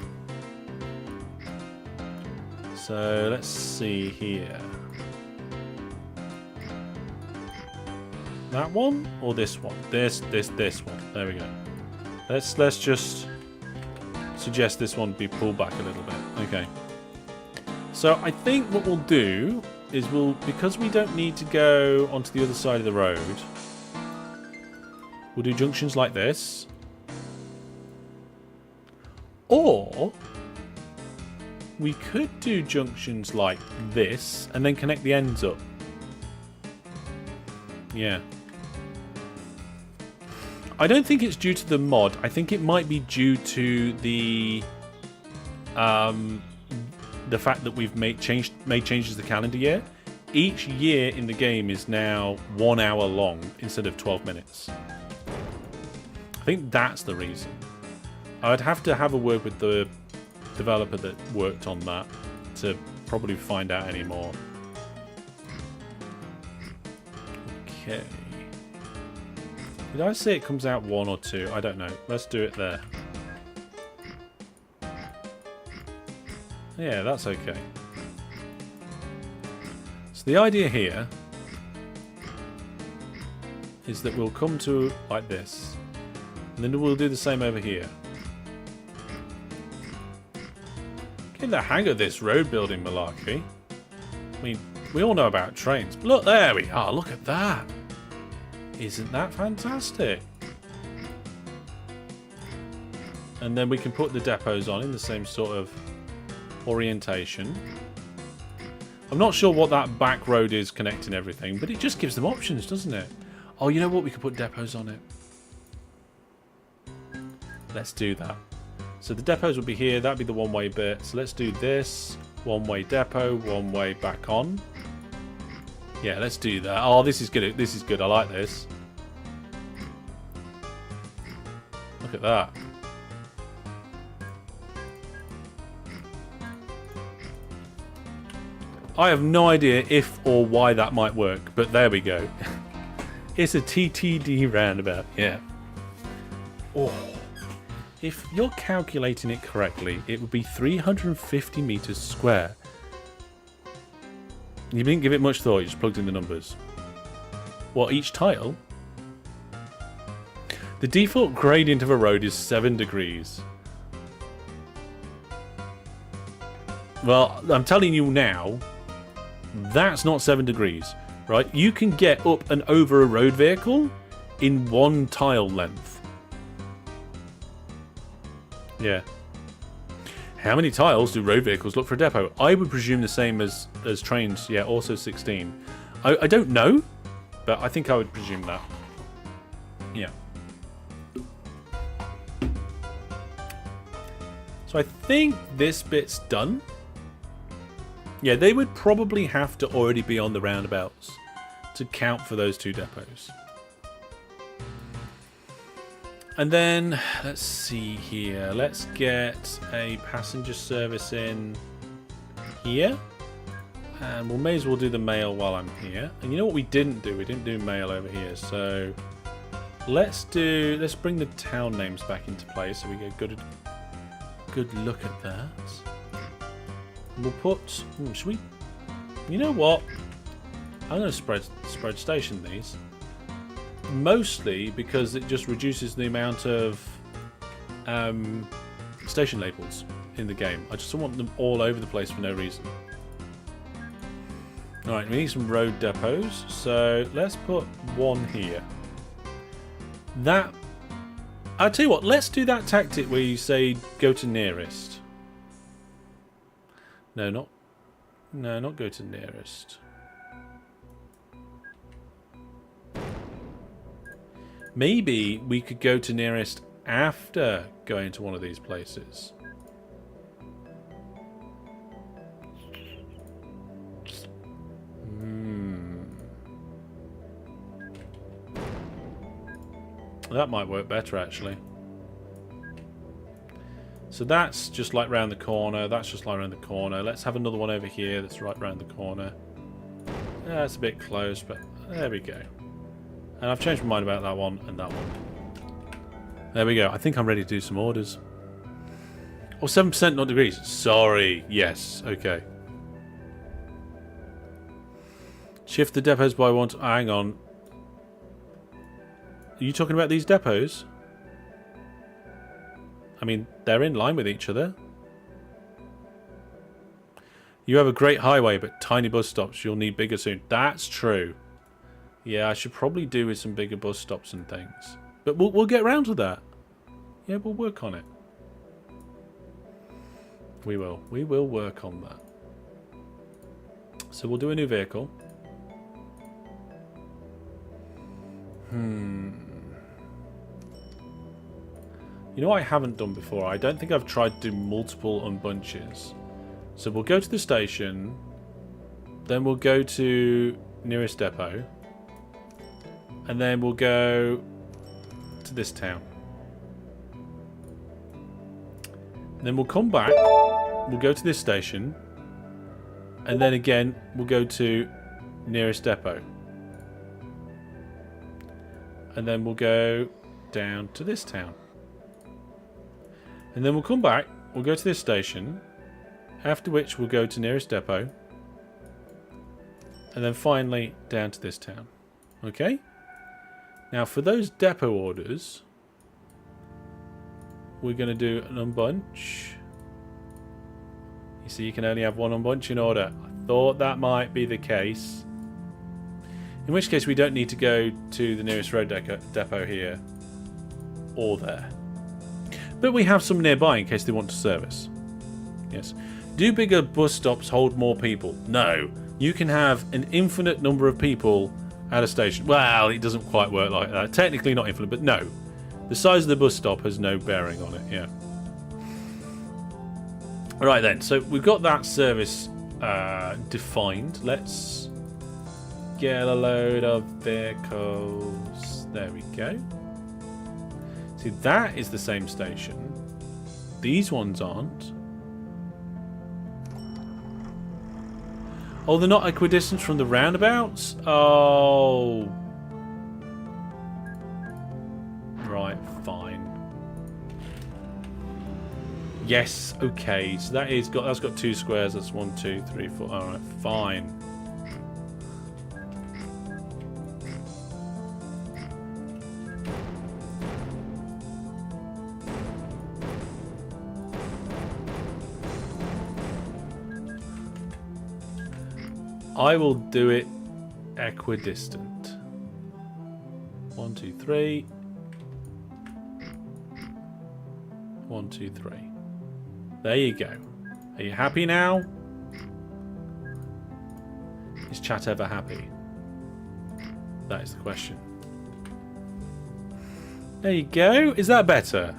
So let's see here. That one or this one? This one. There we go. Let's just suggest this one be pulled back a little bit. Okay. So I think what we'll do is because we don't need to go onto the other side of the road, we'll do junctions like this. Or we could do junctions like this and then connect the ends up. Yeah. I don't think it's due to the mod. I think it might be due to the fact that we've made changes to the calendar year. Each year in the game is now 1 hour long instead of 12 minutes. I think that's the reason. I'd have to have a word with the developer that worked on that to probably find out any more. Okay. Did I say it comes out 1 or 2? I don't know. Let's do it there. Yeah, that's okay. So the idea here is that we'll come to like this. And then we'll do the same over here. Get the hang of this road building malarkey. I mean, we all know about trains. But look, there we are. Look at that. Isn't that fantastic? And then we can put the depots on in the same sort of orientation. I'm not sure what that back road is connecting everything, but it just gives them options, doesn't it? Oh, you know what? We could put depots on it. Let's do that. So the depots will be here. That'd be the one-way bit. So let's do this. One-way depot, one-way back on. Yeah, let's do that. Oh, this is good. This is good. I like this. Look at that. I have no idea if or why that might work, but there we go. It's a TTD roundabout. Yeah. Oh. If you're calculating it correctly, it would be 350 meters square. You didn't give it much thought, you just plugged in the numbers. What, each tile? The default gradient of a road is 7 degrees. Well, I'm telling you now, that's not 7 degrees, right? You can get up and over a road vehicle in 1 tile length. Yeah. How many tiles do road vehicles look for a depot? I would presume the same as trains. Yeah, also 16. I don't know, but I think I would presume that. Yeah. So I think this bit's done. Yeah, they would probably have to already be on the roundabouts to count for those 2 depots. And then, let's see here. Let's get a passenger service in here. And we may as well do the mail while I'm here. And you know what we didn't do? We didn't do mail over here. So let's bring the town names back into play so we get a good look at that. And we'll put, should we? You know what? I'm going to spread station these. Mostly because it just reduces the amount of station labels in the game. I just don't want them all over the place for no reason. Alright, we need some road depots. So let's put 1 here. I'll tell you what, let's do that tactic where you say go to nearest. No, not go to nearest. Maybe we could go to nearest after going to one of these places. That might work better, actually. So that's just like round the corner. That's just like around the corner. Let's have another one over here that's right round the corner. Yeah, it's a bit close, but there we go. And I've changed my mind about that one and that one. There we go. I think I'm ready to do some orders. Oh, 7% not degrees. Sorry. Yes. Okay. Shift the depots by one. Hang on. Are you talking about these depots? I mean, they're in line with each other. You have a great highway, but tiny bus stops. You'll need bigger soon. That's true. Yeah, I should probably do with some bigger bus stops and things. But we'll get around to that. Yeah, we'll work on it. We will. We will work on that. So we'll do a new vehicle. You know what I haven't done before? I don't think I've tried to do multiple unbunches. So we'll go to the station. Then we'll go to nearest depot. And then we'll go to this town. And then we'll come back. We'll go to this station. And then again, we'll go to nearest depot. And then we'll go down to this town. And then we'll come back, we'll go to this station, after which we'll go to nearest depot, and then finally down to this town. Okay? Now for those depot orders, we're going to do an unbunch. You see, you can only have one unbunch in order. I thought that might be the case. In which case we don't need to go to the nearest road depot here or there. But we have some nearby in case they want to service. Yes. Do bigger bus stops hold more people? No. You can have an infinite number of people at a station. Well, it doesn't quite work like that. Technically not infinite, but no. The size of the bus stop has no bearing on it, yeah. Alright then, so we've got that service defined. Let's get a load of vehicles. There we go. See, that is the same station. These ones aren't. Oh, they're not equidistant from the roundabouts? Oh. Right, fine. Yes, okay. So that's got 2 squares. That's 1, 2, 3, 4. Alright, fine. I will do it equidistant. 1, 2, 3. 1, 2, 3. There you go. Are you happy now? Is chat ever happy? That is the question. There you go. Is that better?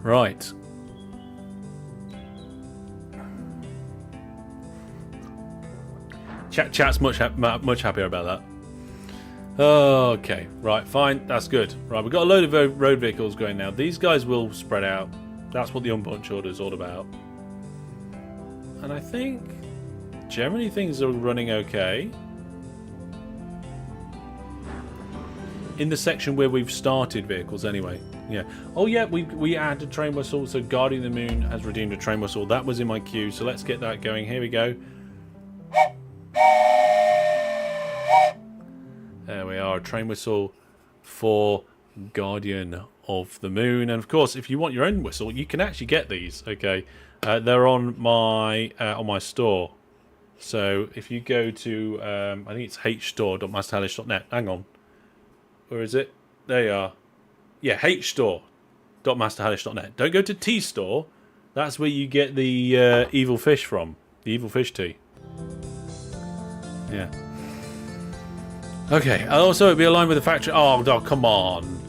Right. Chat's much happier about that. Okay, right, fine, that's good. Right, we've got a load of road vehicles going now. These guys will spread out. That's what the unbunch order is all about. And I think generally things are running okay. In the section where we've started vehicles anyway. Yeah. Oh yeah, we added a train whistle, so Guardian of the Moon has redeemed a train whistle. That was in my queue, so let's get that going. Here we go. There we are, a train whistle for Guardian of the Moon. And of course, if you want your own whistle, you can actually get these. Okay, they're on my store. So if you go to, I think it's hstore.masterhellish.net. Hang on, where is it? There you are. Yeah, hstore.masterhellish.net. Don't go to T-store. That's where you get the evil fish from. The evil fish tea. Yeah. Okay, also it'll be aligned with the factory. Oh, come on.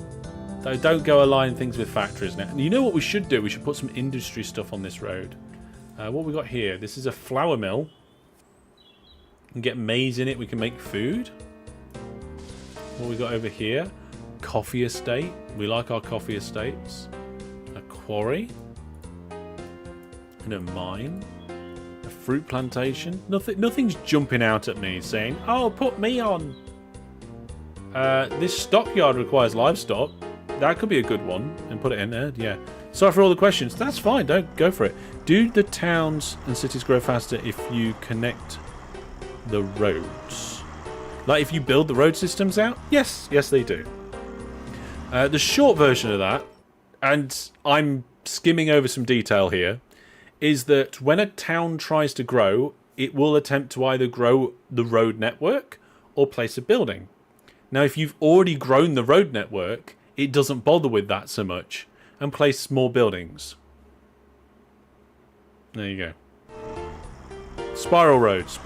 Don't go align things with factories now. You know what we should do? We should put some industry stuff on this road. What we got here? This is a flour mill. We can get maize in it. We can make food. What we got over here? Coffee estate. We like our coffee estates. A quarry. And a mine. A fruit plantation. Nothing's jumping out at me saying, "Oh, put me on." This stockyard requires livestock. That could be a good one. And put it in there. Yeah. Sorry for all the questions. That's fine. Don't go for it. Do the towns and cities grow faster if you connect the roads? Like if you build the road systems out? Yes. Yes, they do. The short version of that, and I'm skimming over some detail here, is that when a town tries to grow, it will attempt to either grow the road network or place a building. Now, if you've already grown the road network, it doesn't bother with that so much and place more buildings. There you go. Spiral roads,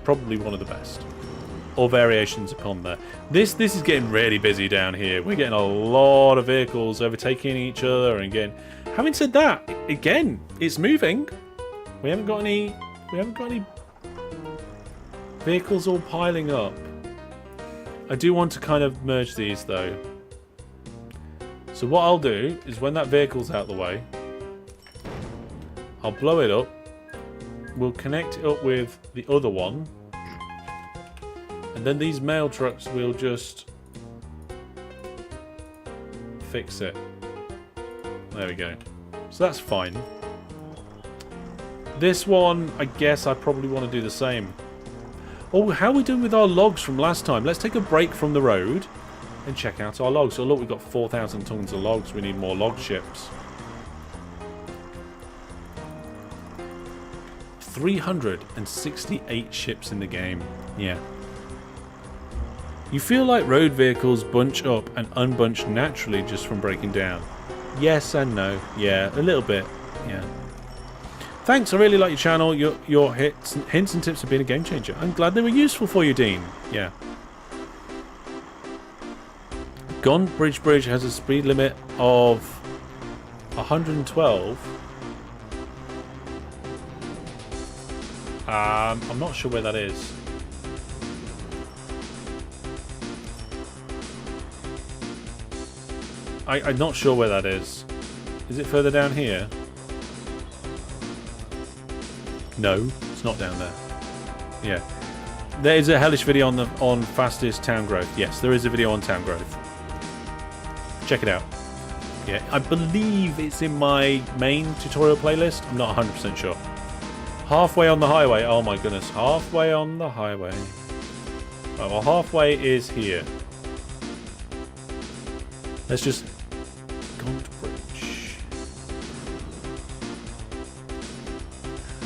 probably one of the best. Or variations upon that. This is getting really busy down here. We're getting a lot of vehicles overtaking each other and getting... Having said that, again, it's moving. We haven't got any vehicles all piling up. I do want to kind of merge these though. So what I'll do is when that vehicle's out the way, I'll blow it up. We'll connect it up with the other one. And then these mail trucks will just fix it. There we go. So that's fine. This one, I guess I probably want to do the same. Oh, how are we doing with our logs from last time? Let's take a break from the road and check out our logs. So look, we've got 4,000 tons of logs. We need more log ships. 368 ships in the game. Yeah. You feel like road vehicles bunch up and unbunch naturally just from breaking down. Yes and no. Yeah, a little bit. Yeah. Thanks, I really like your channel. Your hints and tips have been a game changer. I'm glad they were useful for you, Dean. Yeah. Gone Bridge has a speed limit of 112. I'm not sure where that is. I'm not sure where that is. Is it further down here? No, it's not down there. Yeah. There is a Hellish video on fastest town growth. Yes, there is a video on town growth. Check it out. Yeah, I believe it's in my main tutorial playlist. I'm not 100% sure. Halfway on the highway. Oh my goodness. Halfway on the highway. Right, well, halfway is here. Let's just... Gaunt Bridge.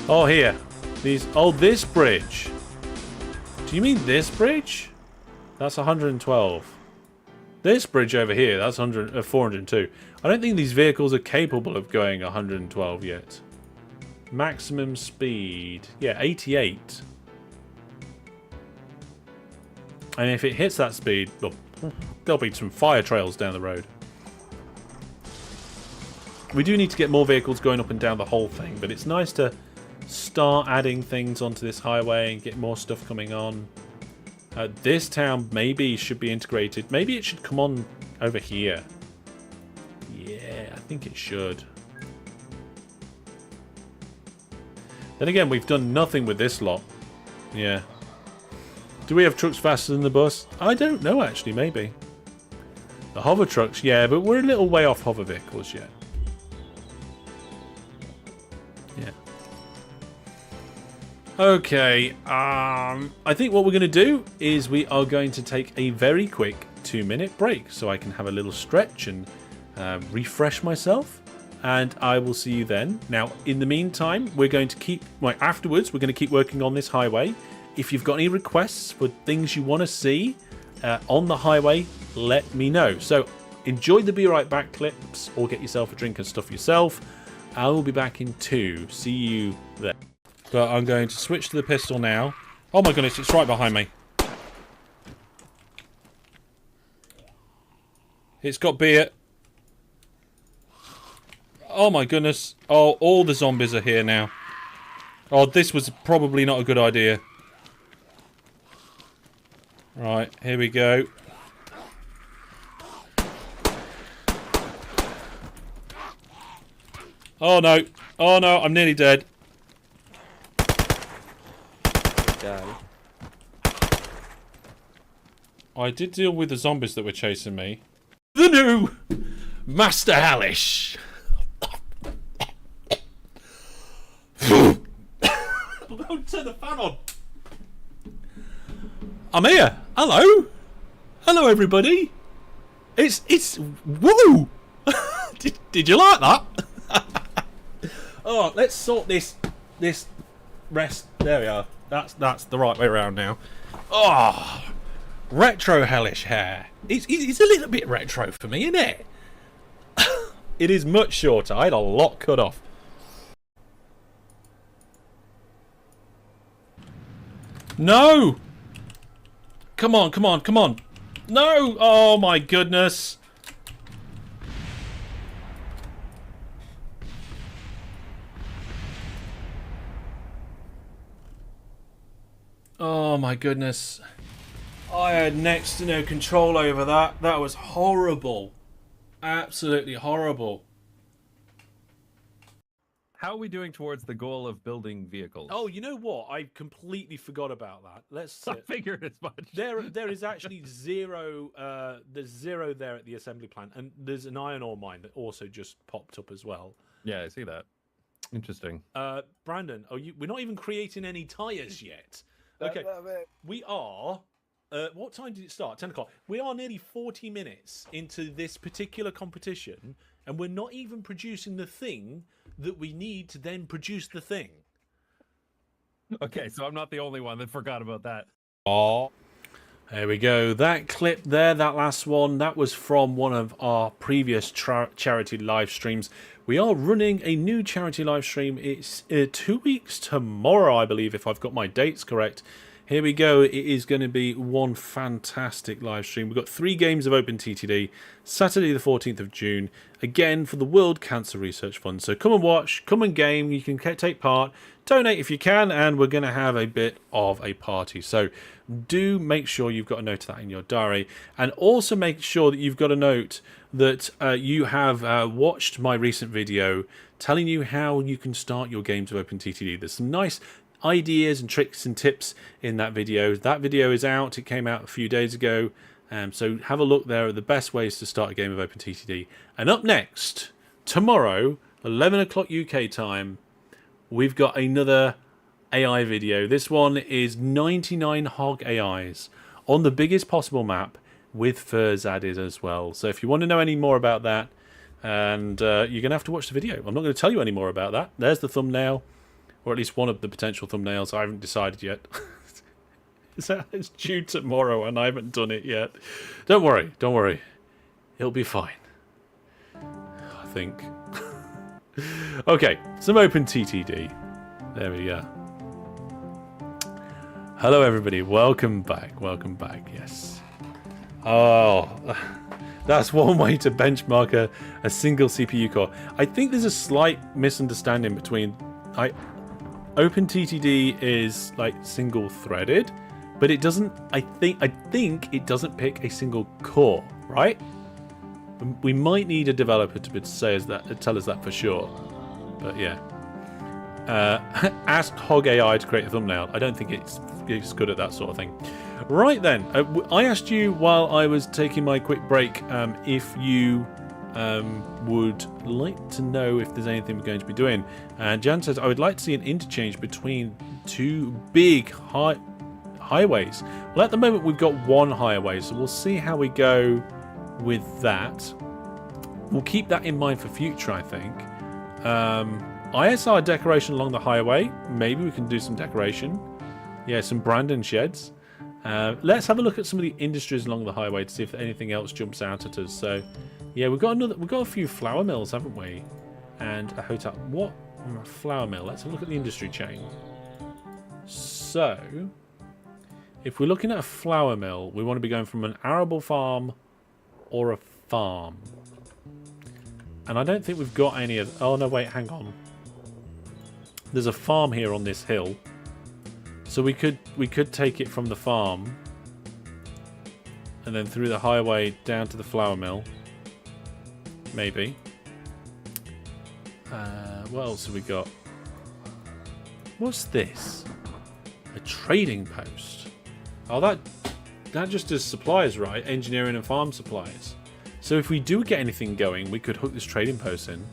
Oh, here. These... Oh, this bridge. Do you mean this bridge? That's 112. This bridge over here, that's 402. I don't think these vehicles are capable of going 112 yet. Maximum speed. Yeah, 88. And if it hits that speed, well, there'll be some fire trails down the road. We do need to get more vehicles going up and down the whole thing, but it's nice to start adding things onto this highway and get more stuff coming on. This town maybe should be integrated. Maybe it should come on over here. Yeah, I think it should. Then again, we've done nothing with this lot. Yeah. Do we have trucks faster than the bus? I don't know, actually, maybe. The hover trucks, yeah, but we're a little way off hover vehicles yet. Yeah. Okay, I think what we're going to do is we are going to take a very quick 2-minute break so I can have a little stretch and refresh myself. And I will see you then. Now, in the meantime, we're going to keep... Well, afterwards, we're going to keep working on this highway. If you've got any requests for things you want to see on the highway, let me know. So, enjoy the Be Right Back clips or get yourself a drink and stuff yourself. I will be back in 2. See you there. So, I'm going to switch to the pistol now. Oh my goodness, it's right behind me. It's got beer. Oh my goodness. Oh, all the zombies are here now. Oh, this was probably not a good idea. Right, here we go. Oh no! Oh no! I'm nearly dead. I did deal with the zombies that were chasing me. The new Master Hellish. Don't turn the fan on. I'm here. Hello. Hello, everybody. It's woo. Did you like that? Oh, let's sort this rest. There we are. That's the right way around now. Oh, retro Hellish hair. It's a little bit retro for me, isn't it? It is much shorter. I had a lot cut off. No! Come on, come on, come on. No! Oh my goodness. Oh my goodness. I had next to no control over that. That was horrible. Absolutely horrible. How are we doing towards the goal of building vehicles? Oh, you know what? I completely forgot about that. Let's. I figured as much. There is actually zero. There's zero there at the assembly plant, and there's an iron ore mine that also just popped up as well. Yeah, I see that. Interesting. Brandon, we're not even creating any tires yet. Okay, we are. What time did it start? 10 o'clock. We are nearly 40 minutes into this particular competition, and we're not even producing the thing that we need to then produce the thing. Okay, so I'm not the only one that forgot about that. Oh, there we go. That clip there, that last one, that was from one of our previous charity live streams. We are running a new charity live stream. It's 2 weeks tomorrow, I believe, if I've got my dates correct. Here we go. It is going to be one fantastic live stream. We've got 3 games of OpenTTD, Saturday the 14th of June, again for the World Cancer Research Fund. So come and watch, come and game, you can take part, donate if you can, and we're going to have a bit of a party. So do make sure you've got a note of that in your diary, and also make sure that you've got a note that you have watched my recent video telling you how you can start your games of OpenTTD. There's some nice ideas and tricks and tips in that video. That video is out. It came out a few days ago. So have a look there at the best ways to start a game of OpenTTD. And up next, tomorrow, 11 o'clock UK time, we've got another AI video. This one is 99 hog AIs on the biggest possible map with furs added as well. So if you want to know any more about that, and you're going to have to watch the video. I'm not going to tell you any more about that. There's the thumbnail. Or at least one of the potential thumbnails. I haven't decided yet. It's due tomorrow and I haven't done it yet. Don't worry, don't worry. It'll be fine. I think. Okay, some OpenTTD. There we go. Hello everybody, welcome back, yes. Oh, that's one way to benchmark a single CPU core. I think there's a slight misunderstanding between... OpenTTD is like single threaded, but it doesn't. I think it doesn't pick a single core, right? We might need a developer to tell us that for sure. But yeah, ask Hog AI to create a thumbnail. I don't think it's good at that sort of thing. Right then, I asked you while I was taking my quick break if you would like to know if there's anything we're going to be doing. And Jan says, I would like to see an interchange between 2 big highways. Well, at the moment we've got 1 highway, so we'll see how we go with that. We'll keep that in mind for future, I think. ISR decoration along the highway. Maybe we can do some decoration. Yeah, some Brandon sheds. Let's have a look at some of the industries along the highway to see if anything else jumps out at us. So, yeah, we've got a few flour mills, haven't we? And a hotel. What? A flour mill. Let's have a look at the industry chain. So, if we're looking at a flour mill, we want to be going from an arable farm or a farm. And I don't think we've got any of... Oh, no, wait, hang on. There's a farm here on this hill. So we could take it from the farm and then through the highway down to the flour mill. Maybe. What else have we got? What's this? A trading post. Oh, that just does supplies, right? Engineering and farm supplies. So if we do get anything going, we could hook this trading post in.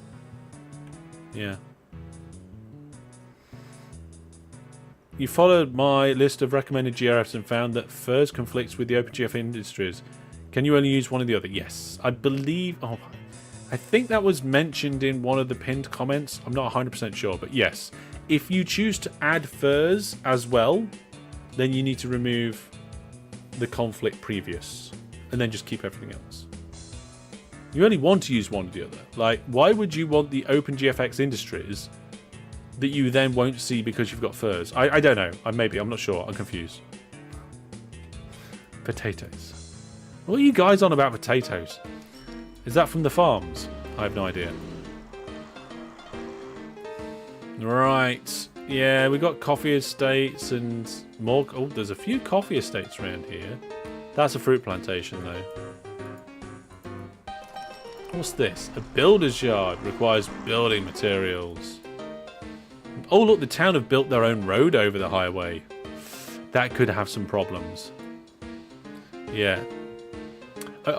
Yeah. You followed my list of recommended GRFs and found that FURS conflicts with the OpenGF Industries. Can you only use one or the other? Yes. I believe... Oh, I think that was mentioned in one of the pinned comments. I'm not 100% sure, but yes. If you choose to add FURS as well, then you need to remove the conflict previous. And then just keep everything else. You only want to use one or the other. Like, why would you want the OpenGFX Industries that you then won't see because you've got FURS? I don't know. I'm not sure. I'm confused. Potatoes. What are you guys on about potatoes? Is that from the farms? I have no idea. Right. Yeah, we got coffee estates and more. Oh, there's a few coffee estates around here. That's a fruit plantation, though. What's this? A builder's yard requires building materials. Oh, look, the town have built their own road over the highway. That could have some problems. Yeah.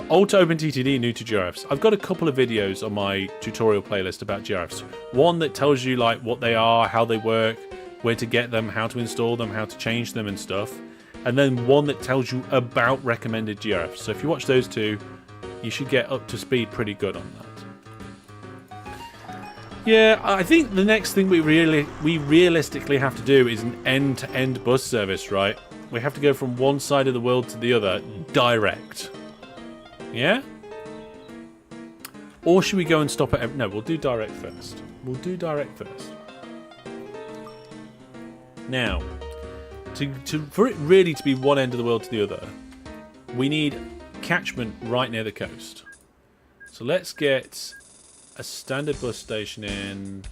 Old to OpenTTD, new to GRFs. I've got a couple of videos on my tutorial playlist about GRFs. One that tells you like what they are, how they work, where to get them, how to install them, how to change them and stuff. And then one that tells you about recommended GRFs. So if you watch those two, you should get up to speed pretty good on that. Yeah, I think the next thing we realistically have to do is an end-to-end bus service, right? We have to go from one side of the world to the other direct. Yeah? Or should we go and stop at... No, we'll do direct first. We'll do direct first. Now, for it really to be one end of the world to the other, we need catchment right near the coast. So let's get a standard bus station in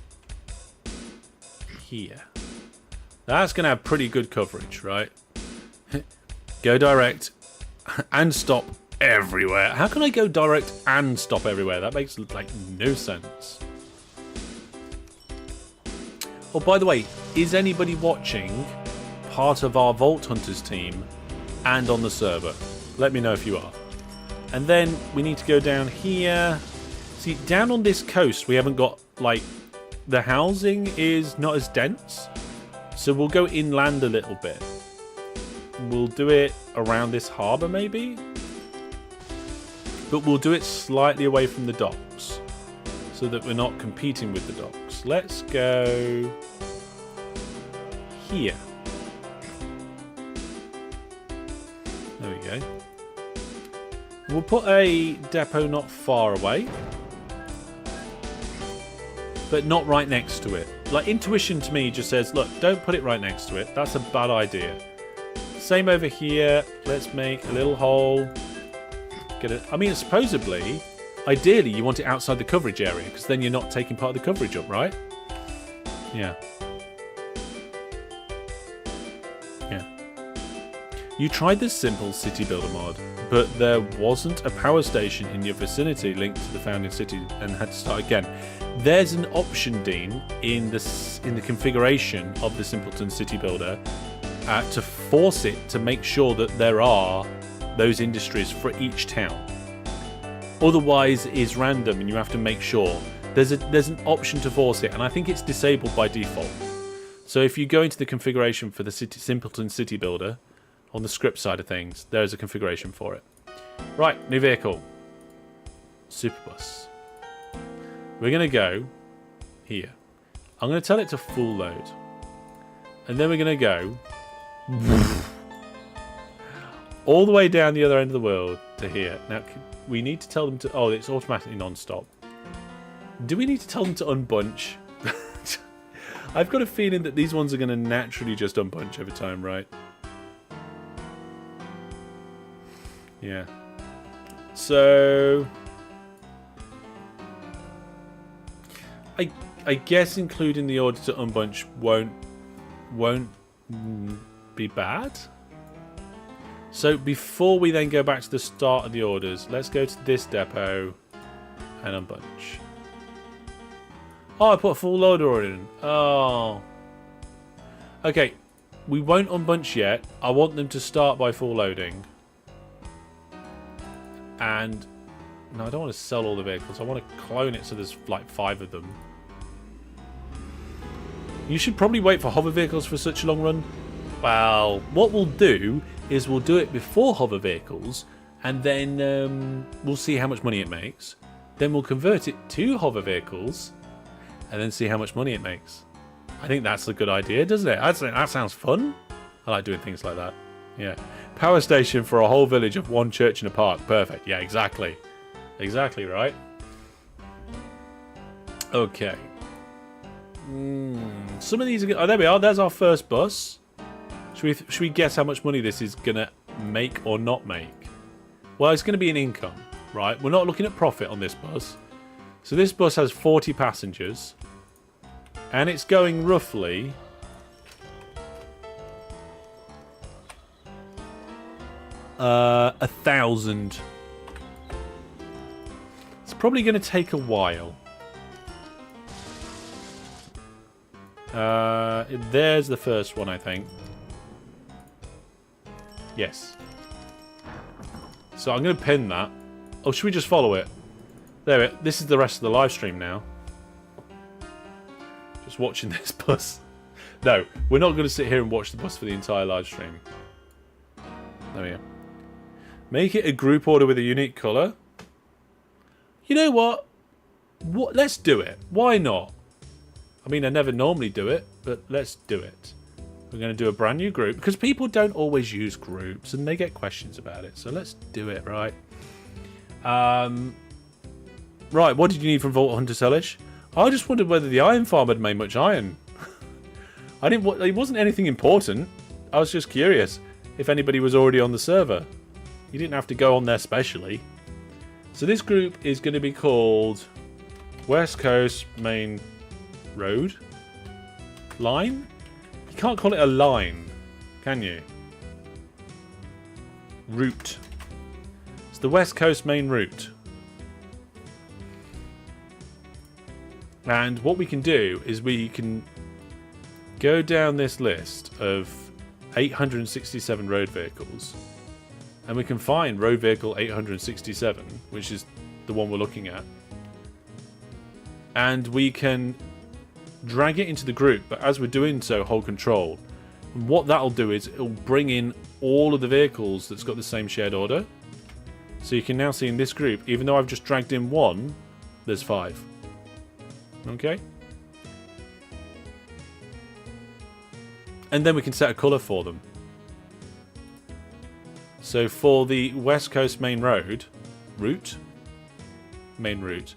here. That's going to have pretty good coverage, right? Go direct and stop everywhere. How can I go direct and stop everywhere? That makes like no sense. Oh, by the way, is anybody watching part of our Vault Hunters team and on the server? Let me know if you are. And then we need to go down here. See, down on this coast, we haven't got, like, the housing is not as dense. So we'll go inland a little bit. We'll do it around this harbour, maybe? But we'll do it slightly away from the docks, so that we're not competing with the docks. Let's go here. There we go. We'll put a depot not far away, but not right next to it. Like, intuition to me just says, look, don't put it right next to it. That's a bad idea. Same over here. Let's make a little hole. Get it. I mean, supposedly, ideally, you want it outside the coverage area, because then you're not taking part of the coverage up, right? Yeah. Yeah. You tried the simple city builder mod, but there wasn't a power station in your vicinity linked to the founding city and had to start again. There's an option, Dean, in the configuration of the Simpleton City Builder to force it to make sure that there are those industries for each town. Otherwise, it is random, and you have to make sure. There's an option to force it, and I think it's disabled by default. So if you go into the configuration for the Simpleton City Builder, on the script side of things, there's a configuration for it. Right, new vehicle. Superbus. We're going to go here. I'm going to tell it to full load. And then we're going to go all the way down the other end of the world to here. Now, we need to tell them to... Oh, it's automatically non-stop. Do we need to tell them to unbunch? I've got a feeling that these ones are going to naturally just unbunch over time, right? Yeah. So... I guess including the order to unbunch won't be bad. So before we then go back to the start of the orders, let's go to this depot and unbunch. Oh, I put a full loader order in. Oh. Okay, we won't unbunch yet. I want them to start by full loading. And no, I don't want to sell all the vehicles. I want to clone it so there's like 5 of them. You should probably wait for hover vehicles for such a long run. Well, what we'll do is we'll do it before hover vehicles, and then we'll see how much money it makes. Then we'll convert it to hover vehicles, and then see how much money it makes. I think that's a good idea, doesn't it? That sounds fun. I like doing things like that. Yeah. Power station for a whole village of 1 church and a park. Perfect. Yeah, exactly. Exactly right. Okay. Some of these are good. Oh, there we are. There's our first bus. Should we guess how much money this is going to make or not make? Well, it's going to be an income, right? We're not looking at profit on this bus. So this bus has 40 passengers. And it's going roughly... $1,000. It's probably going to take a while. There's the first one, I think. Yes. So I'm going to pin that. Oh, should we just follow it? There, this is the rest of the live stream now. Just watching this bus. No, we're not going to sit here and watch the bus for the entire live stream. There we go. Make it a group order with a unique colour. You know what? Let's do it. Why not? I mean, I never normally do it, but let's do it. We're going to do a brand new group, because people don't always use groups, and they get questions about it. So let's do it, right? Right, what did you need from Vault Hunter Hellish? I just wondered whether the iron farm had made much iron. It wasn't anything important. I was just curious if anybody was already on the server. You didn't have to go on there specially. So this group is going to be called West Coast Main Road Line. You can't call it a line, can you? Route. It's the West Coast Main Route. And what we can do is we can go down this list of 867 road vehicles, and we can find road vehicle 867, which is the one we're looking at, and we can drag it into the group, but as we're doing so, hold control. And what that'll do is it'll bring in all of the vehicles that's got the same shared order. So you can now see in this group, even though I've just dragged in 1, there's 5. Okay? And then we can set a colour for them. So for the West Coast Main Route, Main Route,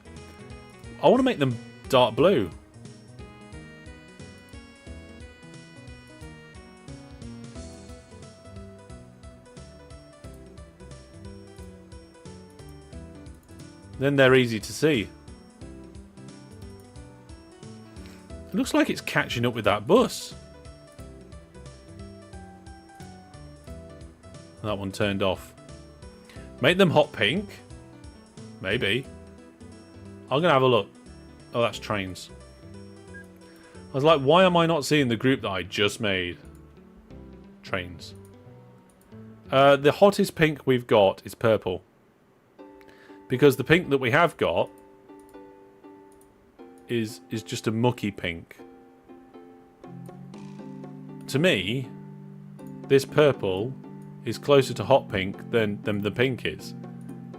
I want to make them dark blue. Then they're easy to see. It looks like it's catching up with that bus. That one turned off. Make them hot pink. Maybe. I'm going to have a look. Oh, that's trains. I was like, why am I not seeing the group that I just made? Trains. The hottest pink we've got is purple. Because the pink that we have got is just a mucky pink. To me, this purple is closer to hot pink than the pink is.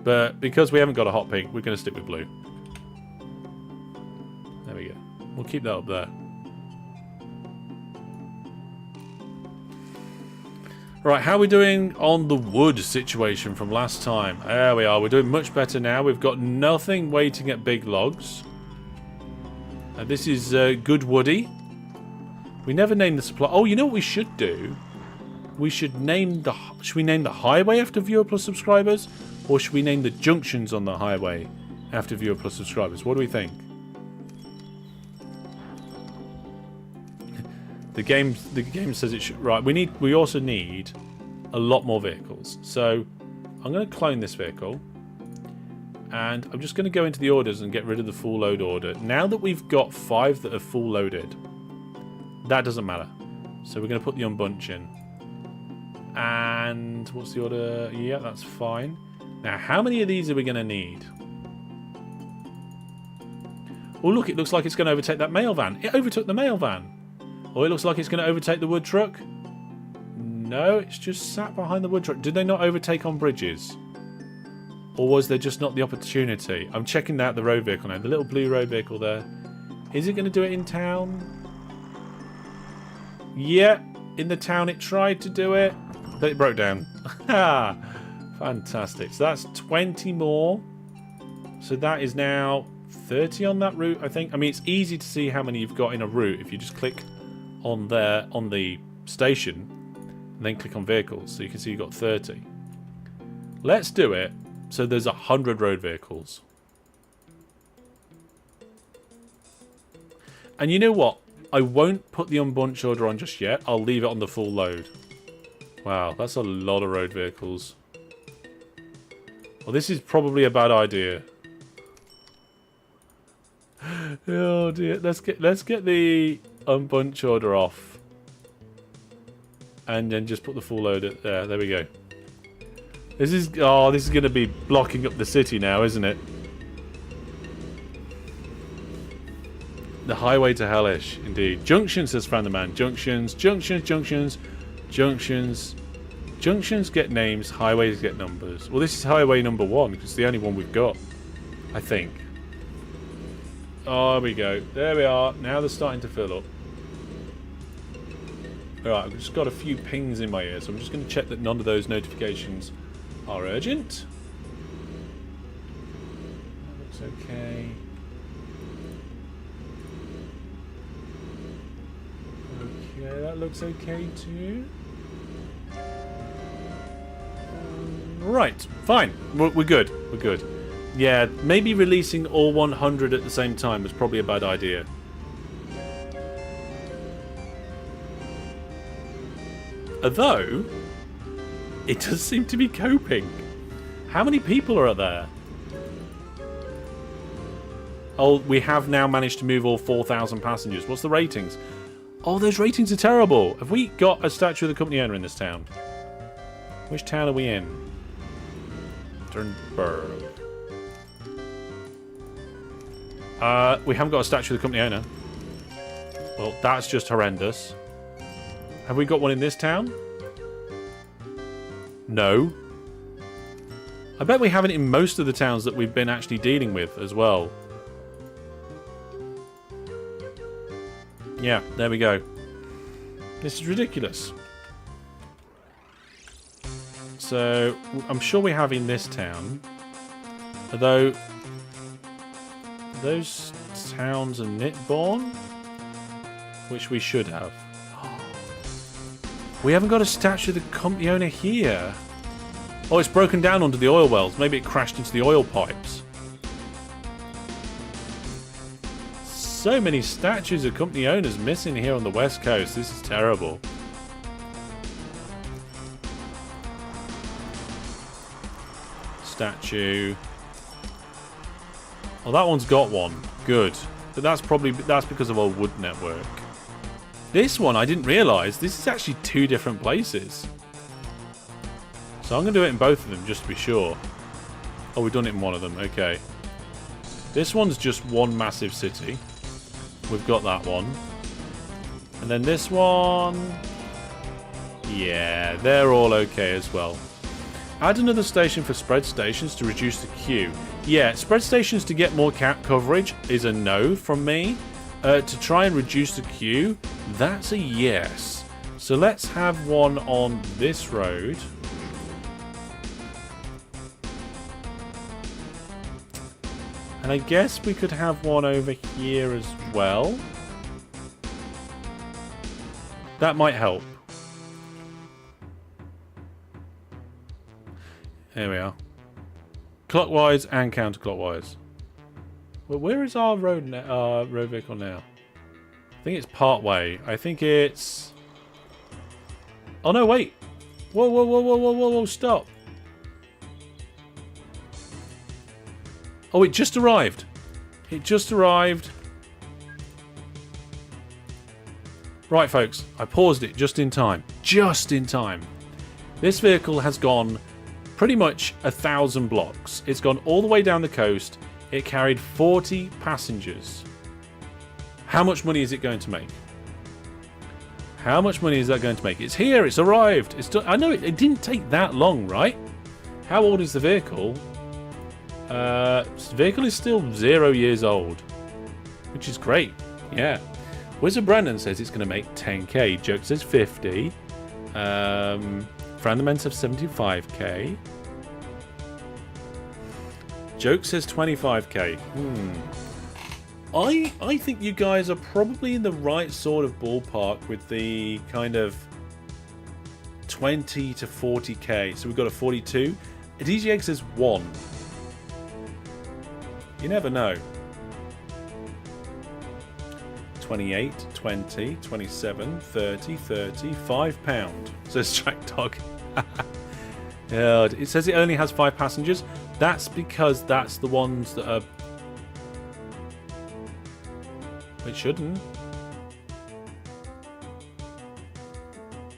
But because we haven't got a hot pink, we're going to stick with blue. There we go. We'll keep that up there. Right, how are we doing on the wood situation from last time? There we are. We're doing much better now. We've got nothing waiting at big logs. This is good woody. We never named the supply. Oh, you know what we should do? We should name the... Should we name the highway after viewer plus subscribers? Or should we name the junctions on the highway after viewer plus subscribers? What do we think? The game says it should... Right, we also need a lot more vehicles. So I'm going to clone this vehicle. And I'm just going to go into the orders and get rid of the full load order. Now that we've got 5 that are full loaded, that doesn't matter. So we're going to put the unbunch in. And what's the order? Yeah, that's fine. Now, how many of these are we going to need? Oh, look, it looks like it's going to overtake that mail van. It overtook the mail van. Or it looks like it's going to overtake the wood truck. No, it's just sat behind the wood truck. Did they not overtake on bridges? Or was there just not the opportunity? I'm checking out the road vehicle now. The little blue road vehicle there. Is it going to do it in town? Yeah, in the town it tried to do it. But it broke down. Fantastic. So that's 20 more. So that is now 30 on that route, I think. I mean, it's easy to see how many you've got in a route if you just click on there on the station and then click on vehicles. So you can see you've got 30. Let's do it. So there's 100 road vehicles. And you know what? I won't put the unbunch order on just yet. I'll leave it on the full load. Wow, that's a lot of road vehicles. Well, this is probably a bad idea. Oh dear. Let's get the unbunch order off. And then just put the full load at there. There we go. This is going to be blocking up the city now, isn't it? The highway to Hellish, indeed. Junctions, says Fran the Man. Junctions, junctions, junctions, junctions. Junctions get names, highways get numbers. Well, this is highway number 1, because it's the only one we've got, I think. Oh, there we go. There we are. Now they're starting to fill up. Alright, I've just got a few pings in my ear, so I'm just going to check that none of those notifications are urgent. That looks okay. Okay, that looks okay too. Right, fine. We're good. We're good. Yeah, maybe releasing all 100 at the same time was probably a bad idea. Although, it does seem to be coping. How many people are there? Oh, we have now managed to move all 4,000 passengers. What's the ratings? Oh, those ratings are terrible. Have we got a statue of the company owner in this town? Which town are we in? Turnberg. We haven't got a statue of the company owner. Well, that's just horrendous. Have we got one in this town? No. I bet we haven't in most of the towns that we've been actually dealing with as well. Yeah, there we go. This is ridiculous. So, I'm sure we have in this town. Although, those towns are Nitborn, which we should have. We haven't got a statue of the company owner here. Oh, it's broken down under the oil wells. Maybe it crashed into the oil pipes. So many statues of company owners missing here on the West Coast. This is terrible. Statue. Oh, that one's got one. Good. But that's because of our wood network. This one, I didn't realise. This is actually 2 different places. So I'm going to do it in both of them, just to be sure. Oh, we've done it in one of them. Okay. This one's just one massive city. We've got that one. And then this one... Yeah, they're all okay as well. Add another station for spread stations to reduce the queue. Yeah, spread stations to get more cap coverage is a no from me. To try and reduce the queue, that's a yes. So let's have one on this road. And I guess we could have one over here as well. That might help. There we are. Clockwise and counterclockwise. Well, where is our road vehicle now? I think it's part way. I think it's... Oh no, wait. Whoa, whoa, whoa, whoa, whoa, whoa, whoa, stop. Oh, it just arrived. It just arrived. Right, folks, I paused it just in time. Just in time. This vehicle has gone pretty much 1,000 blocks. It's gone all the way down the coast. It carried 40 passengers. How much money is it going to make? How much money is that going to make? It's here. It's arrived. It's done. I know it didn't take that long, right? How old is the vehicle? The vehicle is still 0 years old, which is great. Yeah. Wizard Brandon says it's going to make 10k. Joke says 50. Franderman says 75k. Joke says 25k. I think you guys are probably in the right sort of ballpark with the kind of 20 to 40k. So we've got a 42. A DGX says 1. You never know. 28, 20, 27, 30, 30, £5, says Track Dog. It says it only has 5 passengers. That's because that's the ones that are... It shouldn't.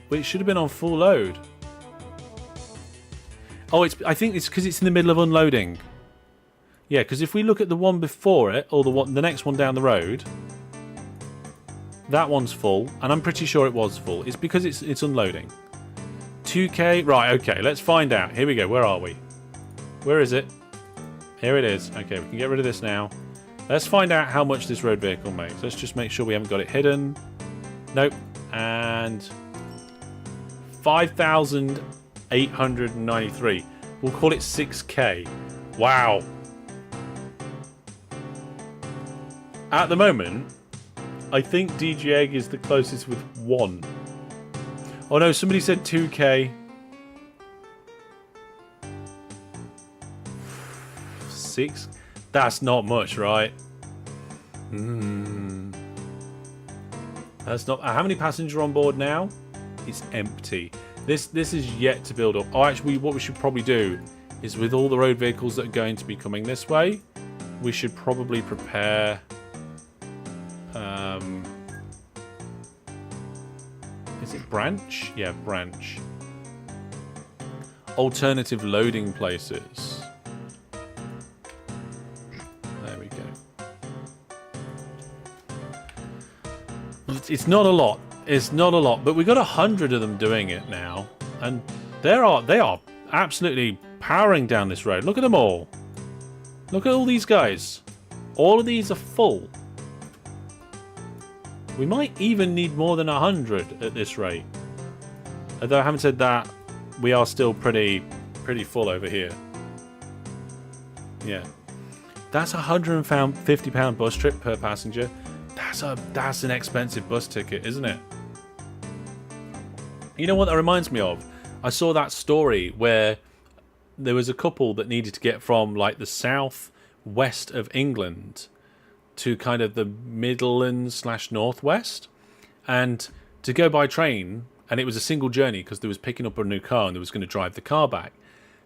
Well, it should have been on full load. Oh, I think it's because it's in the middle of unloading. Yeah, because if we look at the one before it, or the next one down the road, that one's full, and I'm pretty sure it was full. It's because it's unloading. 2k, right? Okay, let's find out. Here we go. Where are we? Where is it? Here it is. Okay, we can get rid of this now. Let's find out how much this road vehicle makes. Let's just make sure we haven't got it hidden. Nope. And 5,893. We'll call it 6k. Wow. At the moment, I think DG Egg is the closest with 1. Oh no, somebody said 2k. 6? That's not much, right? That's not... How many passengers are on board now? It's empty. This is yet to build up. Oh, actually, what we should probably do is with all the road vehicles that are going to be coming this way, we should probably prepare... is it branch? Yeah, branch. Alternative loading places. There we go. It's not a lot. It's not a lot, but we've got 100 of them doing it now, and they are absolutely powering down this road. Look at them all. Look at all these guys. All of these are full. We might even need more than 100 at this rate. Although, having said that, we are still pretty full over here. Yeah. That's a £150 bus trip per passenger. That's an expensive bus ticket, isn't it? You know what that reminds me of? I saw that story where there was a couple that needed to get from like the south west of England to kind of the Midlands / Northwest, and to go by train, and it was a single journey because they was picking up a new car and they was going to drive the car back.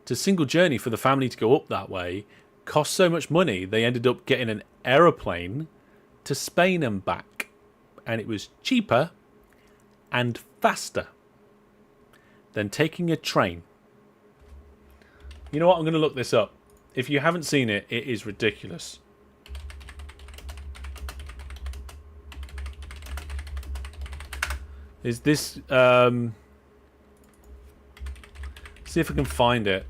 To single journey for the family to go up that way cost so much money, they ended up getting an aeroplane to Spain and back, and it was cheaper and faster than taking a train. You know what? I'm going to look this up. If you haven't seen it, it is ridiculous. Is this... see if I can find it.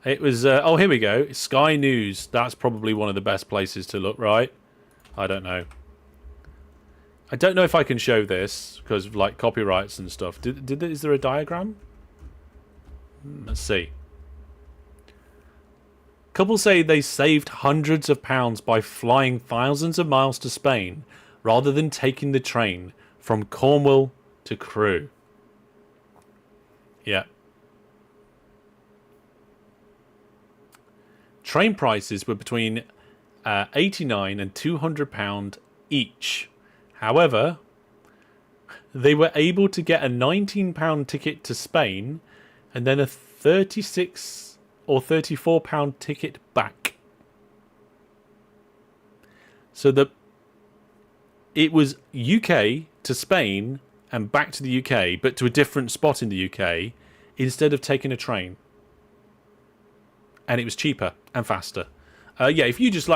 It was... oh, here we go. Sky News. That's probably one of the best places to look, right? I don't know. I don't know if I can show this, because of, like, copyrights and stuff. Is there a diagram? Let's see. Couples say they saved hundreds of pounds by flying thousands of miles to Spain rather than taking the train from Cornwall to Crewe. Yeah. Train prices were between £89 and £200 each. However, they were able to get a £19 ticket to Spain and then a £36 or £34 ticket back. So it was UK to Spain and back to the UK, but to a different spot in the UK instead of taking a train. And it was cheaper and faster. Yeah, if you just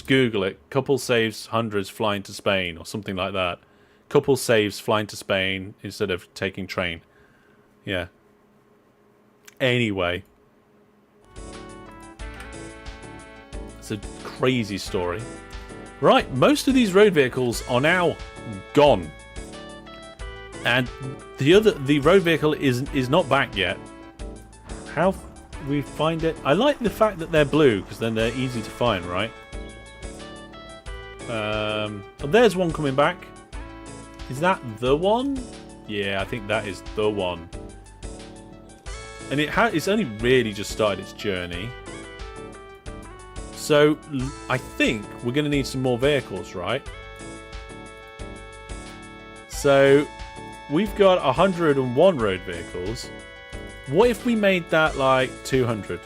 Google it, couple saves hundreds flying to Spain or something like that. Couple saves flying to Spain instead of taking train. Yeah. Anyway. It's a crazy story. Right, most of these road vehicles are now gone. And the road vehicle is not back yet. How we find it? I like the fact that they're blue, because then they're easy to find, right? Oh, there's one coming back. Is that the one? Yeah, I think that is the one. And it's only really just started its journey. So, I think we're going to need some more vehicles, right? So, we've got 101 road vehicles. What if we made that like 200?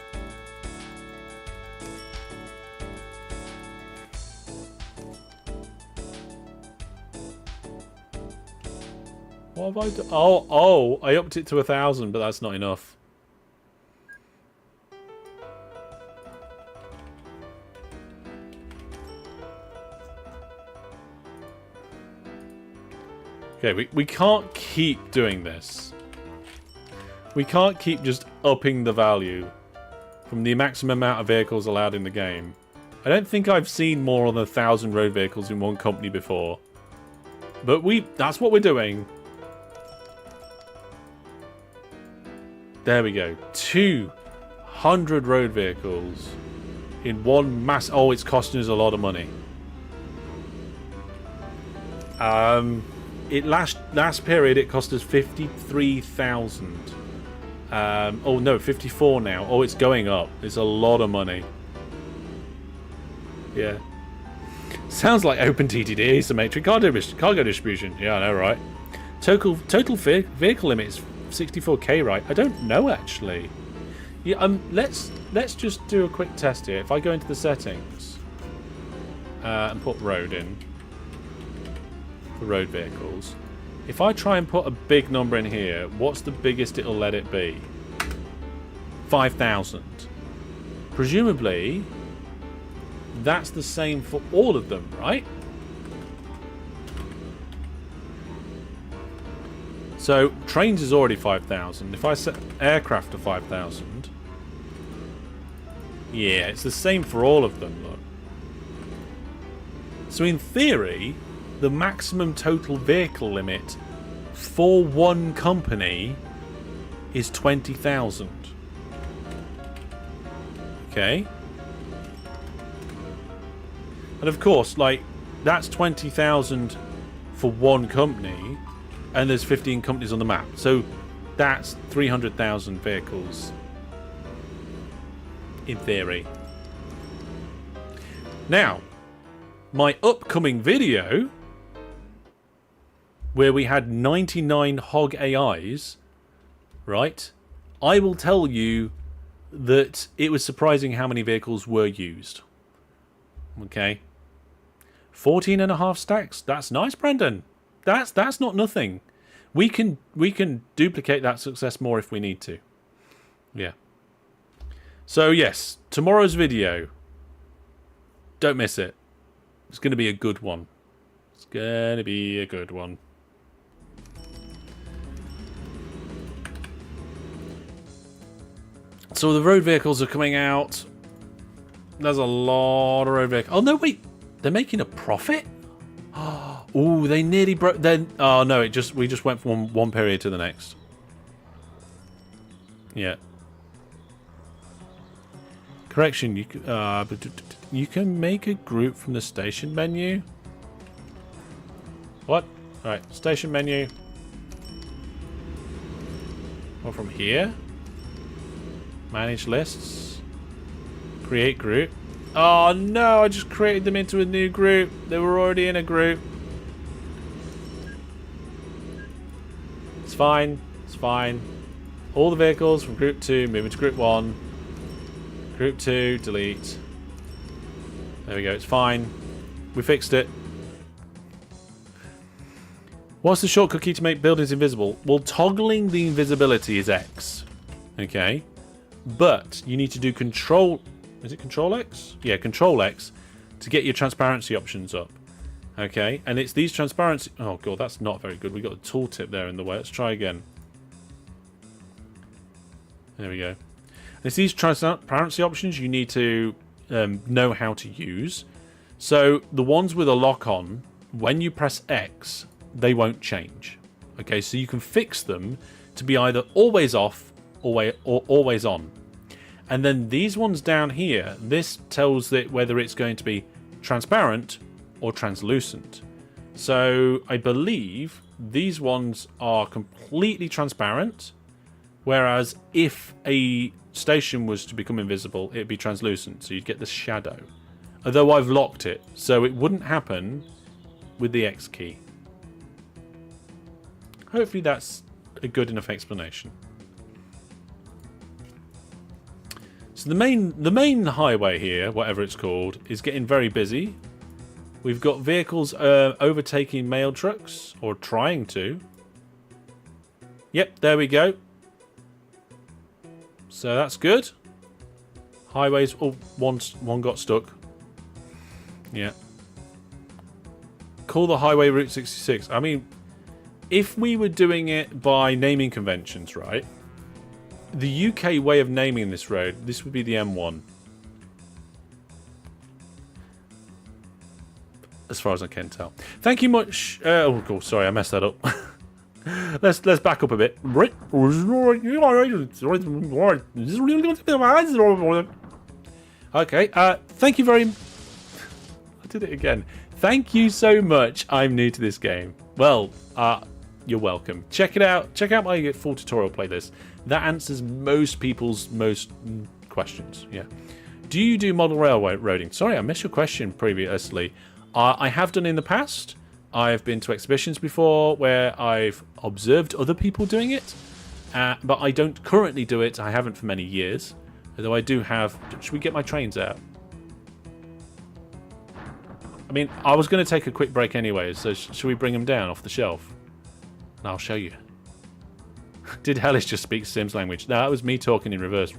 What have I done? Oh, I upped it to 1,000, but that's not enough. Okay, we can't keep doing this. We can't keep just upping the value from the maximum amount of vehicles allowed in the game. I don't think I've seen more than 1,000 road vehicles in one company before. But that's what we're doing. There we go. 200 road vehicles in one mass. Oh, it's costing us a lot of money. Last period it cost us 53,000. Oh no, 54 now. Oh, it's going up. It's a lot of money. Yeah. Sounds like OpenTTD asymmetric cargo distribution. Yeah, I know, right? Total vehicle limit is 64k, right? I don't know actually. Yeah, let's just do a quick test here. If I go into the settings and put road in for road vehicles, if I try and put a big number in here, what's the biggest it'll let it be? 5,000. Presumably, that's the same for all of them, right? So, trains is already 5,000. If I set aircraft to 5,000... Yeah, it's the same for all of them, look. So in theory, the maximum total vehicle limit for one company is 20,000. Okay. And of course, like, that's 20,000 for one company, and there's 15 companies on the map. So that's 300,000 vehicles in theory. Now, my upcoming video, where we had 99 hog AIs, right? I will tell you that it was surprising how many vehicles were used. Okay. 14.5 stacks. That's nice, Brendan. That's not nothing. We can duplicate that success more if we need to. Yeah. So yes, tomorrow's video. Don't miss it. It's going to be a good one. It's going to be a good one. So the road vehicles are coming out. There's a lot of road vehicles. Oh no, wait. They're making a profit? Oh, they nearly broke. Then, oh no, we just went from one period to the next. Yeah. Correction. You can make a group from the station menu. What? All right, station menu. Or from here. Manage lists. Create group. Oh no, I just created them into a new group. They were already in a group. fine. It's fine. All the vehicles from Group 2 moving to Group 1. Group 2, delete. There we go. It's fine. We fixed it. What's the shortcut key to make buildings invisible? Well, toggling the invisibility is X. Okay. But you need to do Control... Is it Control X? Yeah, Control X to get your transparency options up. Okay. And it's these transparency... Oh, God, that's not very good. We got a tooltip there in the way. Let's try again. There we go. And it's these transparency options you need to know how to use. So the ones with a lock on, when you press X... they won't change. Okay, so you can fix them to be either always off or always on. And then these ones down here, this tells it whether it's going to be transparent or translucent. So I believe these ones are completely transparent, whereas if a station was to become invisible, it'd be translucent, so you'd get the shadow. Although I've locked it, so it wouldn't happen with the X key. Hopefully that's a good enough explanation. So the main highway here, whatever it's called, is getting very busy. We've got vehicles overtaking mail trucks, or trying to. Yep, there we go. So that's good. Highways, oh, one got stuck. Yeah. Call the highway Route 66. I mean... if we were doing it by naming conventions, right? The UK way of naming this road, this would be the M1. As far as I can tell. Thank you much. Oh, God, sorry, I messed that up. let's back up a bit. Okay. Thank you very. I did it again. Thank you so much. I'm new to this game. Well, you're welcome. Check it out. Check out my full tutorial playlist. That answers most people's questions. Yeah. Do you do model railroading? Sorry, I missed your question previously. I have done in the past. I've been to exhibitions before where I've observed other people doing it, but I don't currently do it. I haven't for many years. Although I do have... Should we get my trains out? I mean, I was going to take a quick break anyway, so should we bring them down off the shelf? And I'll show you. Did Hellish just speak Sims language? No, that was me talking in reverse.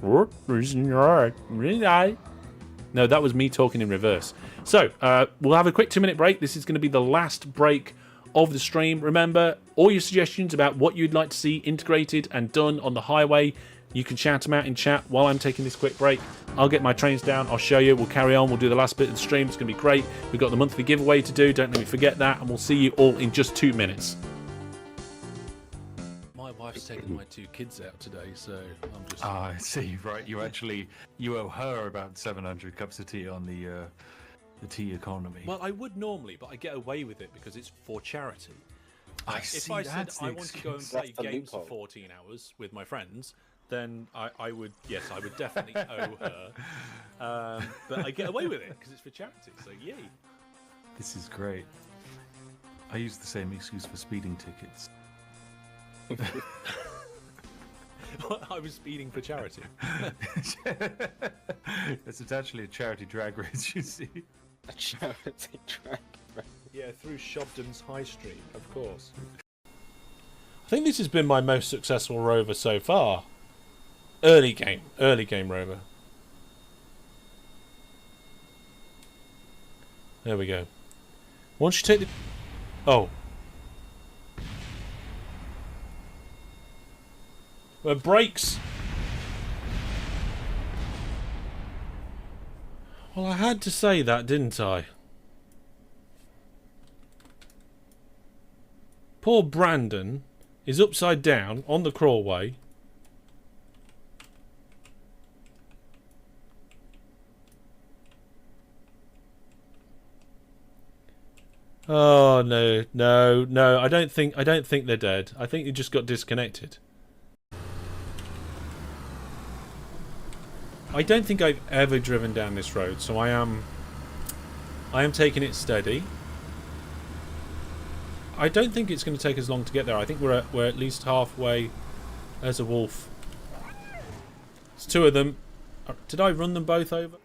No, that was me talking in reverse. So, we'll have a quick 2-minute break. This is going to be the last break of the stream. Remember, all your suggestions about what you'd like to see integrated and done on the highway, you can shout them out in chat while I'm taking this quick break. I'll get my trains down. I'll show you. We'll carry on. We'll do the last bit of the stream. It's going to be great. We've got the monthly giveaway to do. Don't let me forget that. And we'll see you all in just 2 minutes. My wife's taking my 2 kids out today, so I'm just... Ah, I see. Right. You owe her about 700 cups of tea on the tea economy. Well, I would normally, but I get away with it because it's for charity. If I said I want to go and play games for 14 hours with my friends... then I would, yes, I would definitely owe her. But I get away with it because it's for charity, so yay. This is great. I use the same excuse for speeding tickets. I was speeding for charity. It's actually a charity drag race, you see. A charity drag race. Yeah, through Shobden's High Street, of course. I think this has been my most successful rover so far. Early game rover. There we go. Once you take the... Oh. Brakes. Well, I had to say that, didn't I? Poor Brandon is upside down on the crawlway. Oh no! I don't think they're dead. I think they just got disconnected. I don't think I've ever driven down this road, so I am taking it steady. I don't think it's going to take us long to get there. I think we're at least halfway. There's a wolf. There's two of them. Did I run them both over?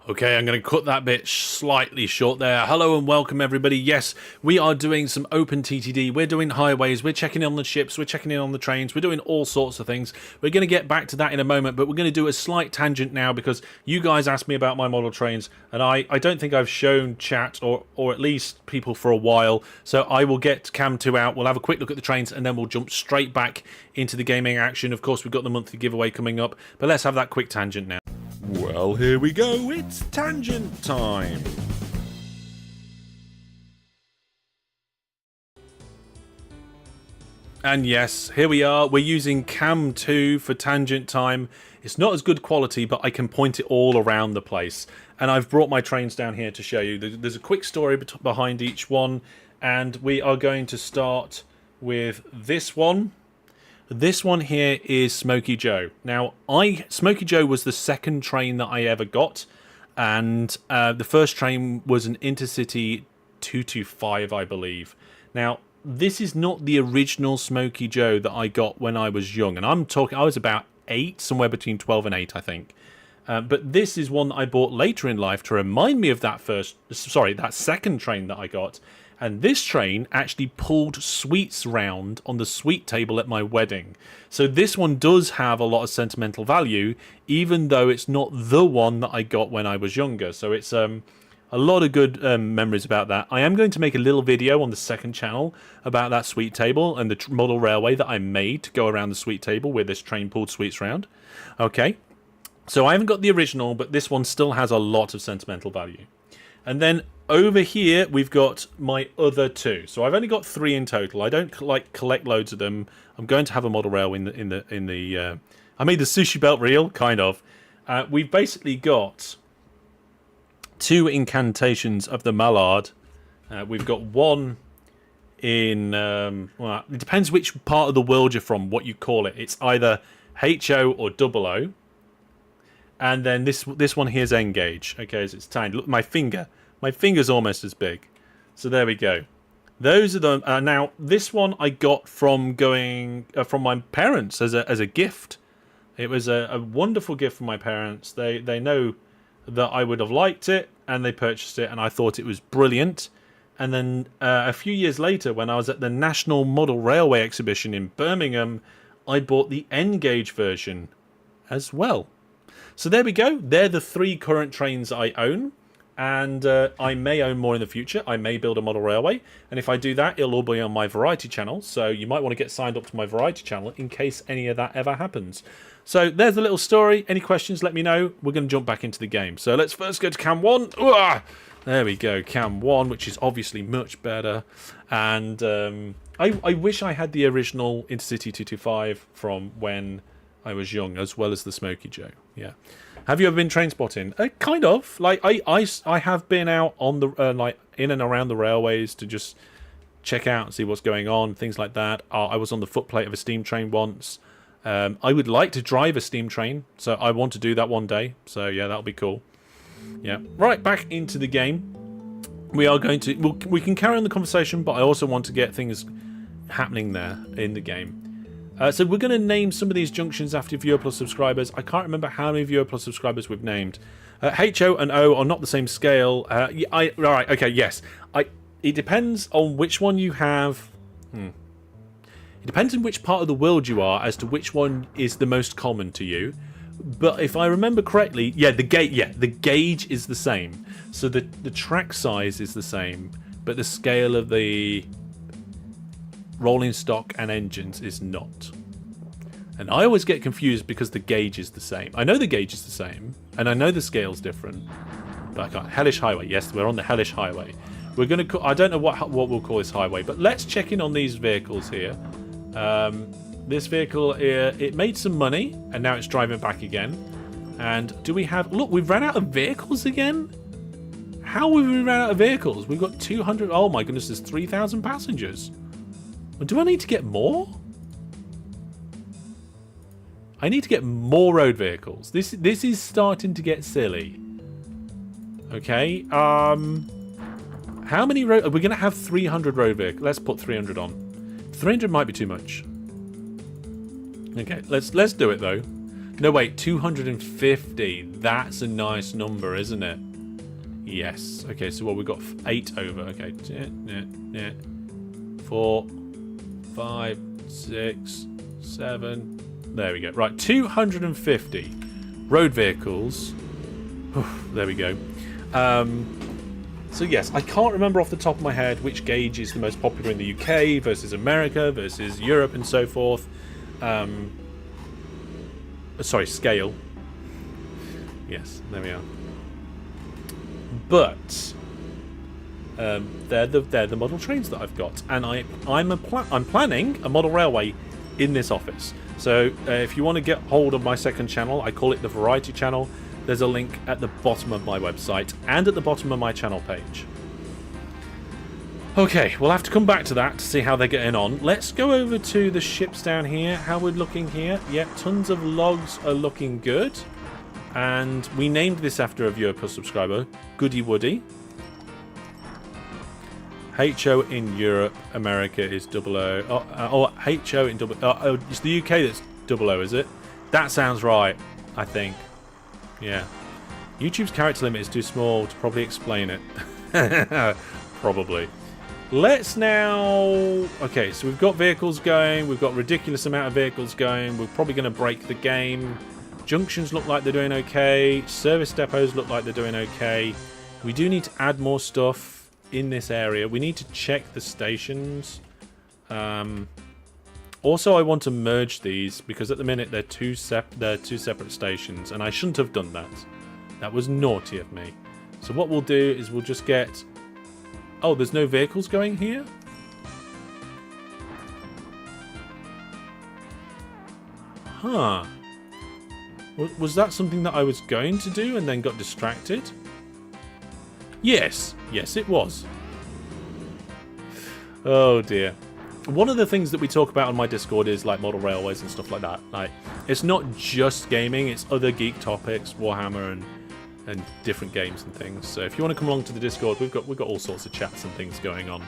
Okay, I'm going to cut that bit slightly short there. Hello and welcome everybody. Yes, we are doing some OpenTTD. We're doing highways. We're checking in on the ships. We're checking in on the trains. We're doing all sorts of things. We're going to get back to that in a moment, but we're going to do a slight tangent now because you guys asked me about my model trains, and I don't think I've shown chat or at least people for a while. So I will get Cam 2 out. We'll have a quick look at the trains, and then we'll jump straight back into the gaming action. Of course, we've got the monthly giveaway coming up, but let's have that quick tangent now. Well, here we go. It's tangent time. And yes, here we are. We're using Cam 2 for tangent time. It's not as good quality, but I can point it all around the place. And I've brought my trains down here to show you. There's a quick story behind each one. And we are going to start with this one. This one here is Smoky Joe. Now, Smoky Joe was the second train that I ever got, and the first train was an Intercity 225, I believe. Now, this is not the original Smoky Joe that I got when I was young, and I was about 8, somewhere between 12 and 8, I think. But this is one that I bought later in life to remind me of that second train that I got. And this train actually pulled sweets round on the sweet table at my wedding. So this one does have a lot of sentimental value, even though it's not the one that I got when I was younger. So it's a lot of good memories about that. I am going to make a little video on the second channel about that sweet table and the model railway that I made to go around the sweet table where this train pulled sweets round. Okay, so I haven't got the original, but this one still has a lot of sentimental value. And then over here we've got my other two. So I've only got 3 in total. I don't collect loads of them. I'm going to have a model rail in the I made the sushi belt reel, kind of. We've basically got 2 incantations of the MacLeod. We've got one in well, it depends which part of the world you're from, what you call it. It's either HO or 00. And then this one here's Engage. Okay, so it's tiny. Look, my finger's almost as big. So there we go. Those are the now. This one I got from from my parents as a gift. It was a wonderful gift from my parents. They know that I would have liked it, and they purchased it, and I thought it was brilliant. And then a few years later, when I was at the National Model Railway Exhibition in Birmingham, I bought the N-gauge version as well. So there we go. They're the 3 current trains I own, and I may own more in the future. I may build a model railway, and if I do that, it'll all be on my variety channel. So you might want to get signed up to my variety channel in case any of that ever happens. So there's the little story. Any questions, let me know. We're going to jump back into the game. So let's first go to Cam 1. Ooh, there we go, Cam 1, which is obviously much better. And I wish I had the original Intercity 225 from when I was young, as well as the Smoky Joe. Yeah. Have you ever been train spotting? Kind of. Like I have been out on the like in and around the railways to just check out and see what's going on, things like that. I was on the footplate of a steam train once. I would like to drive a steam train, so I want to do that one day. So yeah, that'll be cool. Yeah. Right, back into the game. We are going to we can carry on the conversation, but I also want to get things happening there in the game. So we're going to name some of these junctions after Viewer Plus subscribers. I can't remember how many Viewer Plus subscribers we've named. HO and O are not the same scale. Right, okay, yes. It depends on which one you have. It depends on which part of the world you are as to which one is the most common to you. But if I remember correctly, the gauge is the same. So the track size is the same, but the scale of the rolling stock and engines is not. And I always get confused because the gauge is the same. I know the gauge is the same, and I know the scale's different. But I can't. Hellish Highway. Yes, we're on the Hellish Highway. We're going to. I don't know what we'll call this highway, but let's check in on these vehicles here. This vehicle, it made some money, and now it's driving back again. And do we have... Look, we've ran out of vehicles again? How have we ran out of vehicles? We've got 200... Oh my goodness, there's 3,000 passengers. Do I need to get more? I need to get more road vehicles. This is starting to get silly. Okay, How many road... We're going to have 300 road vehicles. Let's put 300 on. 300 might be too much. Okay, let's do it, though. No, wait, 250. That's a nice number, isn't it? Yes. Okay, so what, we've got 8 over. Okay. 4, 5, 6, 7. There we go. Right, 250 road vehicles. There we go. So yes, I can't remember off the top of my head which gauge is the most popular in the UK versus America versus Europe and so forth. Sorry, scale. Yes, there we are. But they're the model trains that I've got, and I'm planning a model railway in this office. So if you want to get hold of my second channel, I call it the Variety Channel. There's a link at the bottom of my website and at the bottom of my channel page. Okay, we'll have to come back to that to see how they're getting on. Let's go over to the ships down here. How we're looking here. Yeah, tons of logs are looking good. And we named this after a viewer plus subscriber, Goody Woody. HO in Europe, America is 00. HO in double. Oh, it's the UK that's 00, is it? That sounds right, I think. Yeah. YouTube's character limit is too small to probably explain it. Probably. Let's now... Okay, so we've got vehicles going. We've got a ridiculous amount of vehicles going. We're probably going to break the game. Junctions look like they're doing okay. Service depots look like they're doing okay. We do need to add more stuff in this area. We need to check the stations. Also, I want to merge these because at the minute they're two separate stations, and I shouldn't have done that. That was naughty of me. So what we'll do is we'll just get... Oh, there's no vehicles going here? Huh. Was that something that I was going to do and then got distracted? Yes. Yes, it was. Oh, dear. One of the things that we talk about on my Discord is like model railways and stuff like that. Like, it's not just gaming, it's other geek topics, Warhammer and different games and things. So if you want to come along to the Discord, we've got all sorts of chats and things going on.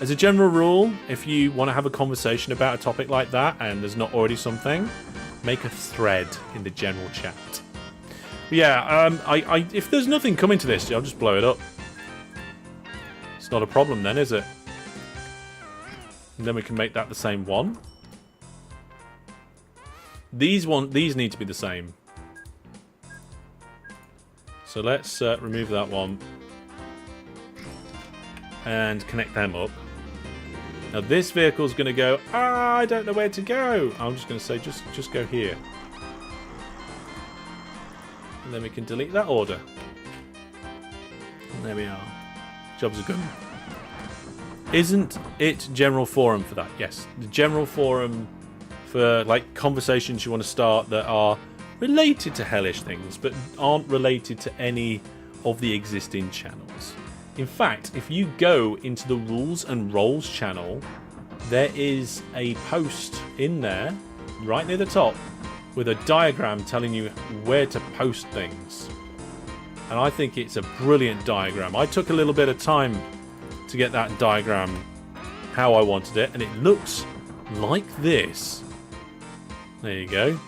As a general rule, if you want to have a conversation about a topic like that and there's not already something, make a thread in the general chat. But yeah, if there's nothing coming to this, I'll just blow it up. It's not a problem then, is it? And then we can make that the same one. These need to be the same. So let's remove that one and connect them up. Now this vehicle's going to go. I don't know where to go. I'm just going to say just go here, and then we can delete that order. And there we are. Jobs are good. Isn't it general forum for that? Yes, the general forum for like conversations you want to start that are related to Hellish things, but aren't related to any of the existing channels. In fact, if you go into the Rules and Roles channel, there is a post in there, right near the top, with a diagram telling you where to post things. And I think it's a brilliant diagram. I took a little bit of time to get that diagram how I wanted it, and it looks like this. There you go.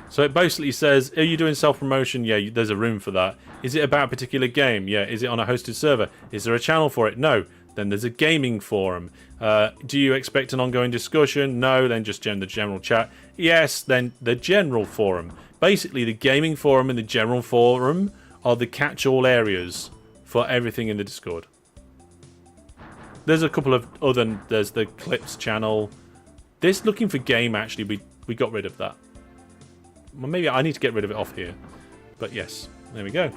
So it basically says, are you doing self-promotion? Yeah, there's a room for that. Is it about a particular game? Yeah. Is it on a hosted server? Is there a channel for it? No. Then there's a gaming forum. Do you expect an ongoing discussion? No. Then just the general chat. Yes. Then the general forum. Basically, the gaming forum and the general forum are the catch-all areas for everything in the Discord. There's a couple of other... There's the Clips channel. This looking for game, actually, we got rid of that. Well, maybe I need to get rid of it off here. But yes, there we go.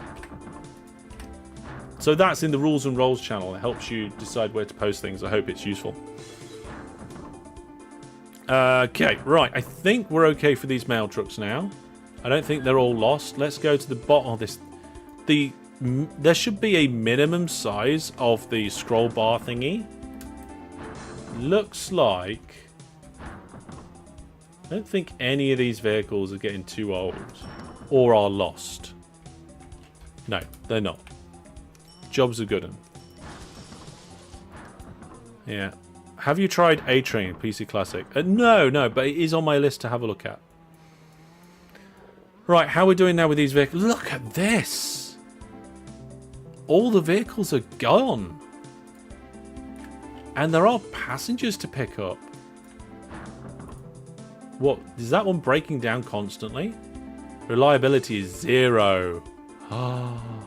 So that's in the Rules and Roles channel. It helps you decide where to post things. I hope it's useful. Okay, right. I think we're okay for these mail trucks now. I don't think they're all lost. Let's go to the bottom of this. There should be a minimum size of the scroll bar thingy. Looks like... I don't think any of these vehicles are getting too old or are lost. No, they're not. job's a good one. Yeah. Have you tried A-Train, PC Classic? No, but it is on my list to have a look at. Right, how are we doing now with these vehicles? Look at this! All the vehicles are gone. And there are passengers to pick up. What? Is that one breaking down constantly? Reliability is 0. Oh,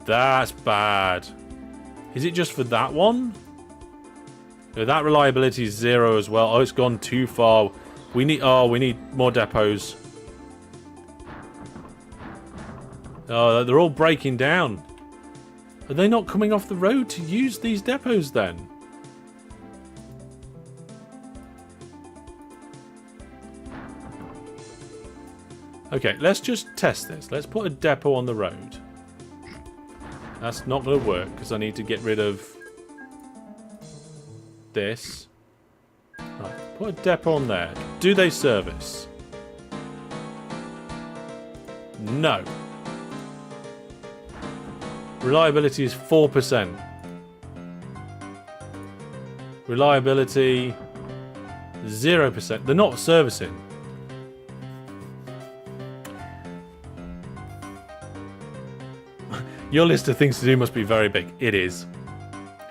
that's bad. Is it just for that one? No, that reliability is 0 as well. Oh, it's gone too far. We need more depots. Oh, they're all breaking down. Are they not coming off the road to use these depots then? Okay, let's just test this. Let's put a depot on the road. That's not going to work because I need to get rid of this. Right, put a depot on there. Do they service? No. Reliability is 4%. Reliability 0%. They're not servicing. Your list of things to do must be very big. It is.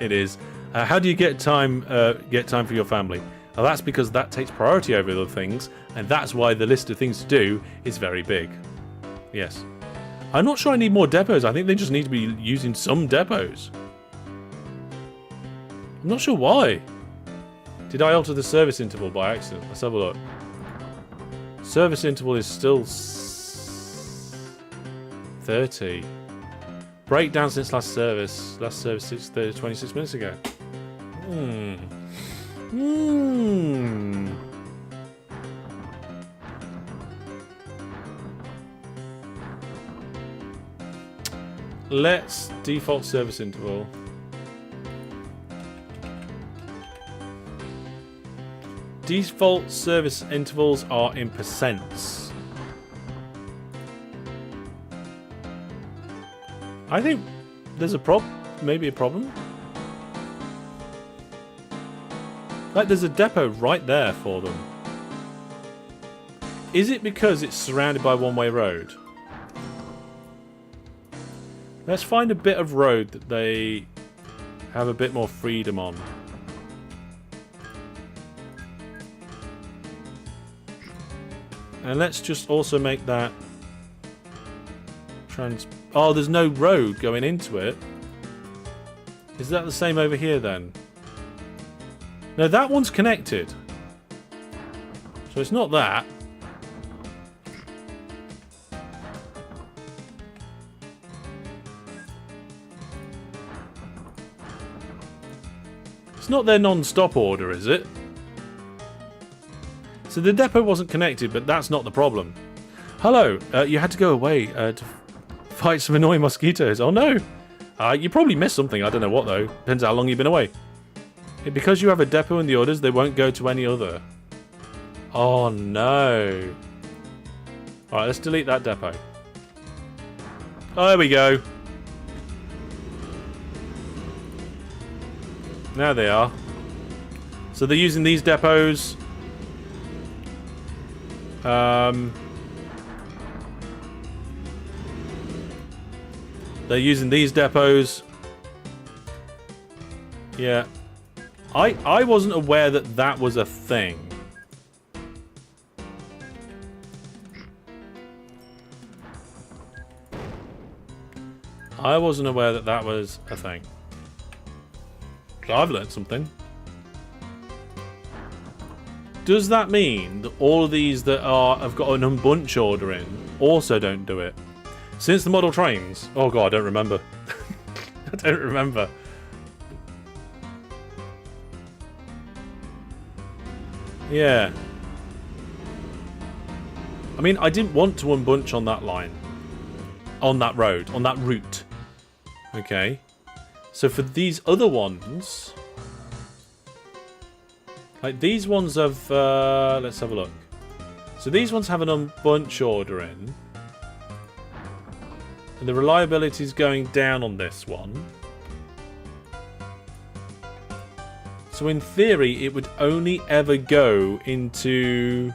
It is. How do you get time for your family? Well, that's because that takes priority over other things, and that's why the list of things to do is very big. Yes. I'm not sure I need more depots. I think they just need to be using some depots. I'm not sure why. Did I alter the service interval by accident? Let's have a look. Service interval is still 30. Breakdown since last service. Last service 26 minutes ago. Let's default service interval. Default service intervals are in percents. I think there's maybe a problem. Like there's a depot right there for them. Is it because it's surrounded by one-way road? Let's find a bit of road that they have a bit more freedom on. And let's just also make that oh, there's no road going into it. Is that the same over here then? No, that one's connected. So it's not that. It's not their non-stop order, is it? So the depot wasn't connected, but that's not the problem. Hello, you had to go away to fight some annoying mosquitoes. Oh no! You probably missed something. I don't know what though. Depends how long you've been away. Because you have a depot in the orders, they won't go to any other. Oh no! Alright, let's delete that depot. Oh, there we go. Now they are. So they're using these depots. They're using these depots. Yeah. I wasn't aware that that was a thing. I wasn't aware that that was a thing. So I've learned something. Does that mean that all of these that have got an unbunch order in also don't do it? Since the model trains... Oh god, I don't remember. I don't remember. Yeah. I mean, I didn't want to unbunch on that line. On that road. On that route. Okay. So for these other ones... Like, these ones have... let's have a look. So these ones have an unbunch order in. And the reliability is going down on this one. So in theory, it would only ever go into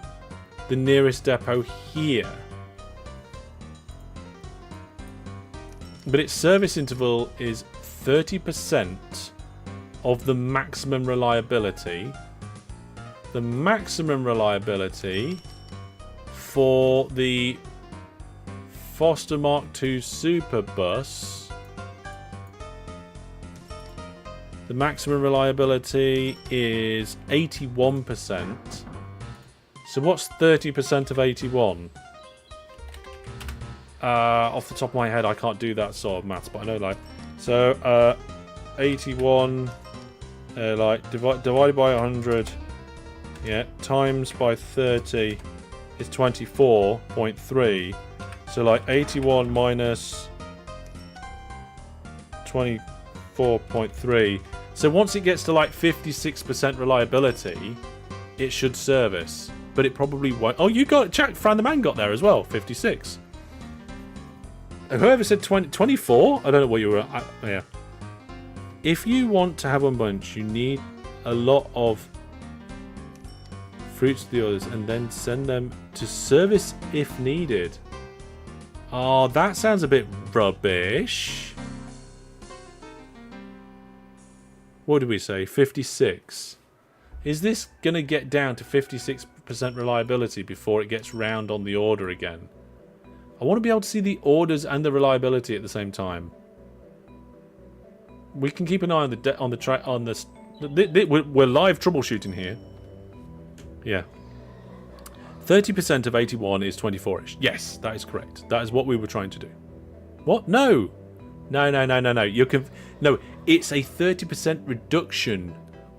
the nearest depot here. But its service interval is 30% of the maximum reliability. The maximum reliability for the Foster Mark II Super Bus, the maximum reliability is 81%. So what's 30% of 81? Off the top of my head, I can't do that sort of maths, but I know like so. 81, like divided by 100, yeah, times by 30 is 24.3. So like 81 minus 24.3. So once it gets to like 56% reliability, it should service. But it probably won't. Oh, you got Jack Fran the Man got there as well, 56. Whoever said 24? I don't know what you were. Yeah. If you want to have one bunch, you need a lot of fruits to the others and then send them to service if needed. Oh, that sounds a bit rubbish. What did we say? 56. Is this going to get down to 56% reliability before it gets round on the order again? I want to be able to see the orders and the reliability at the same time. We can keep an eye on the track on this. We're live troubleshooting here. Yeah. 30% of 81 is 24-ish. Yes, that is correct. That is what we were trying to do. What? No. No. No, it's a 30% reduction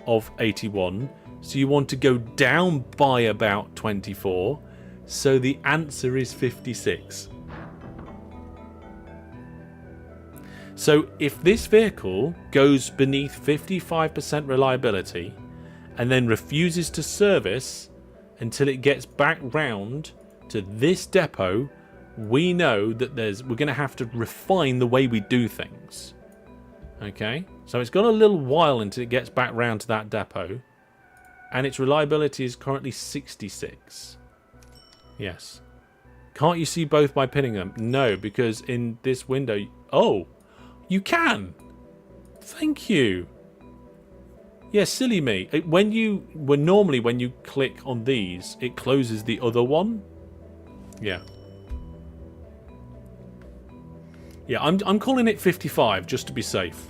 of 81. So you want to go down by about 24. So the answer is 56. So if this vehicle goes beneath 55% reliability and then refuses to service until it gets back round to this depot, we know that we're going to have to refine the way we do things. Okay, so it's got a little while until it gets back round to that depot, and its reliability is currently 66. Yes. Can't you see both by pinning them? No, because in this window... Oh, you can! Thank you. Yeah, silly me. Normally when you click on these, it closes the other one. Yeah. Yeah, I'm calling it 55 just to be safe.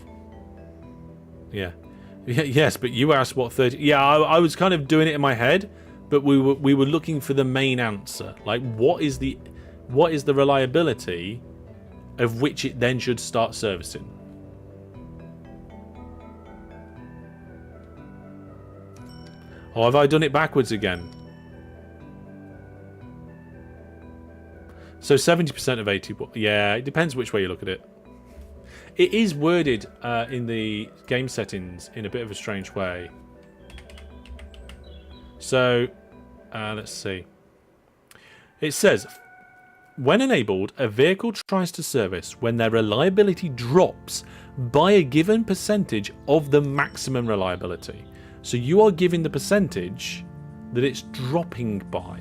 Yeah. Yes, but you asked what 30. Yeah, I was kind of doing it in my head, but we were looking for the main answer. Like, what is the reliability of which it then should start servicing? Oh, have I done it backwards again? So 70% of 80... Yeah, it depends which way you look at it. It is worded in the game settings in a bit of a strange way. So, let's see. It says, when enabled, a vehicle tries to service when their reliability drops by a given percentage of the maximum reliability. So you are giving the percentage that it's dropping by.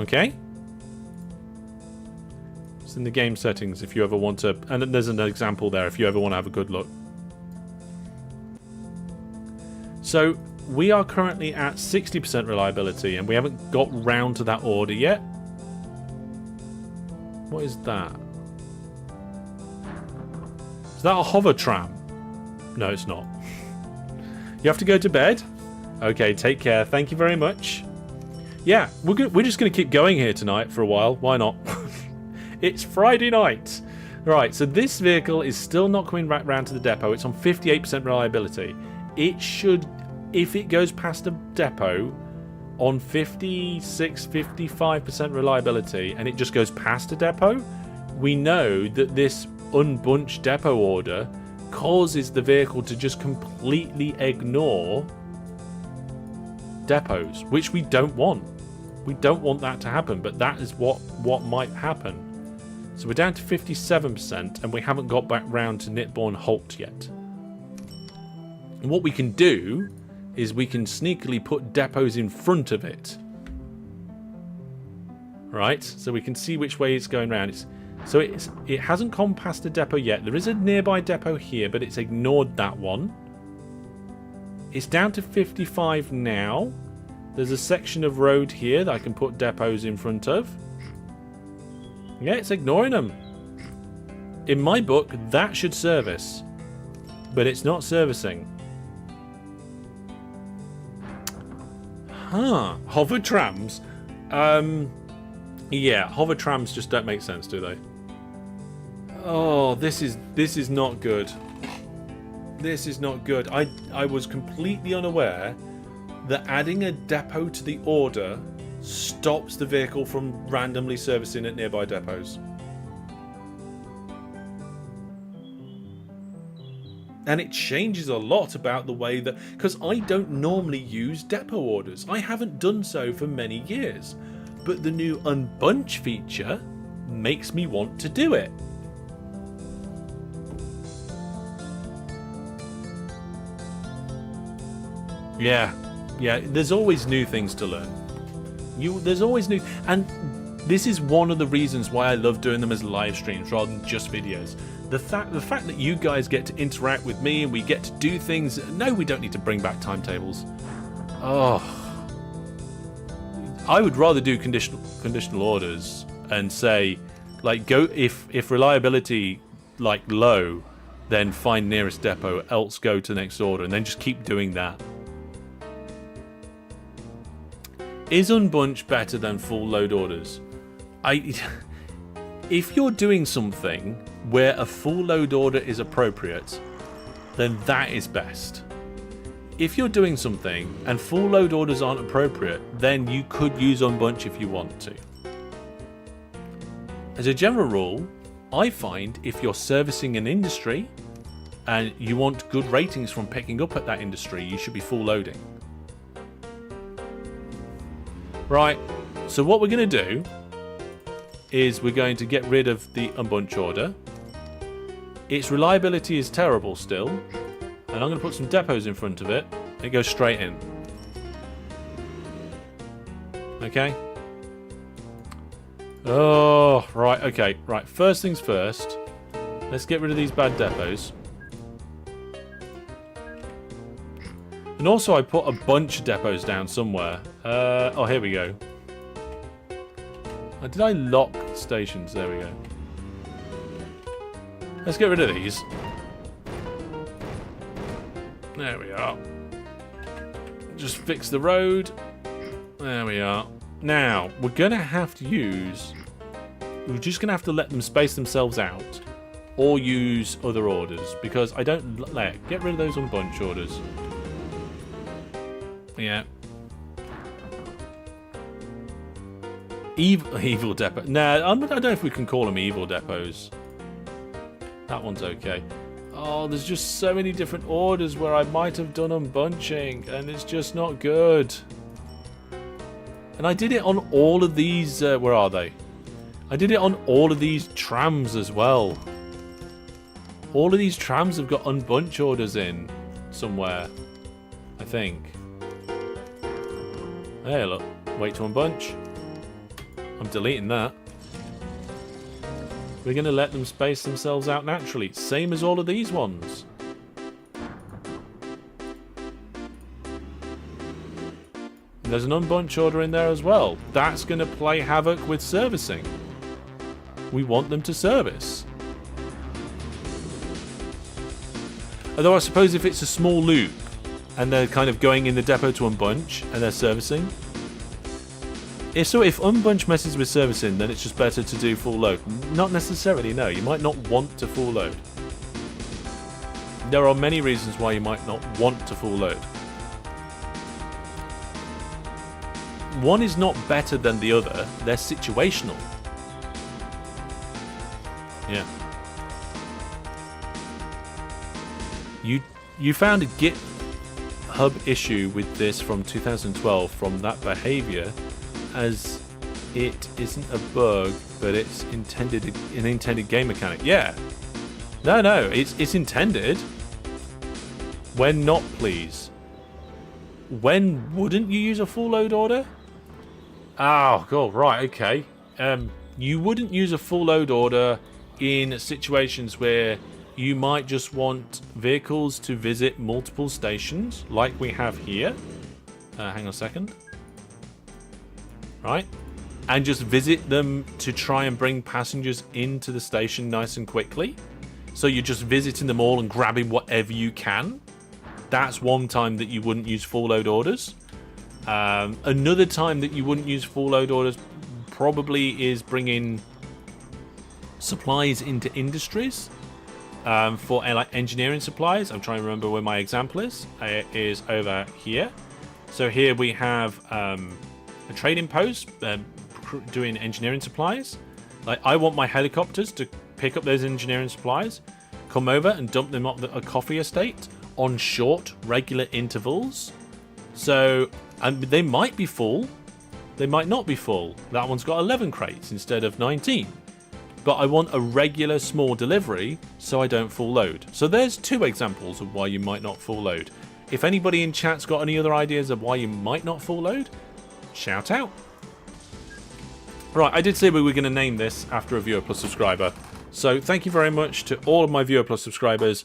Okay? It's in the game settings if you ever want to... And there's an example there if you ever want to have a good look. So, we are currently at 60% reliability and we haven't got round to that order yet. What is that? Is that a hover tram? No, it's not. You have to go to bed? Okay, take care. Thank you very much. Yeah, we're just going to keep going here tonight for a while. Why not? It's Friday night. Right, so this vehicle is still not coming back round to the depot. It's on 58% reliability. It should, if it goes past the depot on 56, 55% reliability and it just goes past a depot, we know that this unbunched depot order causes the vehicle to just completely ignore depots, which we don't want. We don't want that to happen, but that is what might happen. So we're down to 57%, and we haven't got back round to Nitborn Halt yet. And what we can do is we can sneakily put depots in front of it. Right, so we can see which way it's going round. It hasn't gone past the depot yet. There is a nearby depot here, but it's ignored that one. It's down to 55 now. There's a section of road here that I can put depots in front of. Yeah, it's ignoring them. In my book, that should service. But it's not servicing. Huh. Hover trams? Yeah, hover trams just don't make sense, do they? Oh, this is not good. This is not good. I was completely unaware that adding a depot to the order stops the vehicle from randomly servicing at nearby depots. And it changes a lot about the way that... Because I don't normally use depot orders. I haven't done so for many years. But the new unbunch feature makes me want to do it. Yeah, there's always new things to learn. There's always new... And this is one of the reasons why I love doing them as live streams rather than just videos. The fact that you guys get to interact with me and we get to do things... No, we don't need to bring back timetables. Oh... I would rather do conditional orders and say, like, go if reliability like low, then find nearest depot, else go to the next order, and then just keep doing that. Is unbunch better than full load orders? If you're doing something where a full load order is appropriate, then that is best. If you're doing something and full load orders aren't appropriate, then you could use unbunch if you want to. As a general rule, I find if you're servicing an industry and you want good ratings from picking up at that industry, you should be full loading. Right, so what we're going to do is we're going to get rid of the unbunch order. Its reliability is terrible still. And I'm going to put some depots in front of it. It goes straight in. Okay. Oh, right. Okay. Right. First things first. Let's get rid of these bad depots. And also I put a bunch of depots down somewhere. Oh, here we go. Did I lock stations? There we go. Let's get rid of these. There we are. Just fix the road. There we are. Now, we're going to have to use... We're just going to have to let them space themselves out. Or use other orders. Because I don't... Get rid of those unbunch orders. Yeah. Evil depot. Nah, I don't know if we can call them evil depots. That one's okay. Oh, there's just so many different orders where I might have done unbunching, and it's just not good. And I did it on all of these... where are they? I did it on all of these trams as well. All of these trams have got unbunch orders in somewhere, I think. Hey, look. Wait to unbunch. I'm deleting that. We're going to let them space themselves out naturally. Same as all of these ones. There's an unbunch order in there as well. That's going to play havoc with servicing. We want them to service. Although I suppose if it's a small loop and they're kind of going in the depot to unbunch and they're servicing. If unbunch messes with servicing, then it's just better to do full load. Not necessarily, no. You might not want to full load. There are many reasons why you might not want to full load. One is not better than the other. They're situational. Yeah. You found a Git... hub issue with this from 2012 from that behavior, as it isn't a bug, but it's an intended game mechanic. Yeah. No, it's intended. When not, please. When wouldn't you use a full load order? Oh, God, right, okay. You wouldn't use a full load order in situations where you might just want vehicles to visit multiple stations, like we have here. Hang on a second. Right. And just visit them to try and bring passengers into the station nice and quickly. So you're just visiting them all and grabbing whatever you can. That's one time that you wouldn't use full load orders. Another time that you wouldn't use full load orders probably is bringing supplies into industries for like engineering supplies. I'm trying to remember where my example is. It is over here. So here we have a trading post doing engineering supplies. Like I want my helicopters to pick up those engineering supplies, come over and dump them up a coffee estate on short, regular intervals. So they might be full, they might not be full. That one's got 11 crates instead of 19. But I want a regular small delivery so I don't full load. So there's two examples of why you might not full load. If anybody in chat's got any other ideas of why you might not full load, shout out. Right, I did say we were going to name this after a Viewer Plus subscriber. So thank you very much to all of my Viewer Plus subscribers.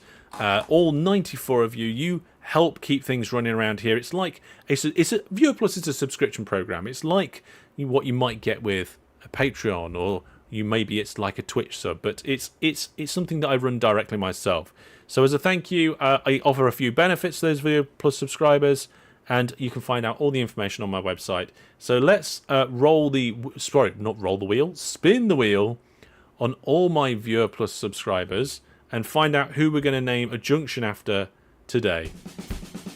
All 94 of you. You help keep things running around here. It's like Viewer Plus is a subscription program. It's like what you might get with a Patreon, or maybe it's like a Twitch sub, but it's something that I run directly myself. So as a thank you, I offer a few benefits to those Viewer Plus subscribers, and you can find out all the information on my website. So let's spin the wheel on all my Viewer Plus subscribers and find out who we're going to name a junction after today.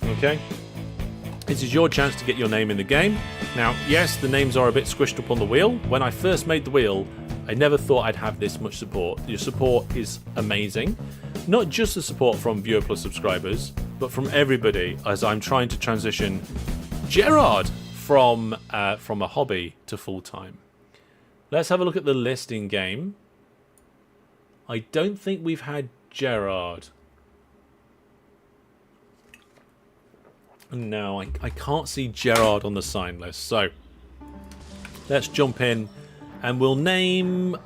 Okay? This is your chance to get your name in the game. Now, yes, the names are a bit squished up on the wheel. When I first made the wheel, I never thought I'd have this much support. Your support is amazing. Not just the support from Viewer Plus subscribers, but from everybody as I'm trying to transition Gerard from a hobby to full-time. Let's have a look at the list in game. I don't think we've had Gerard. No, I can't see Gerard on the sign list. So let's jump in, and we'll name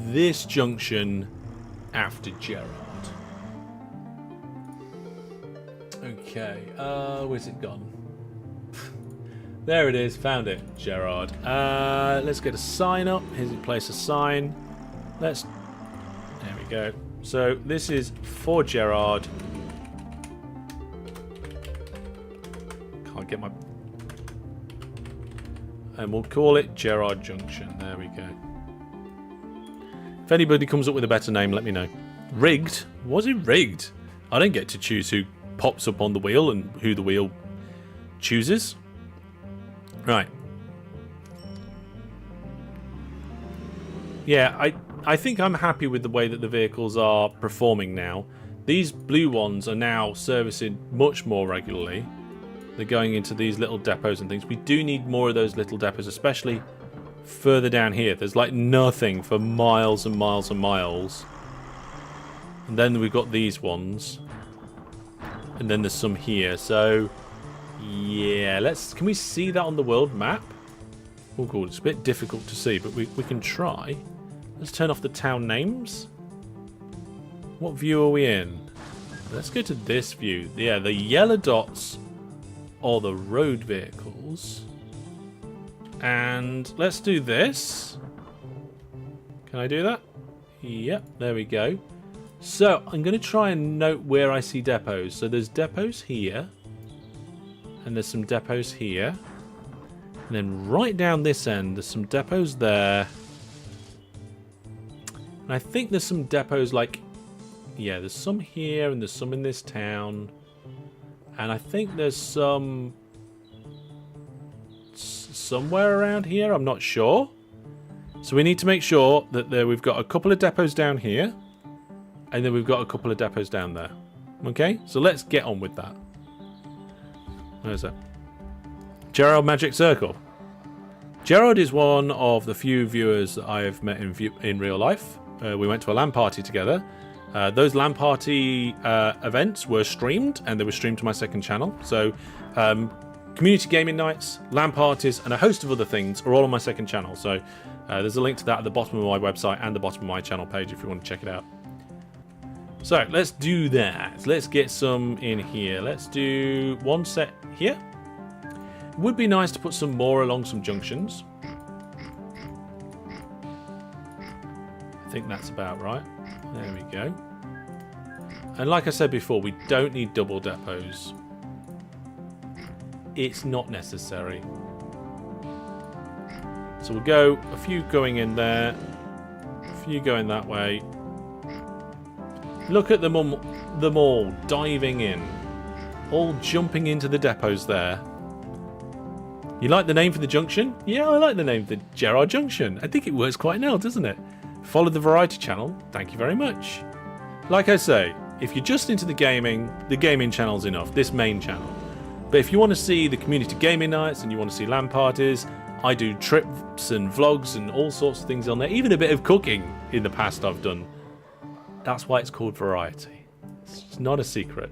this junction after Gerard. Okay, where's it gone? There it is, found it, Gerard. Let's get a sign up. Here's a place a sign. There we go. So this is for Gerard. Can't get my... And we'll call it Gerard Junction. There we go. If anybody comes up with a better name, let me know. Rigged? Was it rigged? I don't get to choose who pops up on the wheel and who the wheel chooses. Right. Yeah, I think I'm happy with the way that the vehicles are performing now. These blue ones are now servicing much more regularly. They're going into these little depots and things. We do need more of those little depots, especially further down here. There's like nothing for miles and miles and miles. And then we've got these ones. And then there's some here. So, yeah, can we see that on the world map? Oh, God, it's a bit difficult to see, but we can try. Let's turn off the town names. What view are we in? Let's go to this view. Yeah, the yellow dots are the road vehicles. And let's do this. Can I do that? Yep, there we go. So I'm going to try and note where I see depots. So there's depots here. And there's some depots here. And then right down this end, there's some depots there. And I think there's some depots like... Yeah, there's some here and there's some in this town. And I think there's some... somewhere around here, I'm not sure. So we need to make sure that we've got a couple of depots down here. And then we've got a couple of depots down there. Okay, so let's get on with that. Where's that? Gerald Magic Circle. Gerald is one of the few viewers that I have met in real life. We went to a LAN party together. Those LAN party events were streamed, and they were streamed to my second channel. So, community gaming nights, LAN parties, and a host of other things are all on my second channel. So, there's a link to that at the bottom of my website and the bottom of my channel page if you want to check it out. So, let's do that. Let's get some in here. Let's do one set here. It would be nice to put some more along some junctions. I think that's about right. There we go. And like I said before, we don't need double depots. It's not necessary. So we'll go a few going in there, a few going that way. Look at them all diving in, all jumping into the depots there. You like the name for the junction? Yeah, I like the name for Gerard Junction. I think it works quite well, doesn't it? Follow the variety channel. Thank you very much. Like I say, if you're just into the gaming channel's enough, this main channel. But if you want to see the community gaming nights and you want to see LAN parties, I do trips and vlogs and all sorts of things on there. Even a bit of cooking in the past I've done. That's why it's called variety. It's not a secret.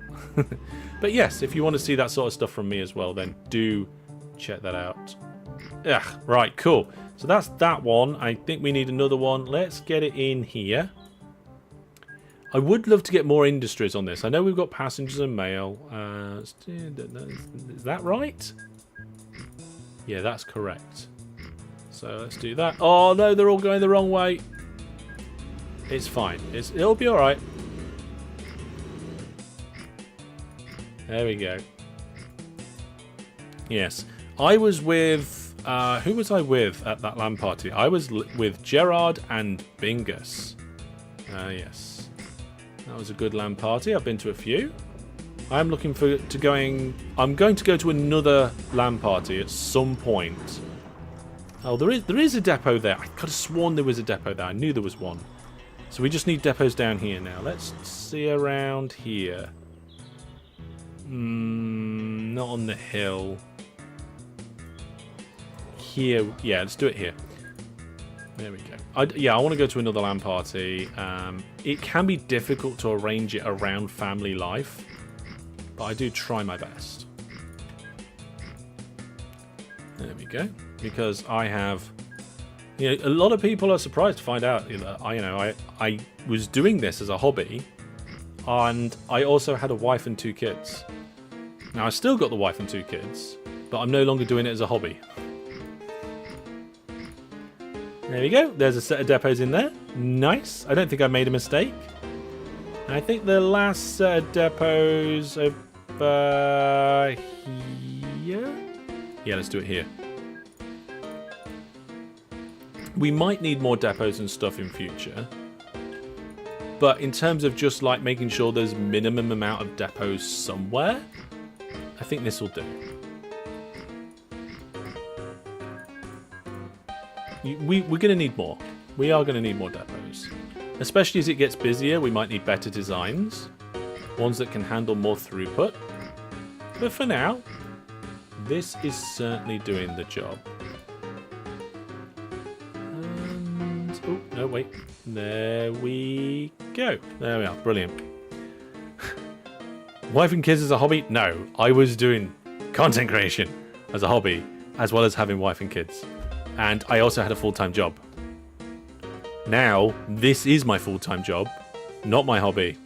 But yes, if you want to see that sort of stuff from me as well, then do check that out. Right, cool. So that's that one. I think we need another one. Let's get it in here. I would love to get more industries on this. I know we've got passengers and mail. Is that right? Yeah, that's correct. So let's do that. Oh no, they're all going the wrong way. It's fine. It'll be alright. There we go. Yes. I was with... who was I with at that LAN party? I was with Gerard and Bingus. Yes. That was a good LAN party. I've been to a few. I'm looking to going... I'm going to go to another LAN party at some point. Oh, there is a depot there. I could have sworn there was a depot there. I knew there was one. So we just need depots down here now. Let's see around here. Not on the hill. Here, yeah, let's do it here. There we go. I want to go to another LAN party. It can be difficult to arrange it around family life, but I do try my best. There we go. Because I have, a lot of people are surprised to find out that I was doing this as a hobby, and I also had a wife and 2 kids. Now I still got the wife and 2 kids, but I'm no longer doing it as a hobby. There we go. There's a set of depots in there. Nice. I don't think I made a mistake. And I think the last set of depots over here. Yeah, let's do it here. We might need more depots and stuff in future. But in terms of just like making sure there's minimum amount of depots somewhere, I think this will do. We're going to need more. We are going to need more depots. Especially as it gets busier, we might need better designs. Ones that can handle more throughput. But for now, this is certainly doing the job. And, oh, no, wait. There we go. There we are. Brilliant. Wife and kids as a hobby? No. I was doing content creation as a hobby, as well as having wife and kids. And I also had a full-time job. Now, this is my full-time job, not my hobby.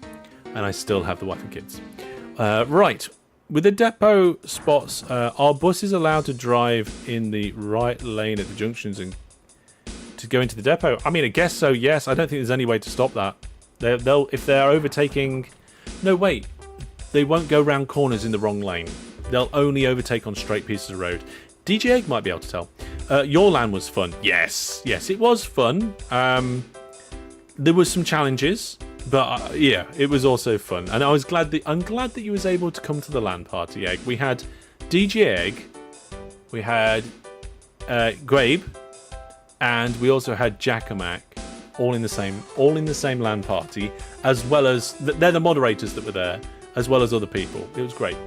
And I still have the wife and kids. Right. With the depot spots, are buses allowed to drive in the right lane at the junctions and to go into the depot? I mean, I guess so, yes. I don't think there's any way to stop that. If they're overtaking... No, wait. They won't go round corners in the wrong lane. They'll only overtake on straight pieces of road. DJ Egg might be able to tell. Your LAN was fun. Yes, it was fun. There was some challenges, but yeah, it was also fun. And I'm glad that you was able to come to the LAN party, Egg. We had DJ Egg, we had Grabe, and we also had Jackamak. all in the same LAN party, as well as they're the moderators that were there, as well as other people. It was great.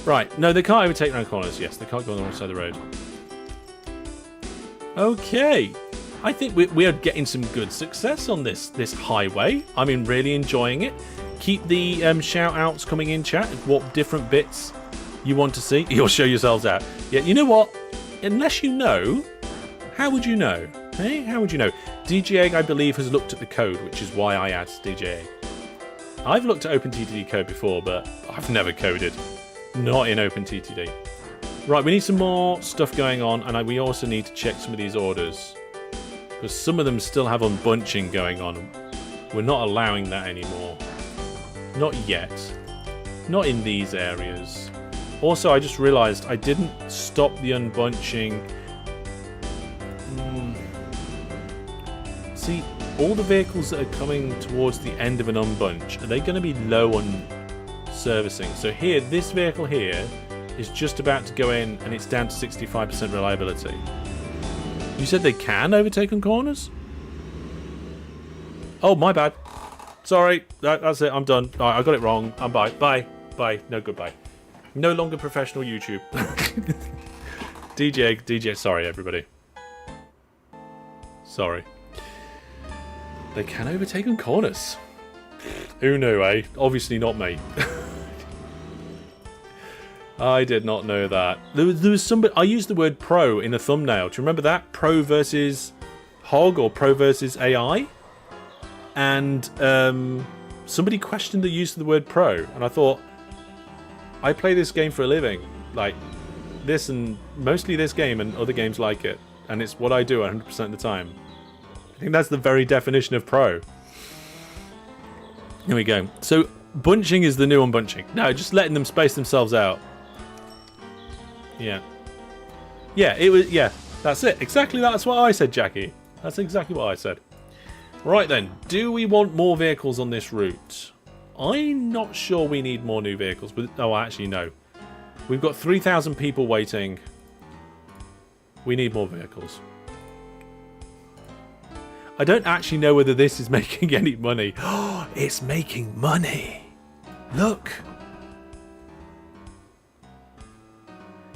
Right, no, they can't overtake around corners. Yes, they can't go on the wrong side of the road. Okay, I think we are getting some good success on this highway. I'm really enjoying it. Keep the shout outs coming in, chat. What different bits you want to see, you'll show yourselves out. Yeah, you know what? Unless you know, how would you know? Hey, how would you know? DJ Egg, I believe, has looked at the code, which is why I asked DJ Egg. I've looked at OpenTTD code before, but I've never coded. Not in OpenTTD. Right, we need some more stuff going on, and we also need to check some of these orders. Because some of them still have unbunching going on. We're not allowing that anymore. Not yet. Not in these areas. Also, I just realised I didn't stop the unbunching. See, all the vehicles that are coming towards the end of an unbunch, are they going to be low on servicing? So here, this vehicle here is just about to go in and it's down to 65% reliability. You said they can overtake on corners? Oh, my bad. Sorry, that's it, I'm done. Right, I got it wrong. I'm bye. Bye. Bye. No, goodbye. No longer professional YouTube. DJ, sorry everybody. Sorry. They can overtake on corners. Who knew, eh? Obviously not me. I did not know that. There was somebody. I used the word pro in a thumbnail. Do you remember that? Pro versus Hog or pro versus AI? And somebody questioned the use of the word pro. And I thought, I play this game for a living. Like, this and mostly this game and other games like it. And it's what I do 100% of the time. I think that's the very definition of pro. Here we go. So, bunching is the new unbunching. No, just letting them space themselves out. Yeah. Yeah, it was. Yeah, that's it. Exactly that's what I said, Jackie. That's exactly what I said. Right then, do we want more vehicles on this route? I'm not sure we need more new vehicles. But oh, actually, no. We've got 3,000 people waiting. We need more vehicles. I don't actually know whether this is making any money. Oh, it's making money. Look.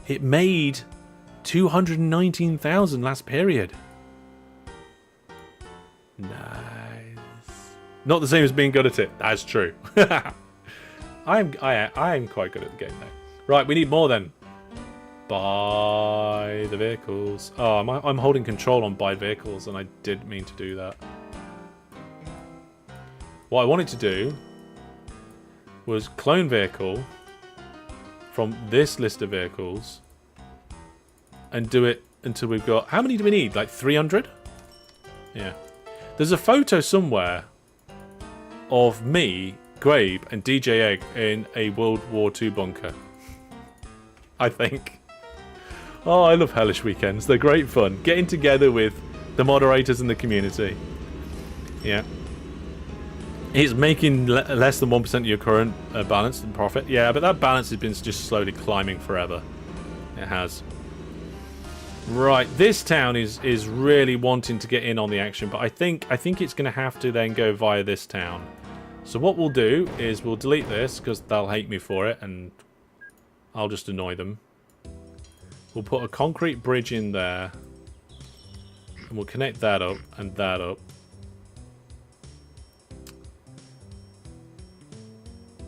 It made 219,000 last period. Nice. Not the same as being good at it. That's true. I am quite good at the game though. Right, we need more then. Buy the vehicles. Oh, I'm holding control on buy vehicles, and I didn't mean to do that. What I wanted to do was clone vehicle from this list of vehicles and do it until we've got... How many do we need? Like 300? Yeah. There's a photo somewhere of me, Grabe, and DJ Egg in a World War II bunker. I think. Oh, I love Hellish weekends. They're great fun. Getting together with the moderators and the community. Yeah. It's making less than 1% of your current balance and profit. Yeah, but that balance has been just slowly climbing forever. It has. Right, this town is really wanting to get in on the action, but I think it's going to have to then go via this town. So what we'll do is we'll delete this because they'll hate me for it, and I'll just annoy them. We'll put a concrete bridge in there, and we'll connect that up and that up.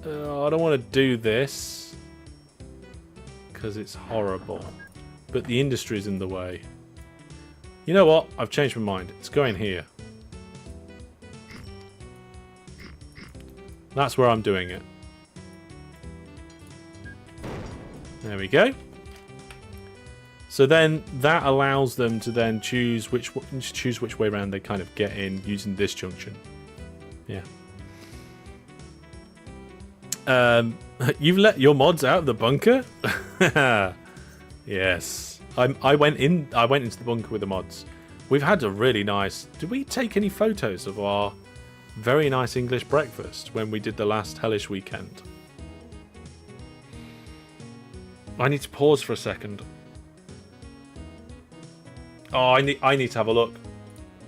I don't want to do this because it's horrible, but the industry's in the way. You know what? I've changed my mind. It's going here. That's where I'm doing it. There we go. So then that allows them to then choose which way around they kind of get in using this junction. Yeah. You've let your mods out of the bunker? Yes. I went into the bunker with the mods. We've had a really nice... Did we take any photos of our very nice English breakfast when we did the last Hellish weekend? I need to pause for a second. Oh, I need to have a look.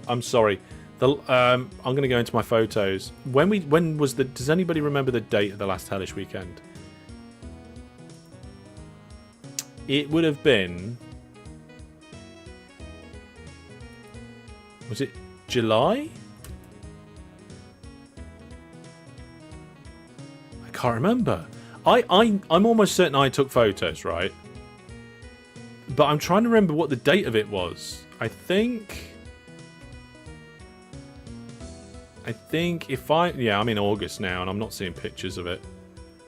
I'm sorry. I'm going to go into my photos. When was the? Does anybody remember the date of the last Hellish weekend? It would have been. Was it July? I can't remember. I'm almost certain I took photos, right? But I'm trying to remember what the date of it was. I think yeah, I'm in August now and I'm not seeing pictures of it.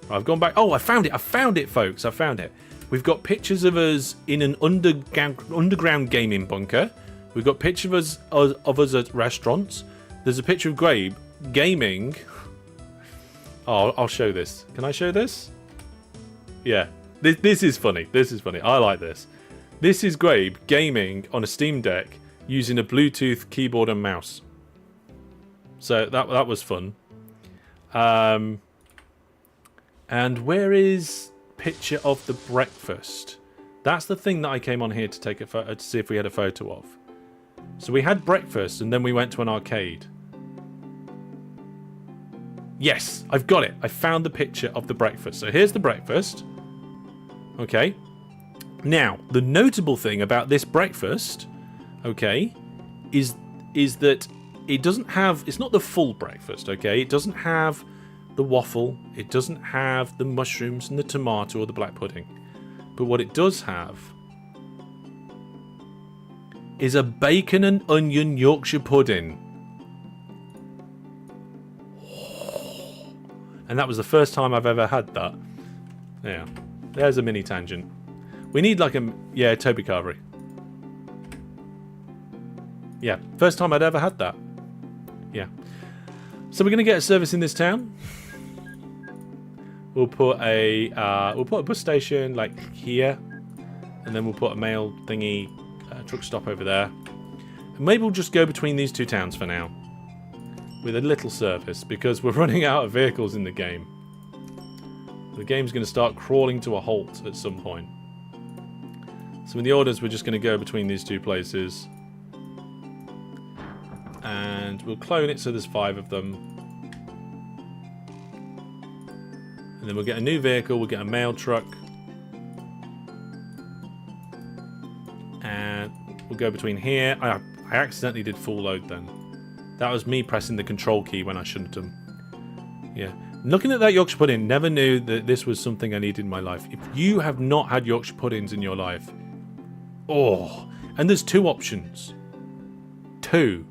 I've gone back. Oh, I found it, folks. I found it. We've got pictures of us in an underground gaming bunker. We've got pictures of us at restaurants. There's a picture of Grabe gaming. Oh, I'll show this. Can I show this? Yeah. This is funny. This is funny. I like this. This is Grabe gaming on a Steam Deck using a Bluetooth keyboard and mouse. So that was fun. And where is picture of the breakfast? That's the thing that I came on here to take a photo to see if we had a photo of. So we had breakfast and then we went to an arcade. Yes, I've got it. I found the picture of the breakfast. So here's the breakfast. Okay. Now, the notable thing about this breakfast, okay, is that it doesn't have, it's not the full breakfast, okay? It doesn't have the waffle, it doesn't have the mushrooms and the tomato or the black pudding. But what it does have is a bacon and onion Yorkshire pudding. And that was the first time I've ever had that. Yeah, there's a mini tangent. We need like a, yeah, Toby Carvery. Yeah, first time I'd ever had that. Yeah. So we're going to get a service in this town. We'll put a bus station like here, and then we'll put a mail thingy, truck stop over there. And maybe we'll just go between these two towns for now, with a little service, because we're running out of vehicles in the game. The game's going to start crawling to a halt at some point. So in the orders, we're just going to go between these two places. And we'll clone it so there's 5 of them. And then we'll get a new vehicle, we'll get a mail truck. And we'll go between here. I accidentally did full load then. That was me pressing the control key when I shouldn't have. Yeah. Looking at that Yorkshire pudding, never knew that this was something I needed in my life. If you have not had Yorkshire puddings in your life, oh, and there's 2 options. 2,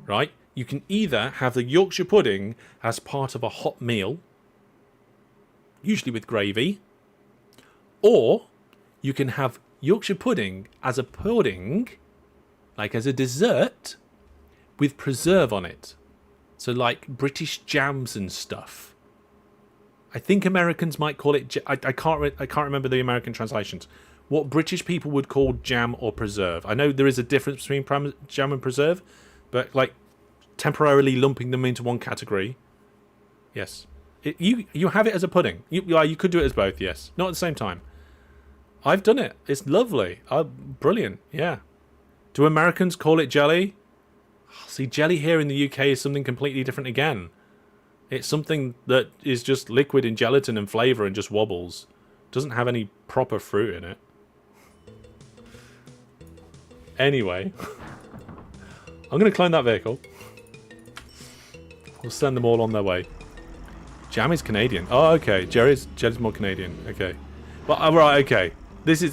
right? You can either have the Yorkshire pudding as part of a hot meal, usually with gravy, or you can have Yorkshire pudding as a pudding, like as a dessert, with preserve on it. So like British jams and stuff. I think Americans might call it, I can't remember the American translations. What British people would call jam or preserve. I know there is a difference between jam and preserve, but like temporarily lumping them into one category. Yes. You have it as a pudding. You could do it as both, yes. Not at the same time. I've done it. It's lovely. Brilliant, yeah. Do Americans call it jelly? See, jelly here in the UK is something completely different again. It's something that is just liquid in gelatin and flavour and just wobbles. Doesn't have any proper fruit in it. Anyway. I'm going to clone that vehicle. We'll send them all on their way. Jam is Canadian. Oh, okay. Jelly's more Canadian. Okay. Well, right, okay.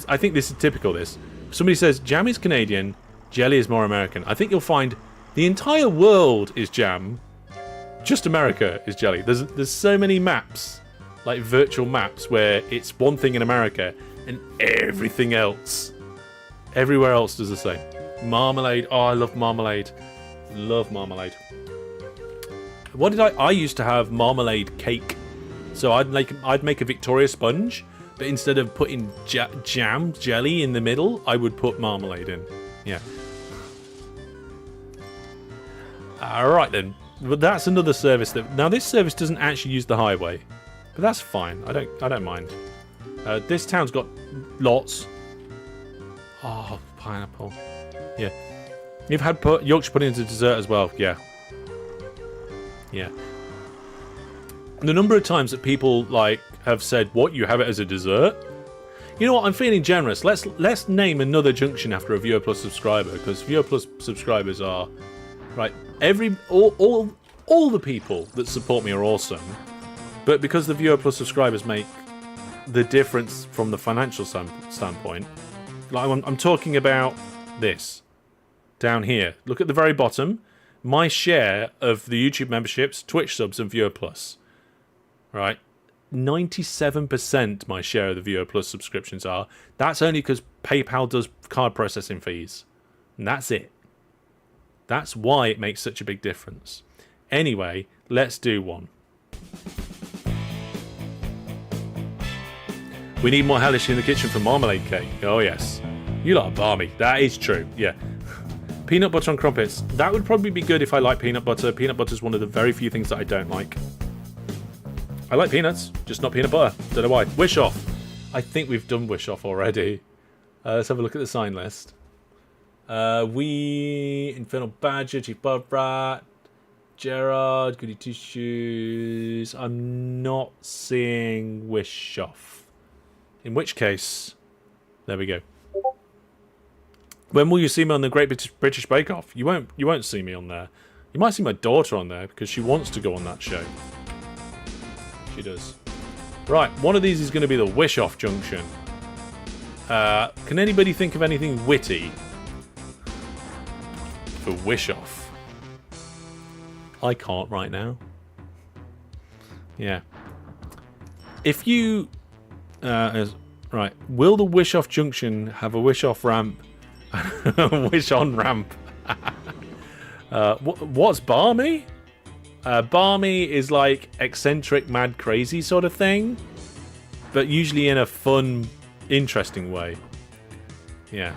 I think this is typical, this. If somebody says jam is Canadian, jelly is more American. I think you'll find the entire world is jam. Just America is jelly. There's so many maps, like virtual maps, where it's one thing in America and everything else, everywhere else does the same. Marmalade. Oh, I love marmalade. Love marmalade. What did I used to have marmalade cake. So I'd make a Victoria sponge, but instead of putting jam, jelly in the middle, I would put marmalade in. Yeah. Alright then. But that's another service that... Now this service doesn't actually use the highway. But that's fine. I don't mind. This town's got lots. Oh, pineapple. Yeah. You've had Yorkshire pudding as a dessert as well. Yeah. Yeah. The number of times that people like have said, "What, you have it as a dessert?" You know what? I'm feeling generous. Let's name another junction after a Viewer Plus subscriber, because Viewer Plus subscribers are right. All the people that support me are awesome, but because the Viewer Plus subscribers make the difference from the financial standpoint, like I'm talking about this down here. Look at the very bottom. My share of the YouTube memberships, Twitch subs, and Viewer Plus. Right. 97% my share of the Viewer Plus subscriptions are. That's only because PayPal does card processing fees. And that's it. That's why it makes such a big difference. Anyway, let's do one. We need more Hellish in the kitchen for marmalade cake. Oh, yes. You lot are balmy. That is true. Yeah. Peanut butter on crumpets. That would probably be good if I like peanut butter. Peanut butter is one of the very few things that I don't like. I like peanuts, just not peanut butter. Don't know why. Wish off. I think we've done wish off already. Let's have a look at the sign list. Infernal Badger, Chief Bobrat, Gerard, Goody Two Shoes. I'm not seeing wish off. In which case, there we go. When will you see me on the Great British Bake Off? You won't see me on there. You might see my daughter on there because she wants to go on that show. She does. Right, one of these is going to be the wish-off junction. Can anybody think of anything witty for wish-off? I can't right now. Yeah. If you... right, will the wish-off junction have a wish-off ramp? Wish-on ramp. What's barmy? Barmy is like eccentric, mad, crazy sort of thing, but usually in a fun, interesting way. Yeah.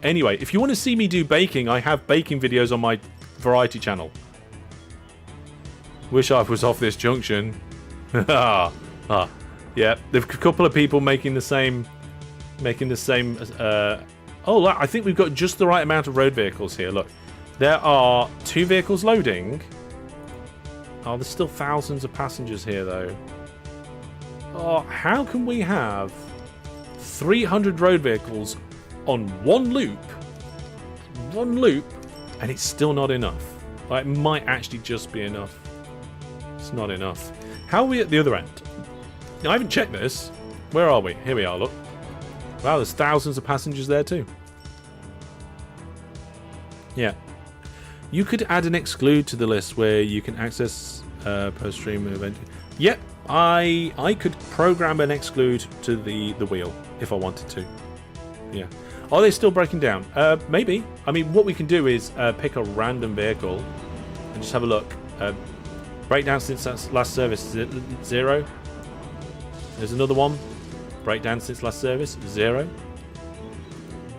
Anyway, if you want to see me do baking, I have baking videos on my variety channel. Wish I was off this junction. Yeah, there's a couple of people making the same. Oh, I think we've got just the right amount of road vehicles here. Look, there are 2 vehicles loading. Oh, there's still thousands of passengers here, though. Oh, how can we have 300 road vehicles on one loop? One loop, and it's still not enough. Like, it might actually just be enough. It's not enough. How are we at the other end? I haven't checked this. Where are we? Here we are, look. Wow, there's thousands of passengers there, too. Yeah. You could add an exclude to the list where you can access post-stream event. Yep, I could program an exclude to the wheel if I wanted to. Yeah. Are they still breaking down? Maybe. I mean, what we can do is pick a random vehicle and just have a look. Breakdown since last service, 0. There's another one. Breakdown since last service, 0.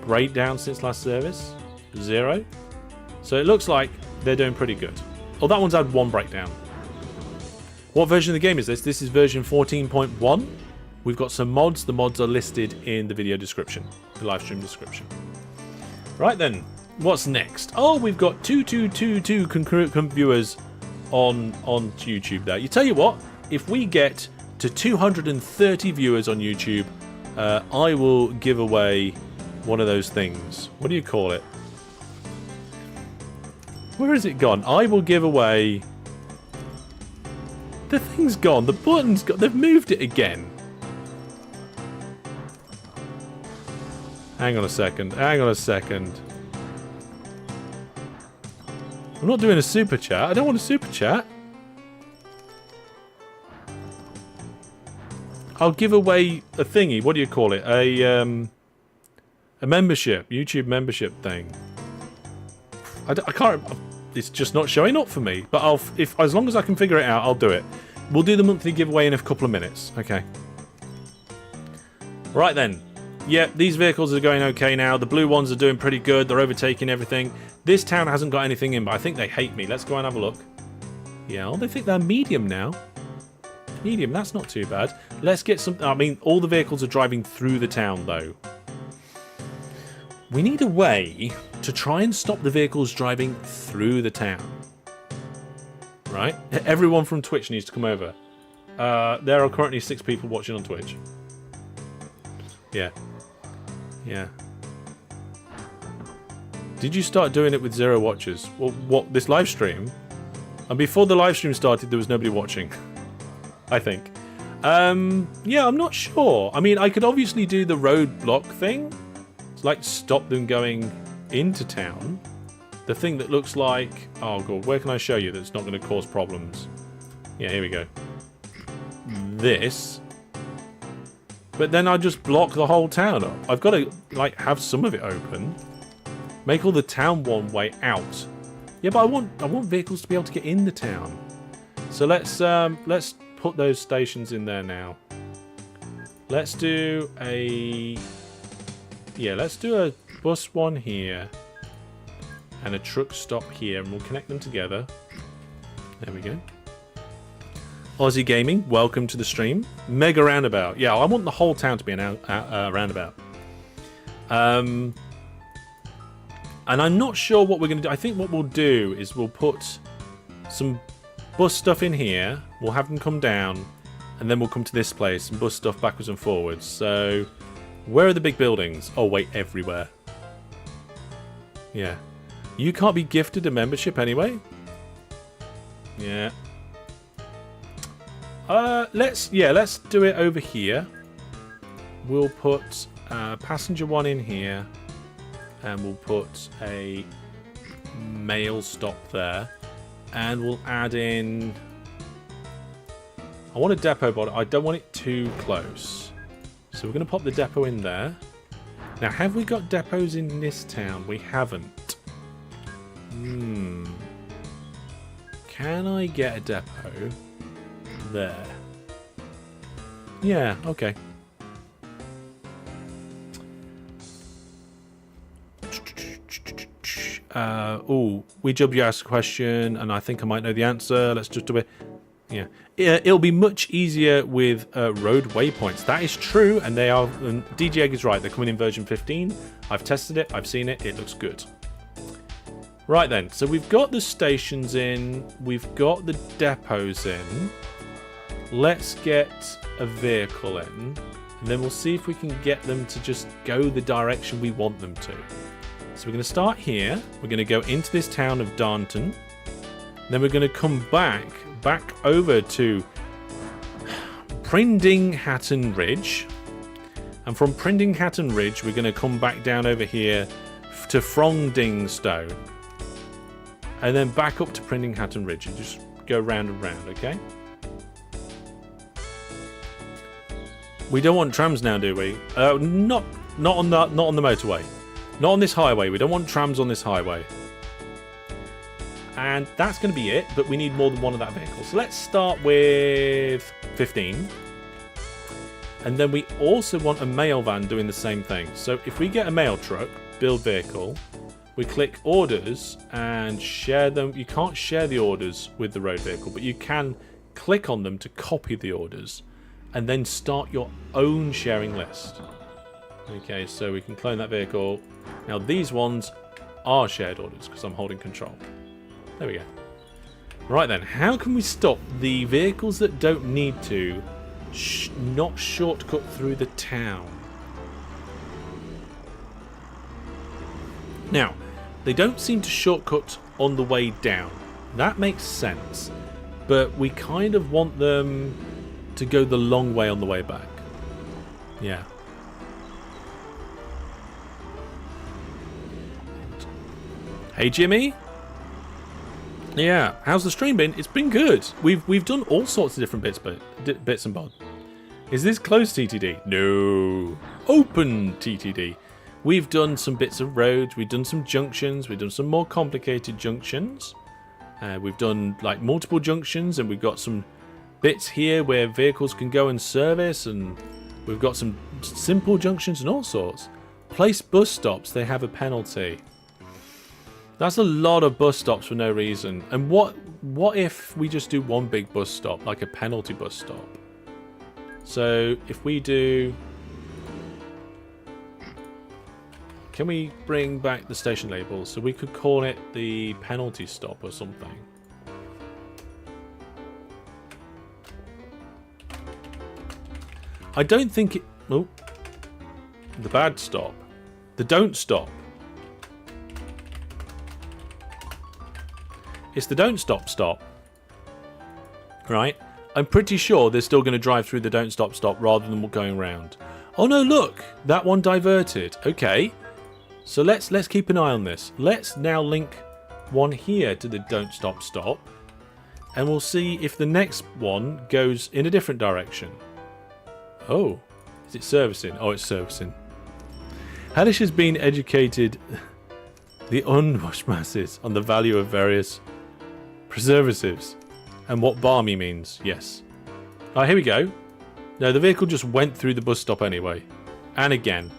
Breakdown since last service, 0. So it looks like they're doing pretty good. Oh, that one's had 1 breakdown. What version of the game is this? This is version 14.1. We've got some mods. The mods are listed in the video description, the live stream description. Right then, what's next? Oh, we've got 2222 concurrent viewers on YouTube there. You tell you what, if we get to 230 viewers on YouTube, I will give away one of those things. What do you call it? Where has it gone? I will give away... The thing's gone. The button's gone. They've moved it again. Hang on a second. Hang on a second. I'm not doing a super chat. I don't want a super chat. I'll give away a thingy. What do you call it? A membership. YouTube membership thing. I can't... It's just not showing up for me. But as long as I can figure it out, I'll do it. We'll do the monthly giveaway in a couple of minutes. Okay. Right then. Yeah, these vehicles are going okay now. The blue ones are doing pretty good. They're overtaking everything. This town hasn't got anything in, but I think they hate me. Let's go and have a look. Yeah, oh, they think they're medium now. Medium, that's not too bad. Let's get some... I mean, all the vehicles are driving through the town, though. We need a way to try and stop the vehicles driving through the town. right? Everyone from Twitch needs to come over. There are currently 6 people watching on Twitch. Yeah. Yeah. Did you start doing it with 0 watchers? Well, what, this live stream? And before the live stream started, there was nobody watching. I think. Yeah, I'm not sure. I mean, I could obviously do the roadblock thing. It's like stop them going into town. The thing that looks like... Oh, God, where can I show you that's not going to cause problems? Yeah, here we go. This. But then I just block the whole town up. I've got to, like, have some of it open. Make all the town one way out. Yeah, but I want vehicles to be able to get in the town. So let's put those stations in there now. Let's do a... Yeah, let's do a bus one here. And a truck stop here, and we'll connect them together. There we go. Aussie Gaming, welcome to the stream. Mega roundabout. Yeah, I want the whole town to be an roundabout. And I'm not sure what we're going to do. I think what we'll do is we'll put some bus stuff in here. We'll have them come down, and then we'll come to this place and bus stuff backwards and forwards. So, where are the big buildings? Oh, wait, everywhere. Yeah. You can't be gifted a membership anyway? Yeah. Let's do it over here. We'll put passenger one in here, and we'll put a mail stop there, and we'll add in... I want a depot, but I don't want it too close. So we're going to pop the depot in there. Now, have we got depots in this town? We haven't. Can I get a depot there? Yeah, okay. WeJub, you asked a question, and I think I might know the answer. Let's just do it. Yeah. It'll be much easier with road waypoints. That is true, and they are... DJ Egg is right. They're coming in version 15. I've tested it. I've seen it. It looks good. Right then, so we've got the stations in, we've got the depots in. Let's get a vehicle in, and then we'll see if we can get them to just go the direction we want them to. So we're going to start here, we're going to go into this town of Darnton, then we're going to come back over to Prindinghatton Ridge, and from Prindinghatton Ridge we're going to come back down over here to Frongdingstone. And then back up to Prindinghatton Ridge and just go round and round, okay? We don't want trams now, do we? Not on the motorway. Not on this highway. We don't want trams on this highway. And that's going to be it, but we need more than one of that vehicle. So let's start with 15. And then we also want a mail van doing the same thing. So if we get a mail truck, build vehicle... We click orders and share them. You can't share the orders with the road vehicle, but you can click on them to copy the orders and then start your own sharing list. Okay, so we can clone that vehicle. Now these ones are shared orders because I'm holding control. There we go. Right then, how can we stop the vehicles that don't need to not shortcut through the town? Now, they don't seem to shortcut on the way down. That makes sense. But we kind of want them to go the long way on the way back. Yeah. Hey, Jimmy. Yeah, how's the stream been? It's been good. We've done all sorts of different bits and bobs. Is this closed TTD? No. Open TTD. We've done some bits of roads, we've done some junctions, we've done some more complicated junctions. We've done like multiple junctions, and we've got some bits here where vehicles can go and service, and we've got some simple junctions and all sorts. Place bus stops, they have a penalty. That's a lot of bus stops for no reason. And what if we just do one big bus stop, like a penalty bus stop? So if we do... Can we bring back the station label? So we could call it the penalty stop or something. I don't think it... Oh. The bad stop. The don't stop. It's the don't stop stop. Right? I'm pretty sure they're still going to drive through the don't stop stop rather than going round. Oh no, look! That one diverted. Okay. So let's keep an eye on this. Let's now link one here to the don't stop stop. And we'll see if the next one goes in a different direction. Oh. Is it servicing? Oh, it's servicing. Hellish has been educated the unwashed masses on the value of various preservatives and what balmy means. Yes. Alright, here we go. No, the vehicle just went through the bus stop anyway. And again.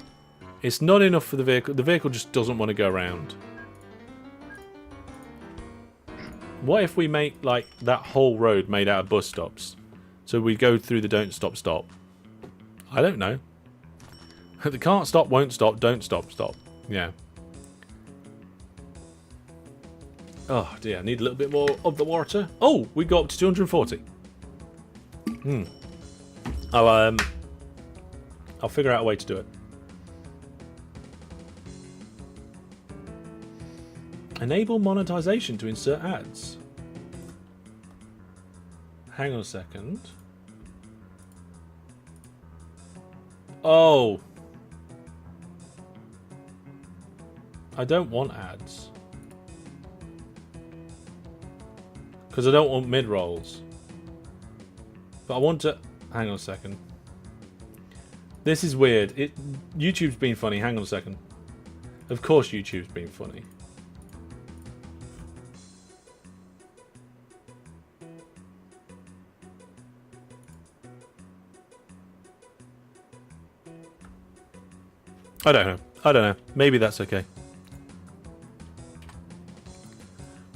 It's not enough for the vehicle. The vehicle just doesn't want to go around. What if we make, like, that whole road made out of bus stops? So we go through the don't stop stop. I don't know. The can't stop, won't stop, don't stop, stop. Yeah. Oh dear, I need a little bit more of the water. Oh, we got up to 240. Oh, I'll figure out a way to do it. Enable monetization to insert ads. Hang on a second. Oh. I don't want ads. Because I don't want mid-rolls. But I want to... Hang on a second. This is weird. YouTube's been funny. Hang on a second. Of course YouTube's been funny. I don't know. I don't know. Maybe that's okay.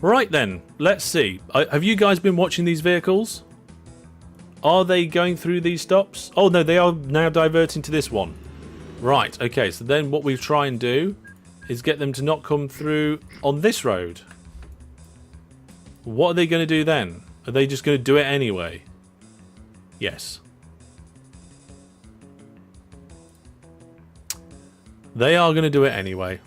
Right then, let's see. Have you guys been watching these vehicles? Are they going through these stops? Oh no, they are now diverting to this one. Right, okay, so then what we try and do is get them to not come through on this road. What are they going to do then? Are they just going to do it anyway? Yes. They are going to do it anyway.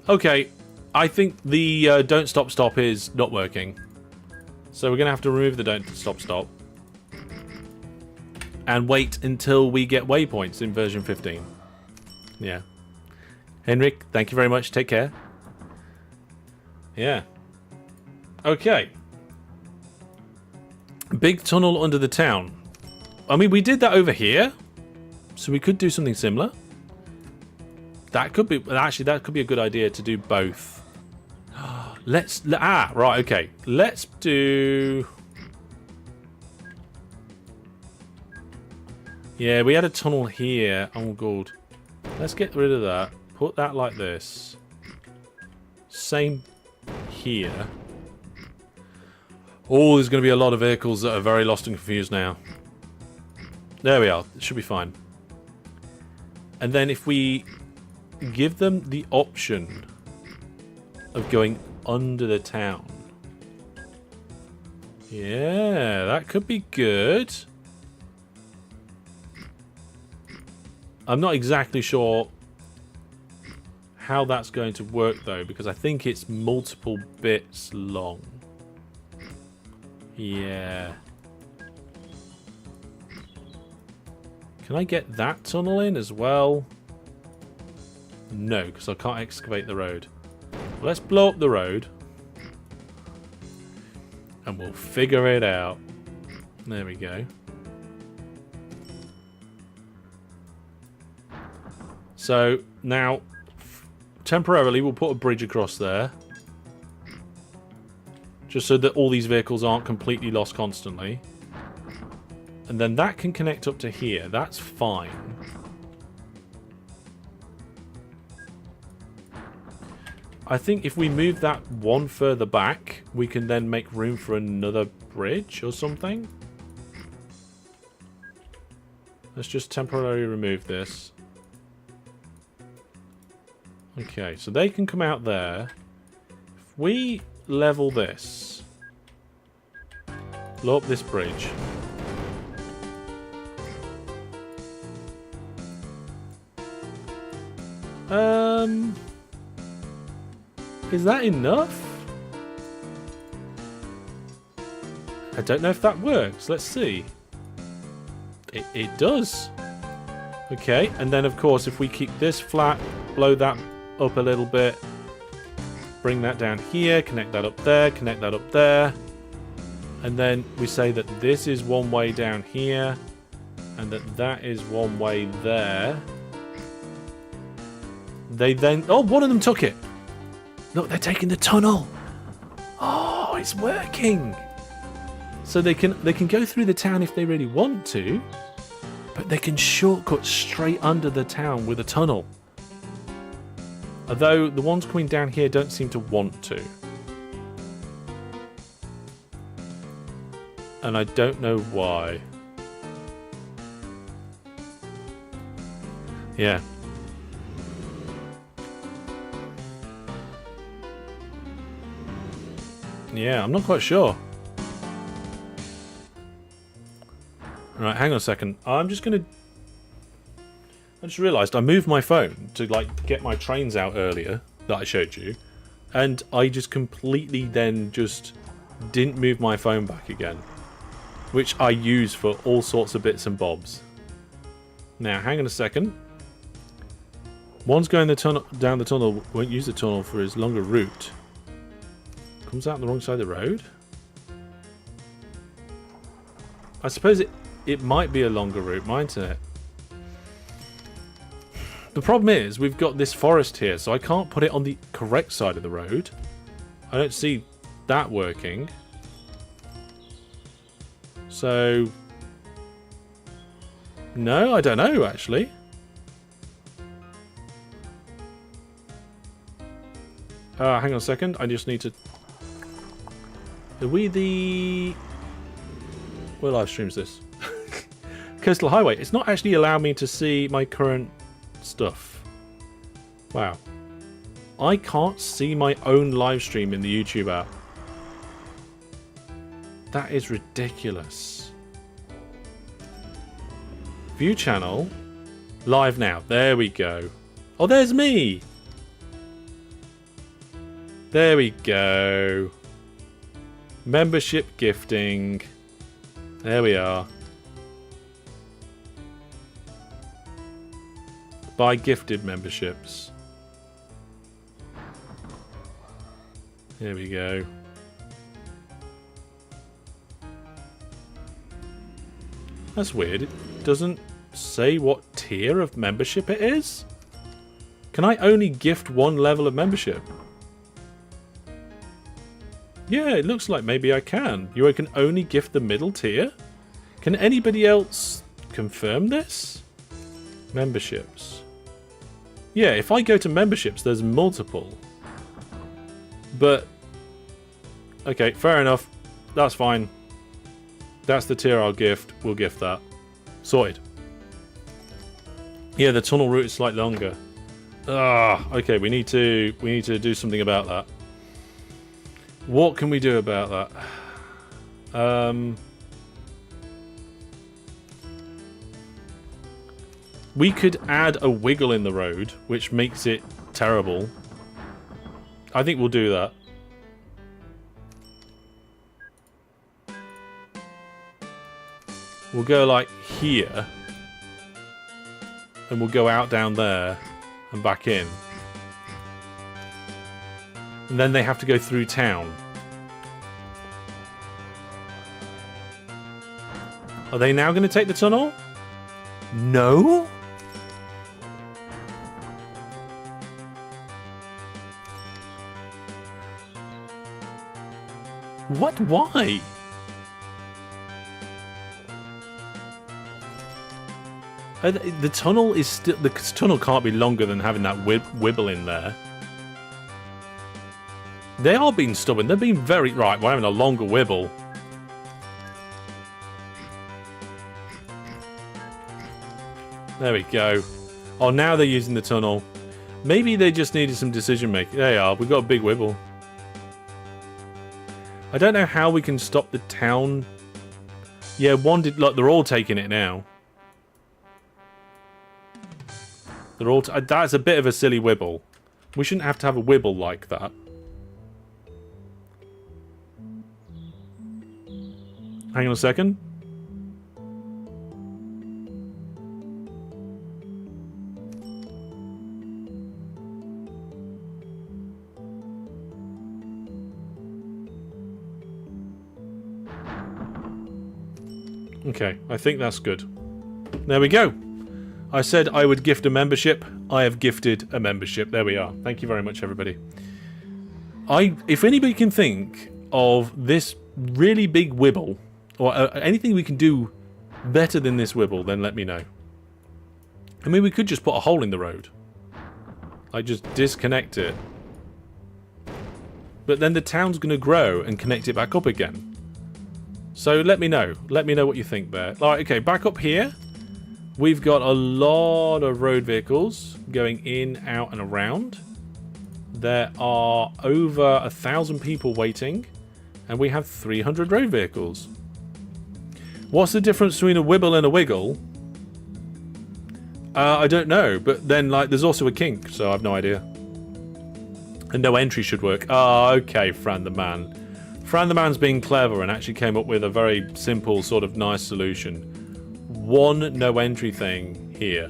Okay, I think the don't stop stop is not working. So we're going to have to remove the don't stop stop. And wait until we get waypoints in version 15. Yeah. Henrik, thank you very much. Take care. Yeah. Okay. Big tunnel under the town. I mean, we did that over here. So we could do something similar. That could be... Actually, that could be a good idea to do both. Right, okay. Let's do... Yeah, we had a tunnel here. Oh, God. Let's get rid of that. Put that like this. Same here. Oh, there's going to be a lot of vehicles that are very lost and confused now. There we are. It should be fine. And then if we give them the option of going under the town. Yeah, that could be good. I'm not exactly sure how that's going to work though, because I think it's multiple bits long. Yeah. Can I get that tunnel in as well? No, because I can't excavate the road. Well, let's blow up the road. And we'll figure it out. There we go. So, now, temporarily, we'll put a bridge across there. Just so that all these vehicles aren't completely lost constantly. And then that can connect up to here. That's fine. I think if we move that one further back, we can then make room for another bridge or something. Let's just temporarily remove this. Okay, so they can come out there. If we level this, Blow up this bridge. Is that enough? I don't know if that works. Let's see. It does. Okay, and then of course if we keep this flat, blow that up a little bit, bring that down here, connect that up there, connect that up there, and then we say that this is one way down here, and that is one way there. They then... Oh, one of them took it! Look, they're taking the tunnel! Oh, it's working! So they can go through the town if they really want to, but they can shortcut straight under the town with a tunnel. Although the ones coming down here don't seem to want to. And I don't know why. Yeah. Yeah, I'm not quite sure. Alright, hang on a second. I just realised I moved my phone to like get my trains out earlier that I showed you, and I just completely then just didn't move my phone back again, which I use for all sorts of bits and bobs. Now, hang on a second. One's going down the tunnel, won't use the tunnel for his longer route. Comes out on the wrong side of the road. I suppose it might be a longer route, mightn't it? The problem is we've got this forest here, so I can't put it on the correct side of the road. I don't see that working. So... No, I don't know, actually. Hang on a second. I just need to... Are we the... Where live streams this? Coastal Highway. It's not actually allowing me to see my current stuff. Wow. I can't see my own live stream in the YouTube app. That is ridiculous. View channel. Live now. There we go. Oh, there's me. There we go. Membership gifting. There we are. Buy gifted memberships. There we go. That's weird. It doesn't say what tier of membership it is. Can I only gift one level of membership? Yeah, it looks like maybe I can. You can only gift the middle tier? Can anybody else confirm this? Memberships. Yeah, if I go to memberships, there's multiple. But... Okay, fair enough. That's fine. That's the tier I'll gift. We'll gift that. Sorted. Yeah, the tunnel route is slightly longer. Okay, we need to do something about that. What can we do about that? We could add a wiggle in the road, which makes it terrible. I think we'll do that. We'll go like here. And we'll go out down there and back in. And then they have to go through town. Are they now going to take the tunnel? No? What? Why? The tunnel is still... The tunnel can't be longer than having that wibble in there. They are being stubborn. They're being very... Right, we're having a longer wibble. There we go. Oh, now they're using the tunnel. Maybe they just needed some decision making. There you are. We've got a big wibble. I don't know how we can stop the town Yeah, one did. Look, they're all taking it now. They're all. That's a bit of a silly wibble. We shouldn't have to have a wibble like that. Hang on a second. Okay, I think that's good. There we go. I said I would gift a membership. I have gifted a membership. There we are. Thank you very much, everybody. If anybody can think of this really big wibble, or anything we can do better than this wibble, then let me know. I mean, we could just put a hole in the road. Like, just disconnect it. But then the town's going to grow and connect it back up again. So let me know. Let me know what you think there. Alright, okay, back up here. We've got a lot of road vehicles going in, out, and around. There are over 1,000 people waiting, and we have 300 road vehicles. What's the difference between a wibble and a wiggle? I don't know, but then like there's also a kink, so I have no idea. And no entry should work. Ah, okay, Fran the man. Fran the man's being clever and actually came up with a very simple, sort of nice solution. One no entry thing here.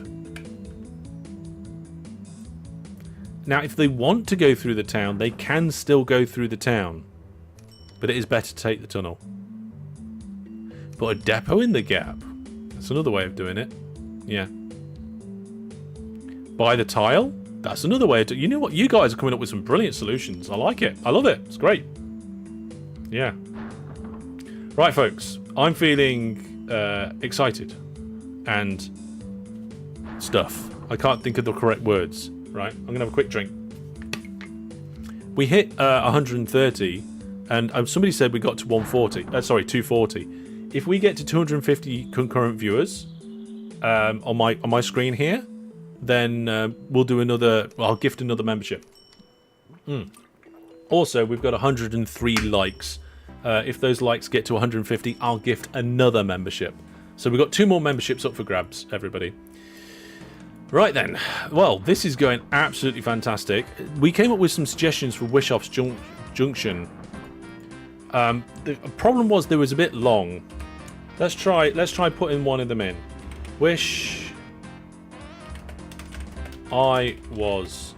Now, if they want to go through the town, they can still go through the town. But it is better to take the tunnel. Put a depot in the gap. That's another way of doing it. Yeah. Buy the tile. That's another way of doing it. You know what? You guys are coming up with some brilliant solutions. I like it. I love it. It's great. Yeah. Right, folks. I'm feeling excited. And stuff. I can't think of the correct words. Right. I'm going to have a quick drink. We hit 130. And somebody said we got to 140. Sorry, 240. If we get to 250 concurrent viewers on my screen here, then we'll do another. I'll gift another membership. Also, we've got 103 likes. If those likes get to 150, I'll gift another membership. So we've got 2 more memberships up for grabs, everybody. Right then. Well, this is going absolutely fantastic. We came up with some suggestions for Wishoff's Junction. The problem was there was a bit long. Let's try putting one of them in. Wish I was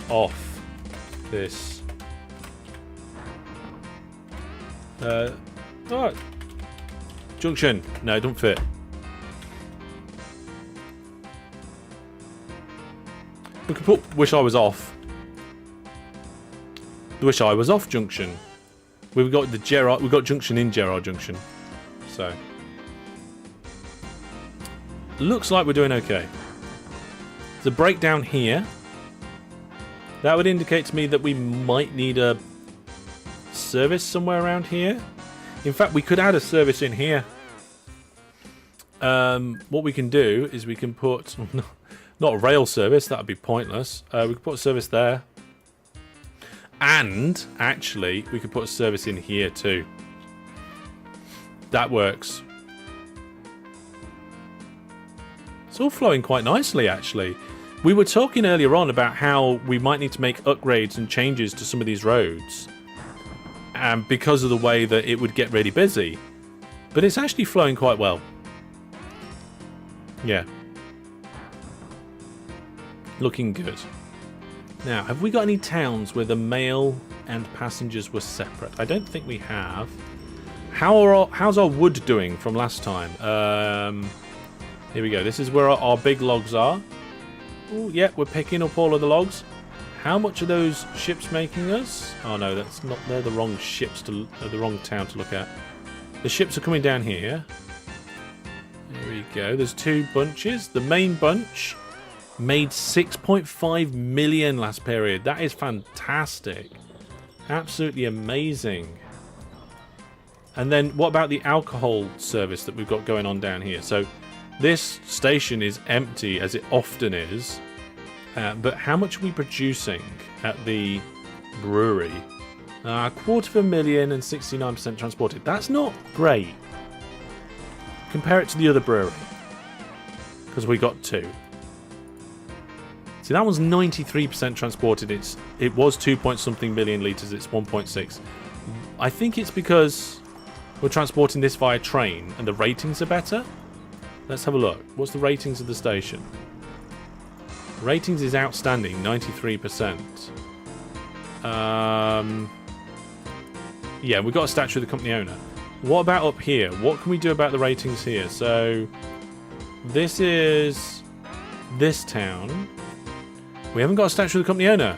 off this. Oh, junction. No, don't fit. We could put wish I was off. The wish I was off junction. We've got the Gerard. We've got junction in Gerard Junction. So looks like we're doing okay. There's a breakdown here. That would indicate to me that we might need a service somewhere around here. In fact, we could add a service in here. What we can do is we can put not a rail service. That would be pointless. We could put a service there. And, actually, we could put a service in here too. That works. It's all flowing quite nicely, actually. We were talking earlier on about how we might need to make upgrades and changes to some of these roads. And because of the way that it would get really busy. But it's actually flowing quite well. Yeah. Looking good. Now, have we got any towns where the mail and passengers were separate? I don't think we have. How's our wood doing from last time? Here we go. This is where our big logs are. Oh, yeah, we're picking up all of the logs. How much are those ships making us? Oh no, that's not. They're the wrong ships the wrong town to look at. The ships are coming down here. There we go. There's 2 bunches. The main bunch made 6.5 million last period. That is fantastic. Absolutely amazing. And then what about the alcohol service that we've got going on down here? So this station is empty, as it often is. But how much are we producing at the brewery? 250,000 and 69% transported. That's not great. Compare it to the other brewery. Because we got 2. See, that one's 93% transported. It was 2 point something million litres. It's 1.6. I think it's because we're transporting this via train and the ratings are better. Let's have a look. What's the ratings of the station? Ratings is outstanding, 93%. Yeah, we've got a statue of the company owner. What about up here? What can we do about the ratings here? So, this is this town. We haven't got a statue of the company owner.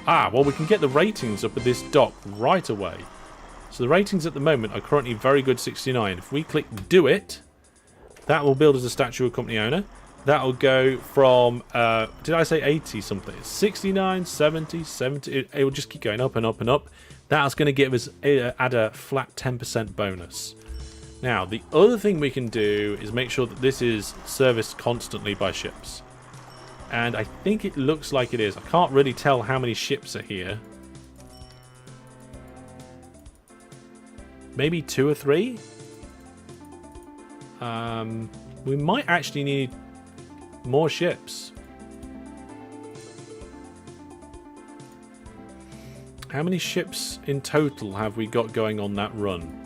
Well, we can get the ratings up at this dock right away. So the ratings at the moment are currently very good, 69. If we click do it, that will build as a statue of company owner. That'll go from, did I say 80 something? 69, 70, 70. It will just keep going up and up and up. That's going to give us add a flat 10% bonus. Now, the other thing we can do is make sure that this is serviced constantly by ships. And I think it looks like it is. I can't really tell how many ships are here. Maybe 2 or 3? We might actually need more ships. How many ships in total have we got going on that run?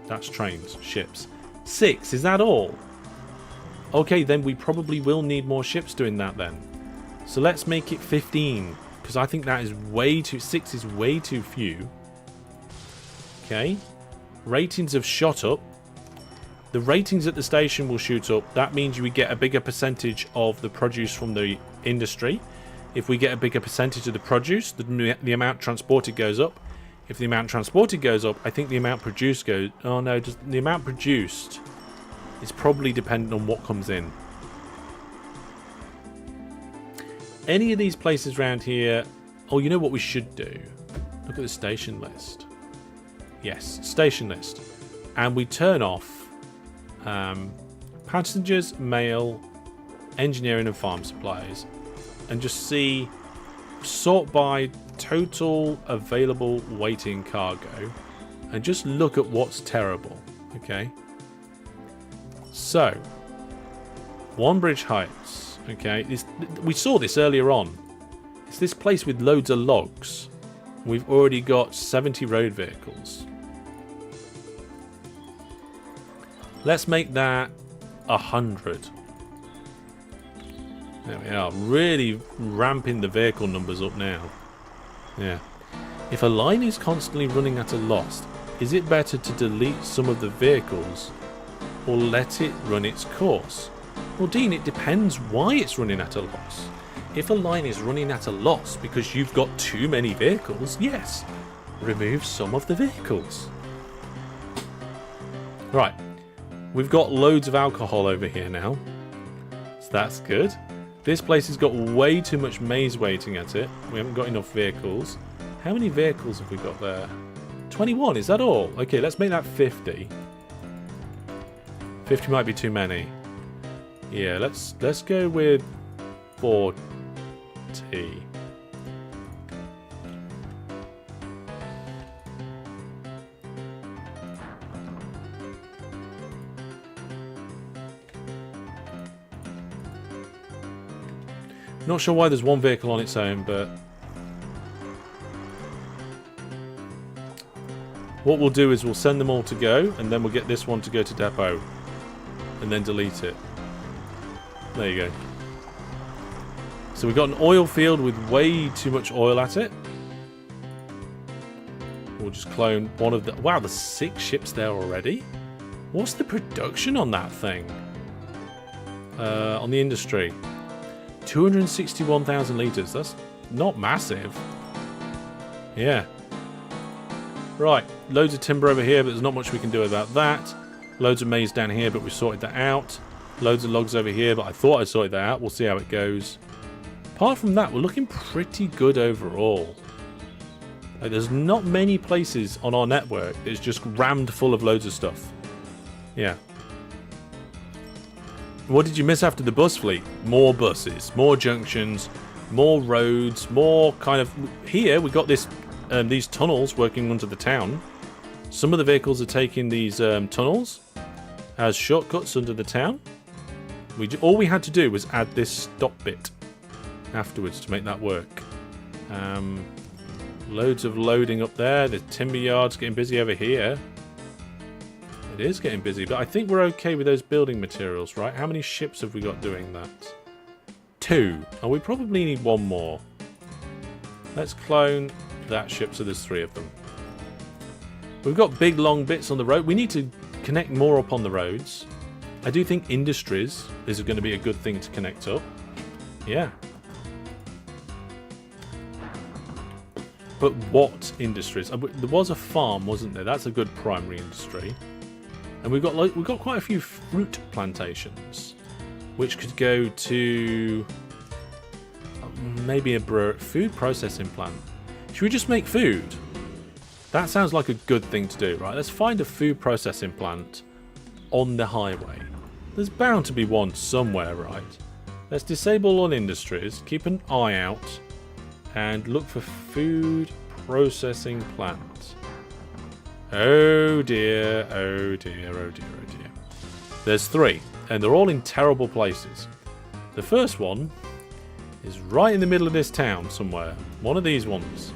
That's trains, ships. 6, is that all? Okay, then we probably will need more ships doing that then. So let's make it 15, because I think that is way too... 6 is way too few. Okay. Ratings have shot up. The ratings at the station will shoot up. That means we get a bigger percentage of the produce from the industry. If we get a bigger percentage of the produce, the amount transported goes up. If the amount transported goes up, I think the amount produced goes... Oh no, just the amount produced is probably dependent on what comes in. Any of these places around here... Oh, you know what we should do? Look at the station list. Yes, station list. And we turn off passengers, mail, engineering and farm supplies. And just see, sort by total available waiting cargo. And just look at what's terrible. Okay. So, One Bridge Heights. Okay. We saw this earlier on. It's this place with loads of logs. We've already got 70 road vehicles. Let's make that 100. There we are. Really ramping the vehicle numbers up now. Yeah. If a line is constantly running at a loss, is it better to delete some of the vehicles or let it run its course? Well, Dean, it depends why it's running at a loss. If a line is running at a loss because you've got too many vehicles, yes, remove some of the vehicles. Right. We've got loads of alcohol over here now. So that's good. This place has got way too much maize waiting at it. We haven't got enough vehicles. How many vehicles have we got there? 21, is that all? Okay, let's make that 50. 50 might be too many. Yeah, let's go with 40. Not sure why there's one vehicle on its own, but what we'll do is we'll send them all to go, and then we'll get this one to go to depot, and then delete it. There you go. So we've got an oil field with way too much oil at it. We'll just clone one of the... Wow, there's 6 ships there already? What's the production on that thing? On the industry. 261,000 litres. That's not massive. Yeah. Right. Loads of timber over here, but there's not much we can do about that. Loads of maize down here, but we've sorted that out. Loads of logs over here, but I thought I'd sorted that out. We'll see how it goes. Apart from that, we're looking pretty good overall. Like, there's not many places on our network that's just rammed full of loads of stuff. Yeah. What did you miss after the bus fleet? More buses, more junctions, more roads, more kind of... Here we got this these tunnels working under the town. Some of the vehicles are taking these tunnels as shortcuts under the town. All we had to do was add this stop bit afterwards to make that work. Loads of loading up there. The timber yard's getting busy over here. It is getting busy, but I think we're okay with those building materials, right? How many ships have we got doing that? 2. And we probably need 1 more. Let's clone that ship so there's 3 of them. We've got big long bits on the road. We need to connect more up on the roads. I do think industries is going to be a good thing to connect up. Yeah. But what industries? There was a farm, wasn't there? That's a good primary industry. And we've got quite a few fruit plantations, which could go to maybe a food processing plant. Should we just make food? That sounds like a good thing to do, right? Let's find a food processing plant on the highway. There's bound to be one somewhere, right? Let's disable all industries, keep an eye out, and look for food processing plant. Oh dear, oh dear, oh dear, oh dear. There's 3, and they're all in terrible places. The first one is right in the middle of this town somewhere. One of these ones.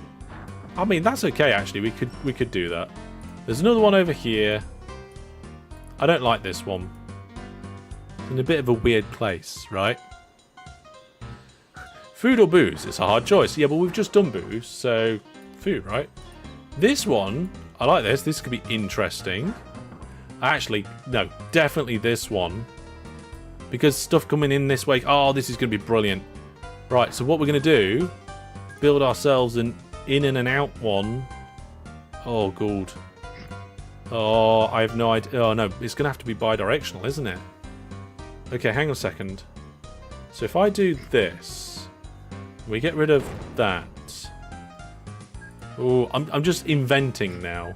I mean, that's okay actually, we could do that. There's another one over here. I don't like this one. It's in a bit of a weird place, right? Food or booze? It's a hard choice. Yeah, but we've just done booze, so food, right? This one, I like this. This could be interesting. Actually, no, definitely this one. Because stuff coming in this way. Oh, this is going to be brilliant. Right, so what we're going to do, build ourselves an in and an out one. Oh, good. Oh, I have no idea. Oh, no, it's going to have to be bi-directional, isn't it? Okay, hang on a second. So if I do this, we get rid of that. Oh, I'm just inventing now.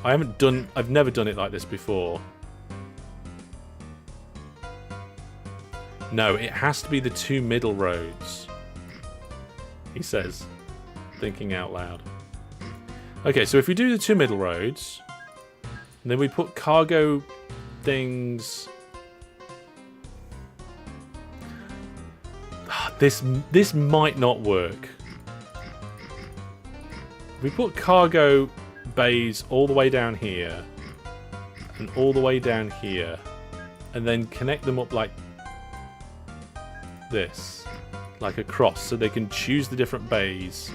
I've never done it like this before. No, it has to be the 2 middle roads. He says, thinking out loud. Okay, so if we do the 2 middle roads, and then we put cargo things. This might not work. We put cargo bays all the way down here and all the way down here, and then connect them up like this, like a cross, so they can choose the different bays.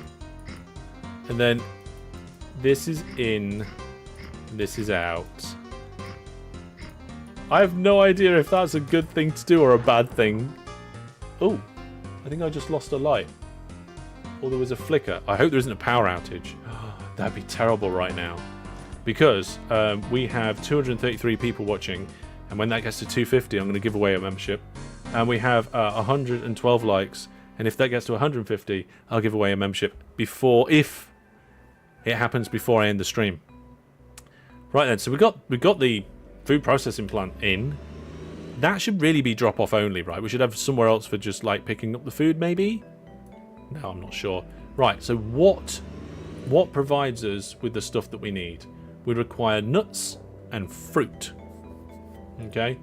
And then this is in, this is out. I have no idea if that's a good thing to do or a bad thing. Oh, I think I just lost a light. Or there was a flicker. I hope there isn't a power outage. That'd be terrible right now. Because we have 233 people watching, and when that gets to 250, I'm going to give away a membership. And we have 112 likes, and if that gets to 150, I'll give away a membership if it happens before I end the stream. Right then, so we got the food processing plant in. That should really be drop-off only, right? We should have somewhere else for just like picking up the food, maybe? No, I'm not sure. Right, so what provides us with the stuff that we need? We require nuts and fruit. Okay?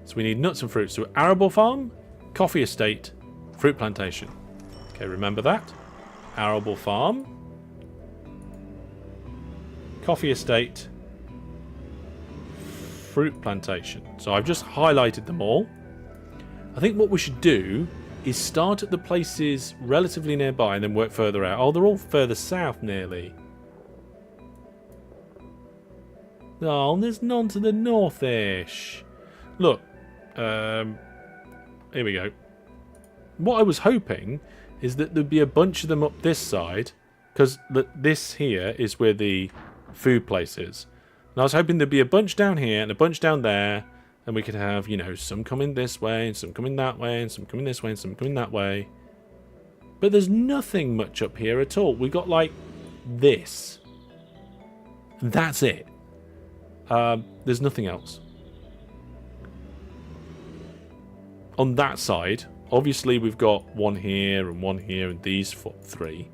So we need nuts and fruit. So arable farm, coffee estate, fruit plantation. Okay, remember that. Arable farm, coffee estate, fruit plantation. So I've just highlighted them all. I think what we should do is start at the places relatively nearby and then work further out. Oh, they're all further south nearly. Oh, there's none to the north-ish. Look, here we go. What I was hoping is that there'd be a bunch of them up this side, because this here is where the food place is. And I was hoping there'd be a bunch down here and a bunch down there, and we could have, you know, some coming this way, and some coming that way, and some coming this way, and some coming that way. But there's nothing much up here at all. We got, like, this. And that's it. There's nothing else. On that side, obviously we've got one here, and these 3.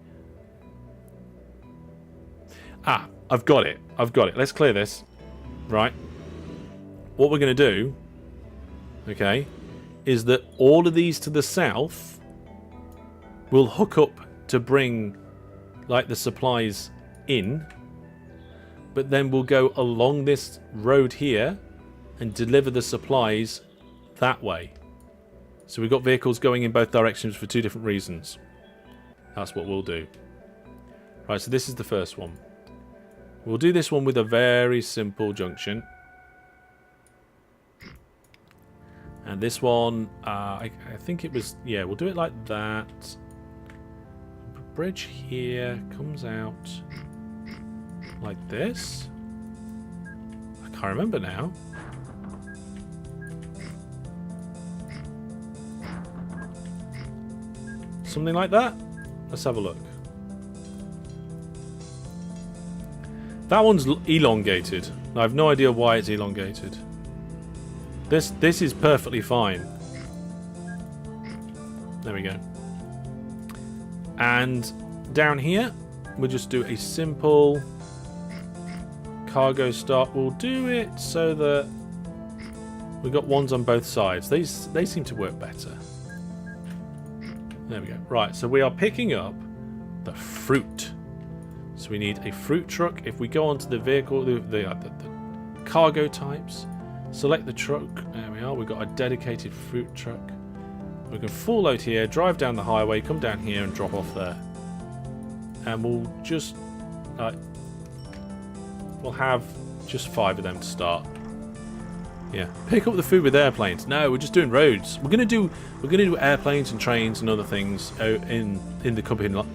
Ah, I've got it. I've got it. Let's clear this. Right. What we're going to do, okay, is that all of these to the south will hook up to bring, like, the supplies in. But then we'll go along this road here and deliver the supplies that way. So we've got vehicles going in both directions for two different reasons. That's what we'll do. Right, so this is the first one. We'll do this one with a very simple junction. And this one, I think it was... Yeah, we'll do it like that. Bridge here comes out like this. I can't remember now. Something like that? Let's have a look. That one's elongated. I have no idea why it's elongated. This is perfectly fine. There we go. And down here, we'll just do a simple cargo start. We'll do it so that we've got ones on both sides. They seem to work better. There we go. Right, so we are picking up the fruit. So we need a fruit truck. If we go onto the vehicle, the cargo types, select the truck. There we are. We've got a dedicated fruit truck. We can full load here, drive down the highway, come down here and drop off there. And we'll just... we'll have just 5 of them to start. Yeah. Pick up the food with airplanes. No, we're just doing roads. We're gonna do airplanes and trains and other things in the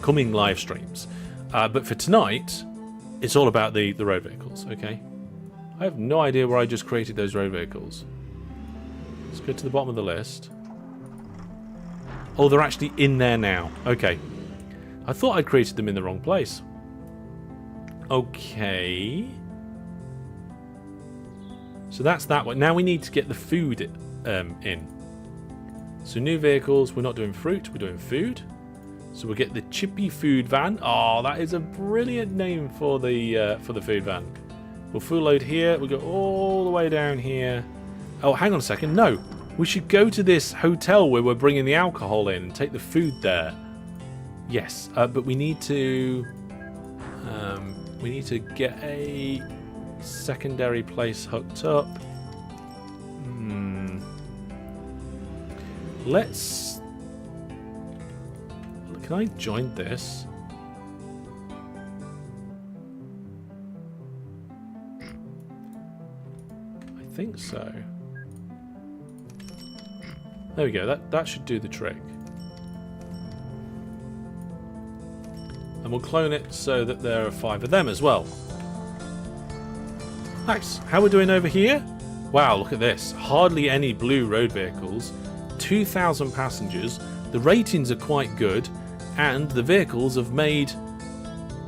coming live streams. But for tonight, it's all about the road vehicles, okay? I have no idea where I just created those road vehicles. Let's go to the bottom of the list. Oh, they're actually in there now. Okay. I thought I'd created them in the wrong place. Okay. So that's that one. Now we need to get the food in. So new vehicles. We're not doing fruit. We're doing food. So we'll get the Chippy Food Van. Oh, that is a brilliant name for the food van. We'll full load here. We'll go all the way down here. Oh, hang on a second. No. We should go to this hotel where we're bringing the alcohol in and take the food there. Yes, but we need to get a secondary place hooked up. Let's... Can I join this? I think so. There we go. That should do the trick. And we'll clone it so that there are 5 of them as well. Nice. How we're doing over here? Wow, look at this. Hardly any blue road vehicles. 2,000 passengers. The ratings are quite good. And the vehicles have made...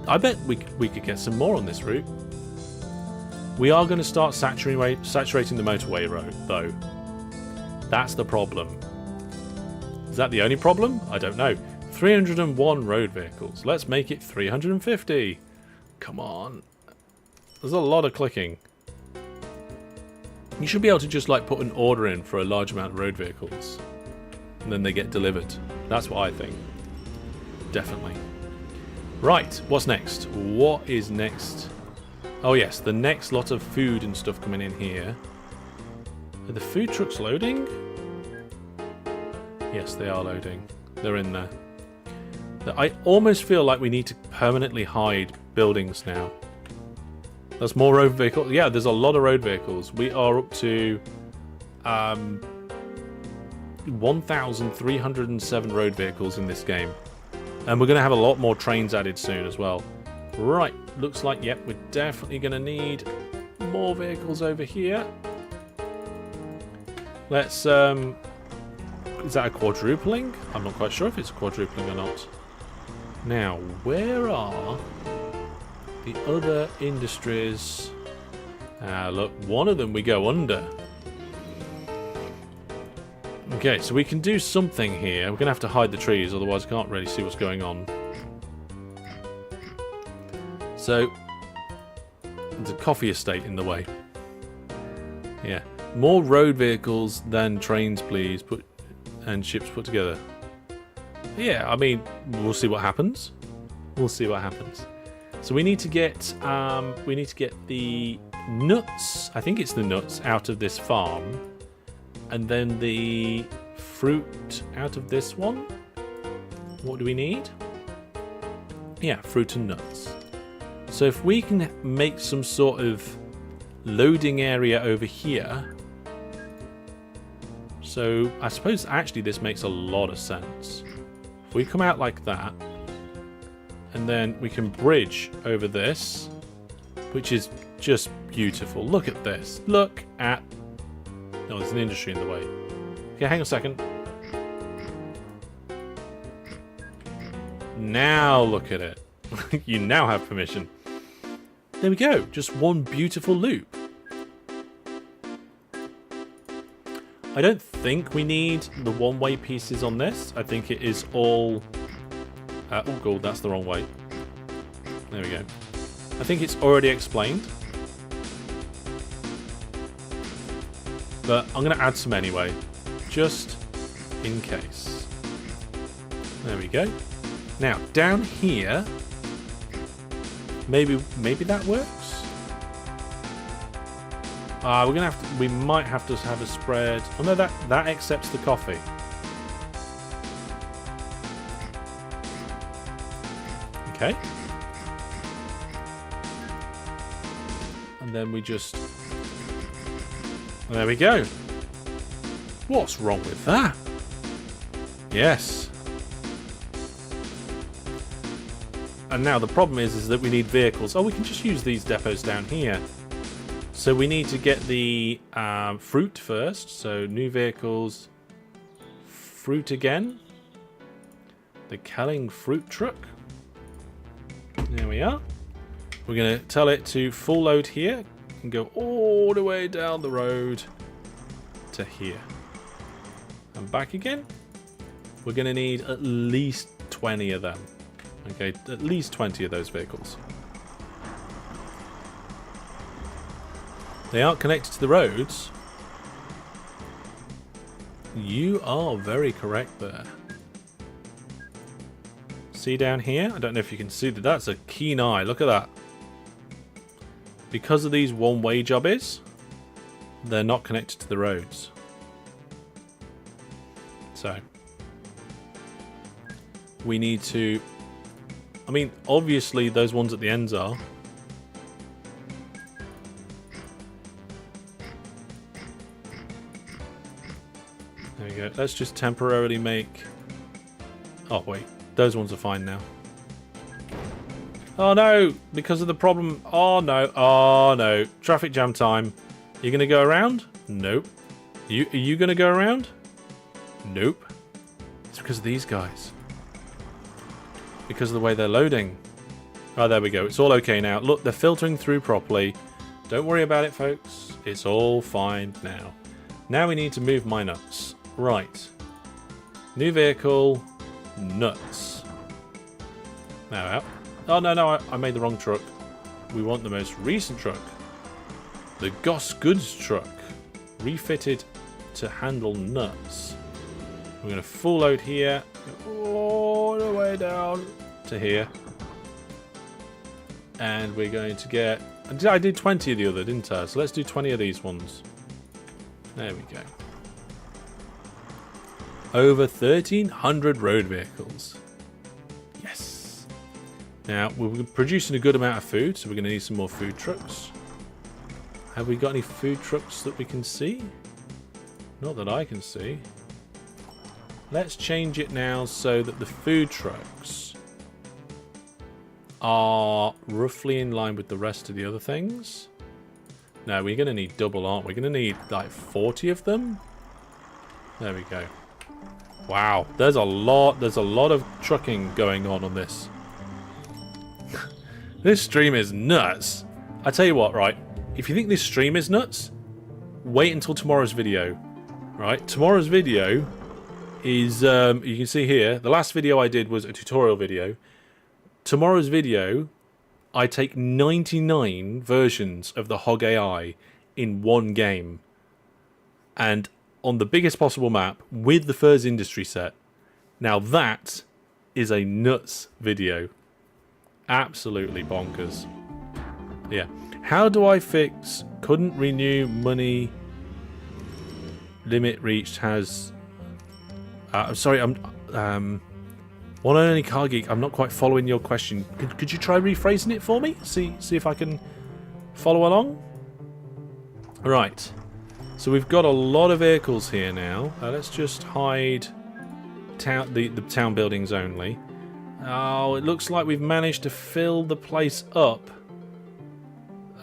I bet we could get some more on this route. We are going to start saturating the motorway road, though. That's the problem. Is that the only problem? I don't know. 301 road vehicles. Let's make it 350. Come on. There's a lot of clicking. You should be able to just like put an order in for a large amount of road vehicles. And then they get delivered. That's what I think. Definitely. Right, what's next? What is next? Oh yes, the next lot of food and stuff coming in here. Are the food trucks loading? Yes, they are loading. They're in there. I almost feel like we need to permanently hide buildings now. There's more road vehicles. Yeah, there's a lot of road vehicles. We are up to 1,307 road vehicles in this game. And we're going to have a lot more trains added soon as well. Right, looks like, yep, we're definitely going to need more vehicles over here. Let's, is that a quadrupling? I'm not quite sure if it's a quadrupling or not. Now, where are the other industries? Look, one of them we go under. Okay, so we can do something here. We're going to have to hide the trees, otherwise I can't really see what's going on. So, There's a coffee estate in the way. Yeah. More road vehicles than trains, please. And ships put together. Yeah, I mean, we'll see what happens. We'll see what happens. So we need to get the nuts. I think it's the nuts out of this farm, and then the fruit out of this one. What do we need? Yeah, fruit and nuts. So if we can make some sort of loading area over here. So I suppose actually this makes a lot of sense. If we come out like that, and then we can bridge over this, which is just beautiful. Look at this. Look at... No, there's an industry in the way. Okay, hang on a second. Now look at it. You now have permission. There we go. Just one beautiful loop. I don't think we need the one-way pieces on this. I think it is all... oh, God, that's the wrong way. There we go. I think it's already explained. But I'm going to add some anyway. Just in case. There we go. Now, down here... Maybe that works? We're gonna have to, we might have to have a spread. Oh no, that accepts the coffee. Okay. And then we just... There we go. What's wrong with that? Yes. And now the problem is that we need vehicles. Oh, we can just use these depots down here. So we need to get the fruit first. So new vehicles, fruit again. The Kelling fruit truck. There we are. We're going to tell it to full load here and go all the way down the road to here. And back again. We're going to need at least 20 of them. Okay, at least 20 of those vehicles. They aren't connected to the roads. You are very correct there. See down here? I don't know if you can see that. That's a keen eye. Look at that. Because of these one-way jobbies, they're not connected to the roads. So, we need to... I mean, obviously those ones at the ends are. There we go. Let's just temporarily make... Oh, wait. Those ones are fine now. Oh, no! Because of the problem... Oh, no. Oh, no. Traffic jam time. You going to go around? Nope. Are you going to go around? Nope. It's because of these guys. Because of the way they're loading. Oh, there we go. It's all okay now. Look, they're filtering through properly. Don't worry about it, folks. It's all fine now. Now we need to move my nuts. Right. New vehicle. Nuts. Now out. Oh, no, I made the wrong truck. We want the most recent truck. The Goss Goods truck. Refitted to handle nuts. We're going to full load here. All the way down to here. And we're going to get... I did 20 of the other, didn't I? So let's do 20 of these ones. There we go. Over 1,300 road vehicles. Yes. Now, we're producing a good amount of food, so we're going to need some more food trucks. Have we got any food trucks that we can see? Not that I can see. Let's change it now so that the food trucks are roughly in line with the rest of the other things. No, we're going to need double, aren't we? We're going to need like 40 of them. There we go. Wow, there's a lot of trucking going on this. This stream is nuts. I tell you what, right? If you think this stream is nuts, wait until tomorrow's video. Right? Tomorrow's video is, you can see here, the last video I did was a tutorial video. Tomorrow's video I take 99 versions of the Hog AI in one game, and on the biggest possible map with the Furs Industry set. Now that is a nuts video. Absolutely bonkers. Yeah. How do I fix couldn't renew money limit reached has... sorry, I'm... one and only car geek, I'm not quite following your question. Could you try rephrasing it for me? See if I can follow along? Right. So we've got a lot of vehicles here now. Let's just hide the town buildings only. Oh, it looks like we've managed to fill the place up.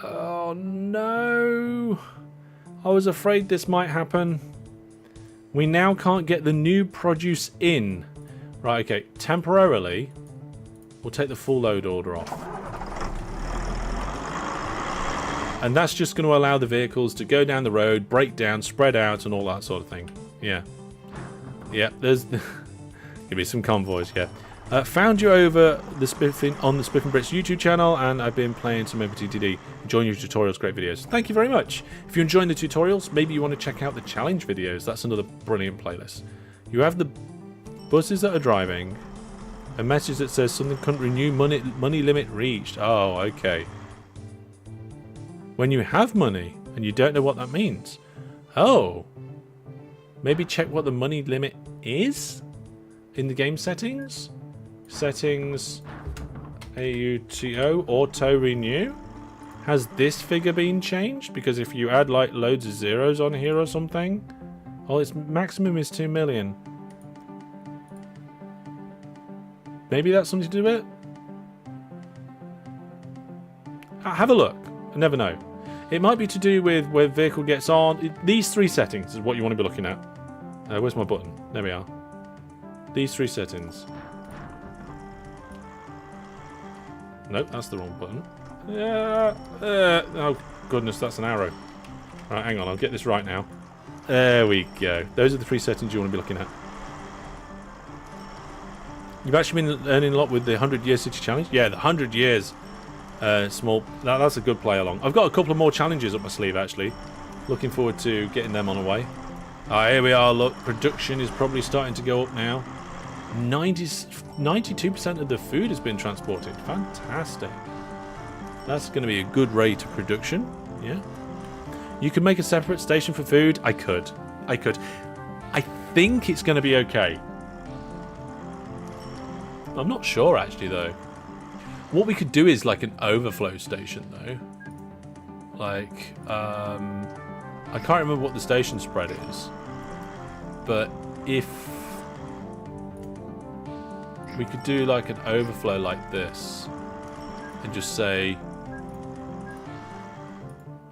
Oh no! I was afraid this might happen. We now can't get the new produce in. Right, okay. Temporarily, we'll take the full load order off. And that's just going to allow the vehicles to go down the road, break down, spread out, and all that sort of thing. Yeah. Yeah, there's... Give me some convoys, yeah. Found you over the Spiffing on the Spiffing Brits YouTube channel, and I've been playing some OpenTTD. Enjoying your tutorials, great videos. Thank you very much. If you're enjoying the tutorials, maybe you want to check out the challenge videos. That's another brilliant playlist. You have the buses that are driving, a message that says something couldn't renew, money limit reached. Oh, okay. When you have money and you don't know what that means. Oh. Maybe check what the money limit is in the game settings. Settings, AUTO, auto renew. Has this figure been changed? Because if you add like loads of zeros on here or something, oh, its maximum is 2 million. Maybe that's something to do with it. Have a look. I never know. It might be to do with where vehicle gets on. These three settings is what you want to be looking at. Where's my button? There we are. These three settings. Nope, that's the wrong button. Oh, goodness, that's an arrow. Right, hang on, I'll get this right now. There we go. Those are the three settings you want to be looking at. You've actually been earning a lot with the 100-year city challenge? Yeah, the 100 years. Small. That's a good play along. I've got a couple of more challenges up my sleeve, actually. Looking forward to getting them on the way. Here we are, look. Production is probably starting to go up now. 92% of the food has been transported. Fantastic. That's going to be a good rate of production. Yeah. You can make a separate station for food. I could. I think it's going to be okay. I'm not sure, actually, though. What we could do is like an overflow station, though. Like, I can't remember what the station spread is. But if we could do like an overflow like this and just say,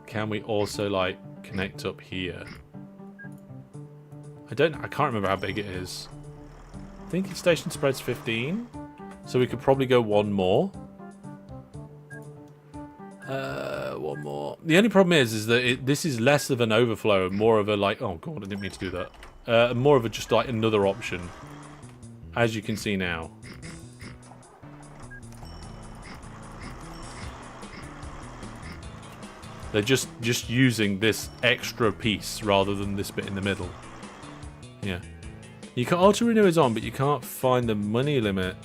can we also like connect up here? I can't remember how big it is. I think the station spreads 15, so we could probably go one more. One more. The only problem is that this is less of an overflow and more of a like, oh god, I didn't mean to do that. More of a just like another option, as you can see now. They're just using this extra piece rather than this bit in the middle. Yeah. You can auto renew is on, but you can't find the money limit.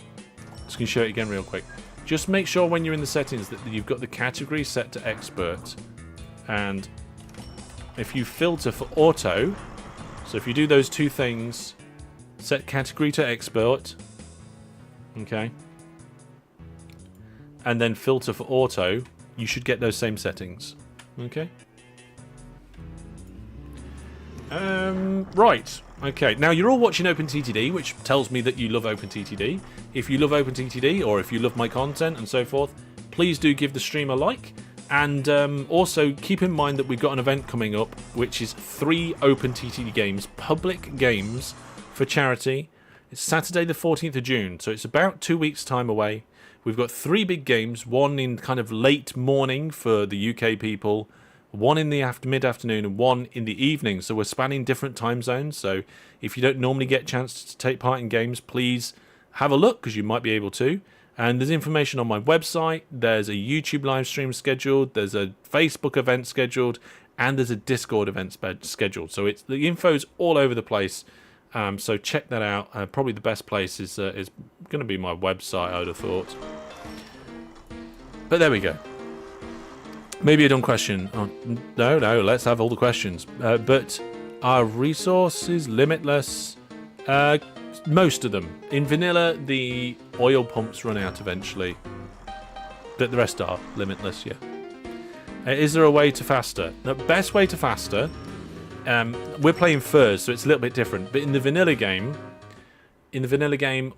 Just gonna show it again real quick. Just make sure when you're in the settings that you've got the category set to expert. And if you filter for auto, so if you do those two things, set category to expert, okay, and then filter for auto, you should get those same settings. Okay. Right. Okay. Now you're all watching OpenTTD, which tells me that you love OpenTTD. If you love OpenTTD, or if you love my content and so forth, please do give the stream a like. And also keep in mind that we've got an event coming up, which is 3 OpenTTD games, public games for charity. It's Saturday the 14th of June, so it's about 2 weeks' time away. We've got 3 big games, one in kind of late morning for the UK people, one in the mid-afternoon, and one in the evening. So we're spanning different time zones. So if you don't normally get a chance to take part in games, please have a look, because you might be able to. And there's information on my website. There's a YouTube live stream scheduled. There's a Facebook event scheduled. And there's a Discord event scheduled. So the info's all over the place. So check that out. Probably the best place is going to be my website, I would have thought. But there we go. Maybe a dumb question. Oh, no, let's have all the questions. But are resources limitless? Most of them. In vanilla, the oil pumps run out eventually. But the rest are limitless, yeah. Is there a way to faster? The best way to faster, we're playing first, so it's a little bit different. But in the vanilla game,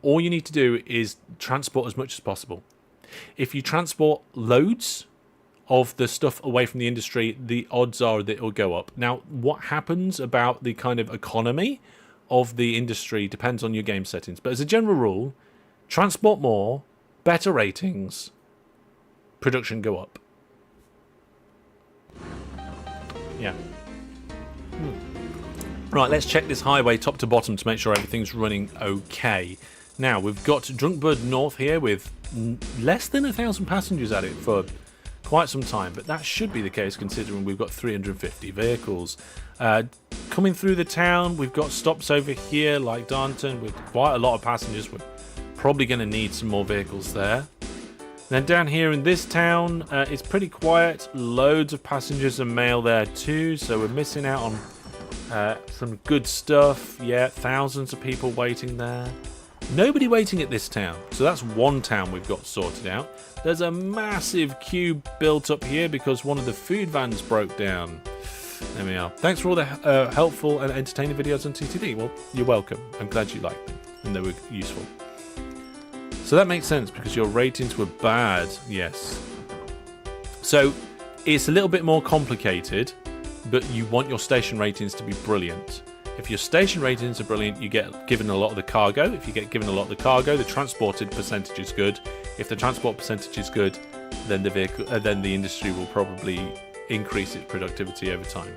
all you need to do is transport as much as possible. If you transport loads of the stuff away from the industry, the odds are that it will go up. Now, what happens about the kind of economy of the industry depends on your game settings. But as a general rule, transport more, better ratings, production go up. Yeah. Right, let's check this highway top to bottom to make sure everything's running okay. Now, we've got Drunkbird North here with less than 1,000 passengers at it for quite some time, but that should be the case considering we've got 350 vehicles. Coming through the town, we've got stops over here like Darnton with quite a lot of passengers. We're probably going to need some more vehicles there. Then down here in this town, it's pretty quiet. Loads of passengers and mail there too, so we're missing out on some good stuff. Yeah, thousands of people waiting there. Nobody waiting at this town, so that's one town we've got sorted out. There's a massive queue built up here because one of the food vans broke down. There we are. Thanks for all the helpful and entertaining videos on TTD. Well, you're welcome. I'm glad you liked them and they were useful. So that makes sense because your ratings were bad. Yes. So it's a little bit more complicated, but you want your station ratings to be brilliant. If your station ratings are brilliant, you get given a lot of the cargo. If you get given a lot of the cargo, the transported percentage is good. If the transport percentage is good, then the industry will probably increase its productivity over time.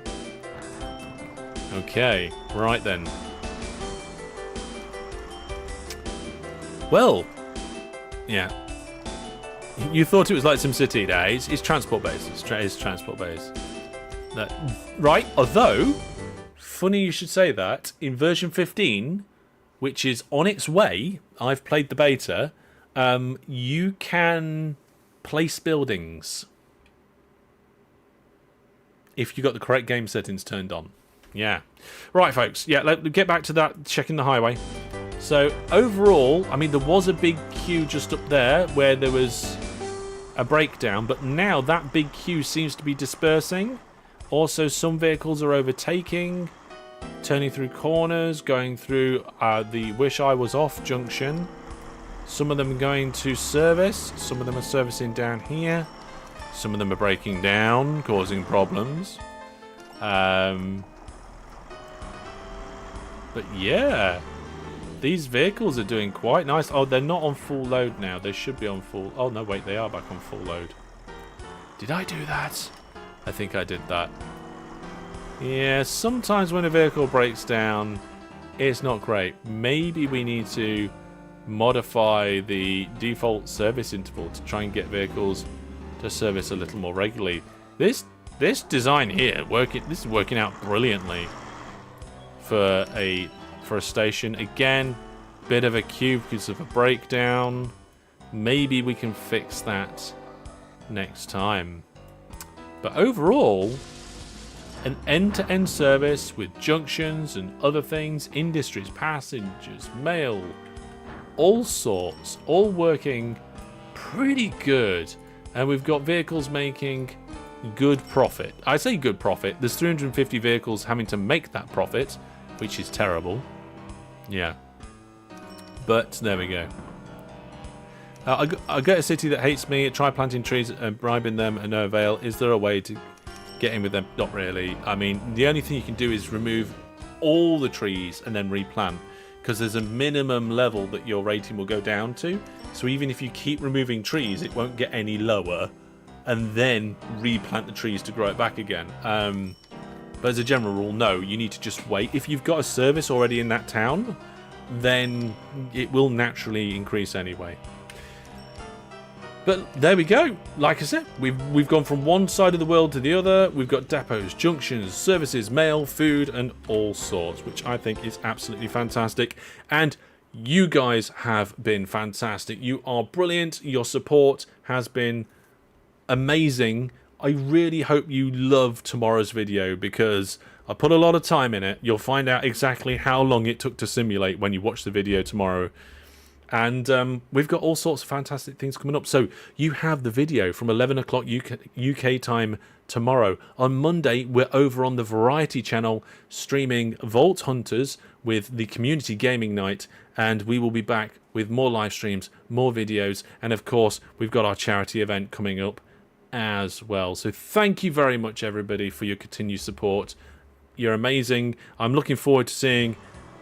Okay, right then. Well, yeah. You thought it was like SimCity there. It's transport based. It's transport based. Right, although, funny you should say that, in version 15, which is on its way, I've played the beta, you can place buildings if you got the correct game settings turned on. Yeah. Right, folks. Yeah, let's get back to that, checking the highway. So, overall, I mean, there was a big queue just up there where there was a breakdown, but now that big queue seems to be dispersing. Also, some vehicles are overtaking, turning through corners, going through the Wish I Was Off junction. Some of them are going to service. Some of them are servicing down here. Some of them are breaking down, causing problems. But yeah, these vehicles are doing quite nice. Oh, they're not on full load now. They should be on full... Oh, no, wait, they are back on full load. Did I do that? I think I did that. Yeah, sometimes when a vehicle breaks down, it's not great. Maybe we need to modify the default service interval to try and get vehicles to service a little more regularly. This design here, this is working out brilliantly for a station. Again, bit of a queue because of a breakdown. Maybe we can fix that next time. But overall, an end-to-end service with junctions and other things, industries, passengers, mail, all sorts, all working pretty good. And we've got vehicles making good profit. I say good profit. There's 350 vehicles having to make that profit, which is terrible. Yeah. But there we go. I get a city that hates me. Try planting trees and bribing them and no avail. Is there a way to get in with them? Not really. I mean, the only thing you can do is remove all the trees and then replant, because there's a minimum level that your rating will go down to. So even if you keep removing trees, it won't get any lower, and then replant the trees to grow it back again. But as a general rule, no, you need to just wait. If you've got a service already in that town, then it will naturally increase anyway. But there we go. Like I said, we've gone from one side of the world to the other. We've got depots, junctions, services, mail, food, and all sorts, which I think is absolutely fantastic. And you guys have been fantastic. You are brilliant. Your support has been amazing. I really hope you love tomorrow's video because I put a lot of time in it. You'll find out exactly how long it took to simulate when you watch the video tomorrow. And we've got all sorts of fantastic things coming up. So you have the video from 11 o'clock UK time tomorrow. On Monday, we're over on the Variety channel streaming Vault Hunters with the Community Gaming Night. And we will be back with more live streams, more videos. And of course, we've got our charity event coming up as well. So thank you very much, everybody, for your continued support. You're amazing. I'm looking forward to seeing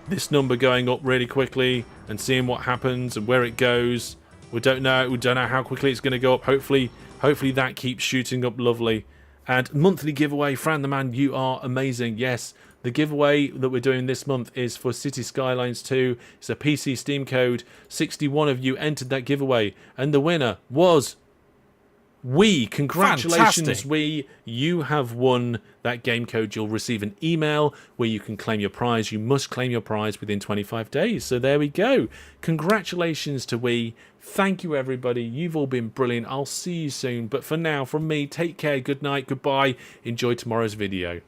this number going up really quickly and seeing what happens and where it goes. We don't know how quickly it's going to go up. Hopefully that keeps shooting up lovely. And monthly giveaway, Fran the Man, you are amazing. Yes, the giveaway that we're doing this month is for City Skylines 2. It's a PC Steam code. 61 of you entered that giveaway, and the winner was Congratulations, Fantastic. you have won that game code. You'll receive an email where you can claim your prize. You must claim your prize within 25 days. So there we go. Congratulations to Thank you, everybody. You've all been brilliant. I'll see you soon. But for now, from me, take care. Good night. Goodbye. Enjoy tomorrow's video.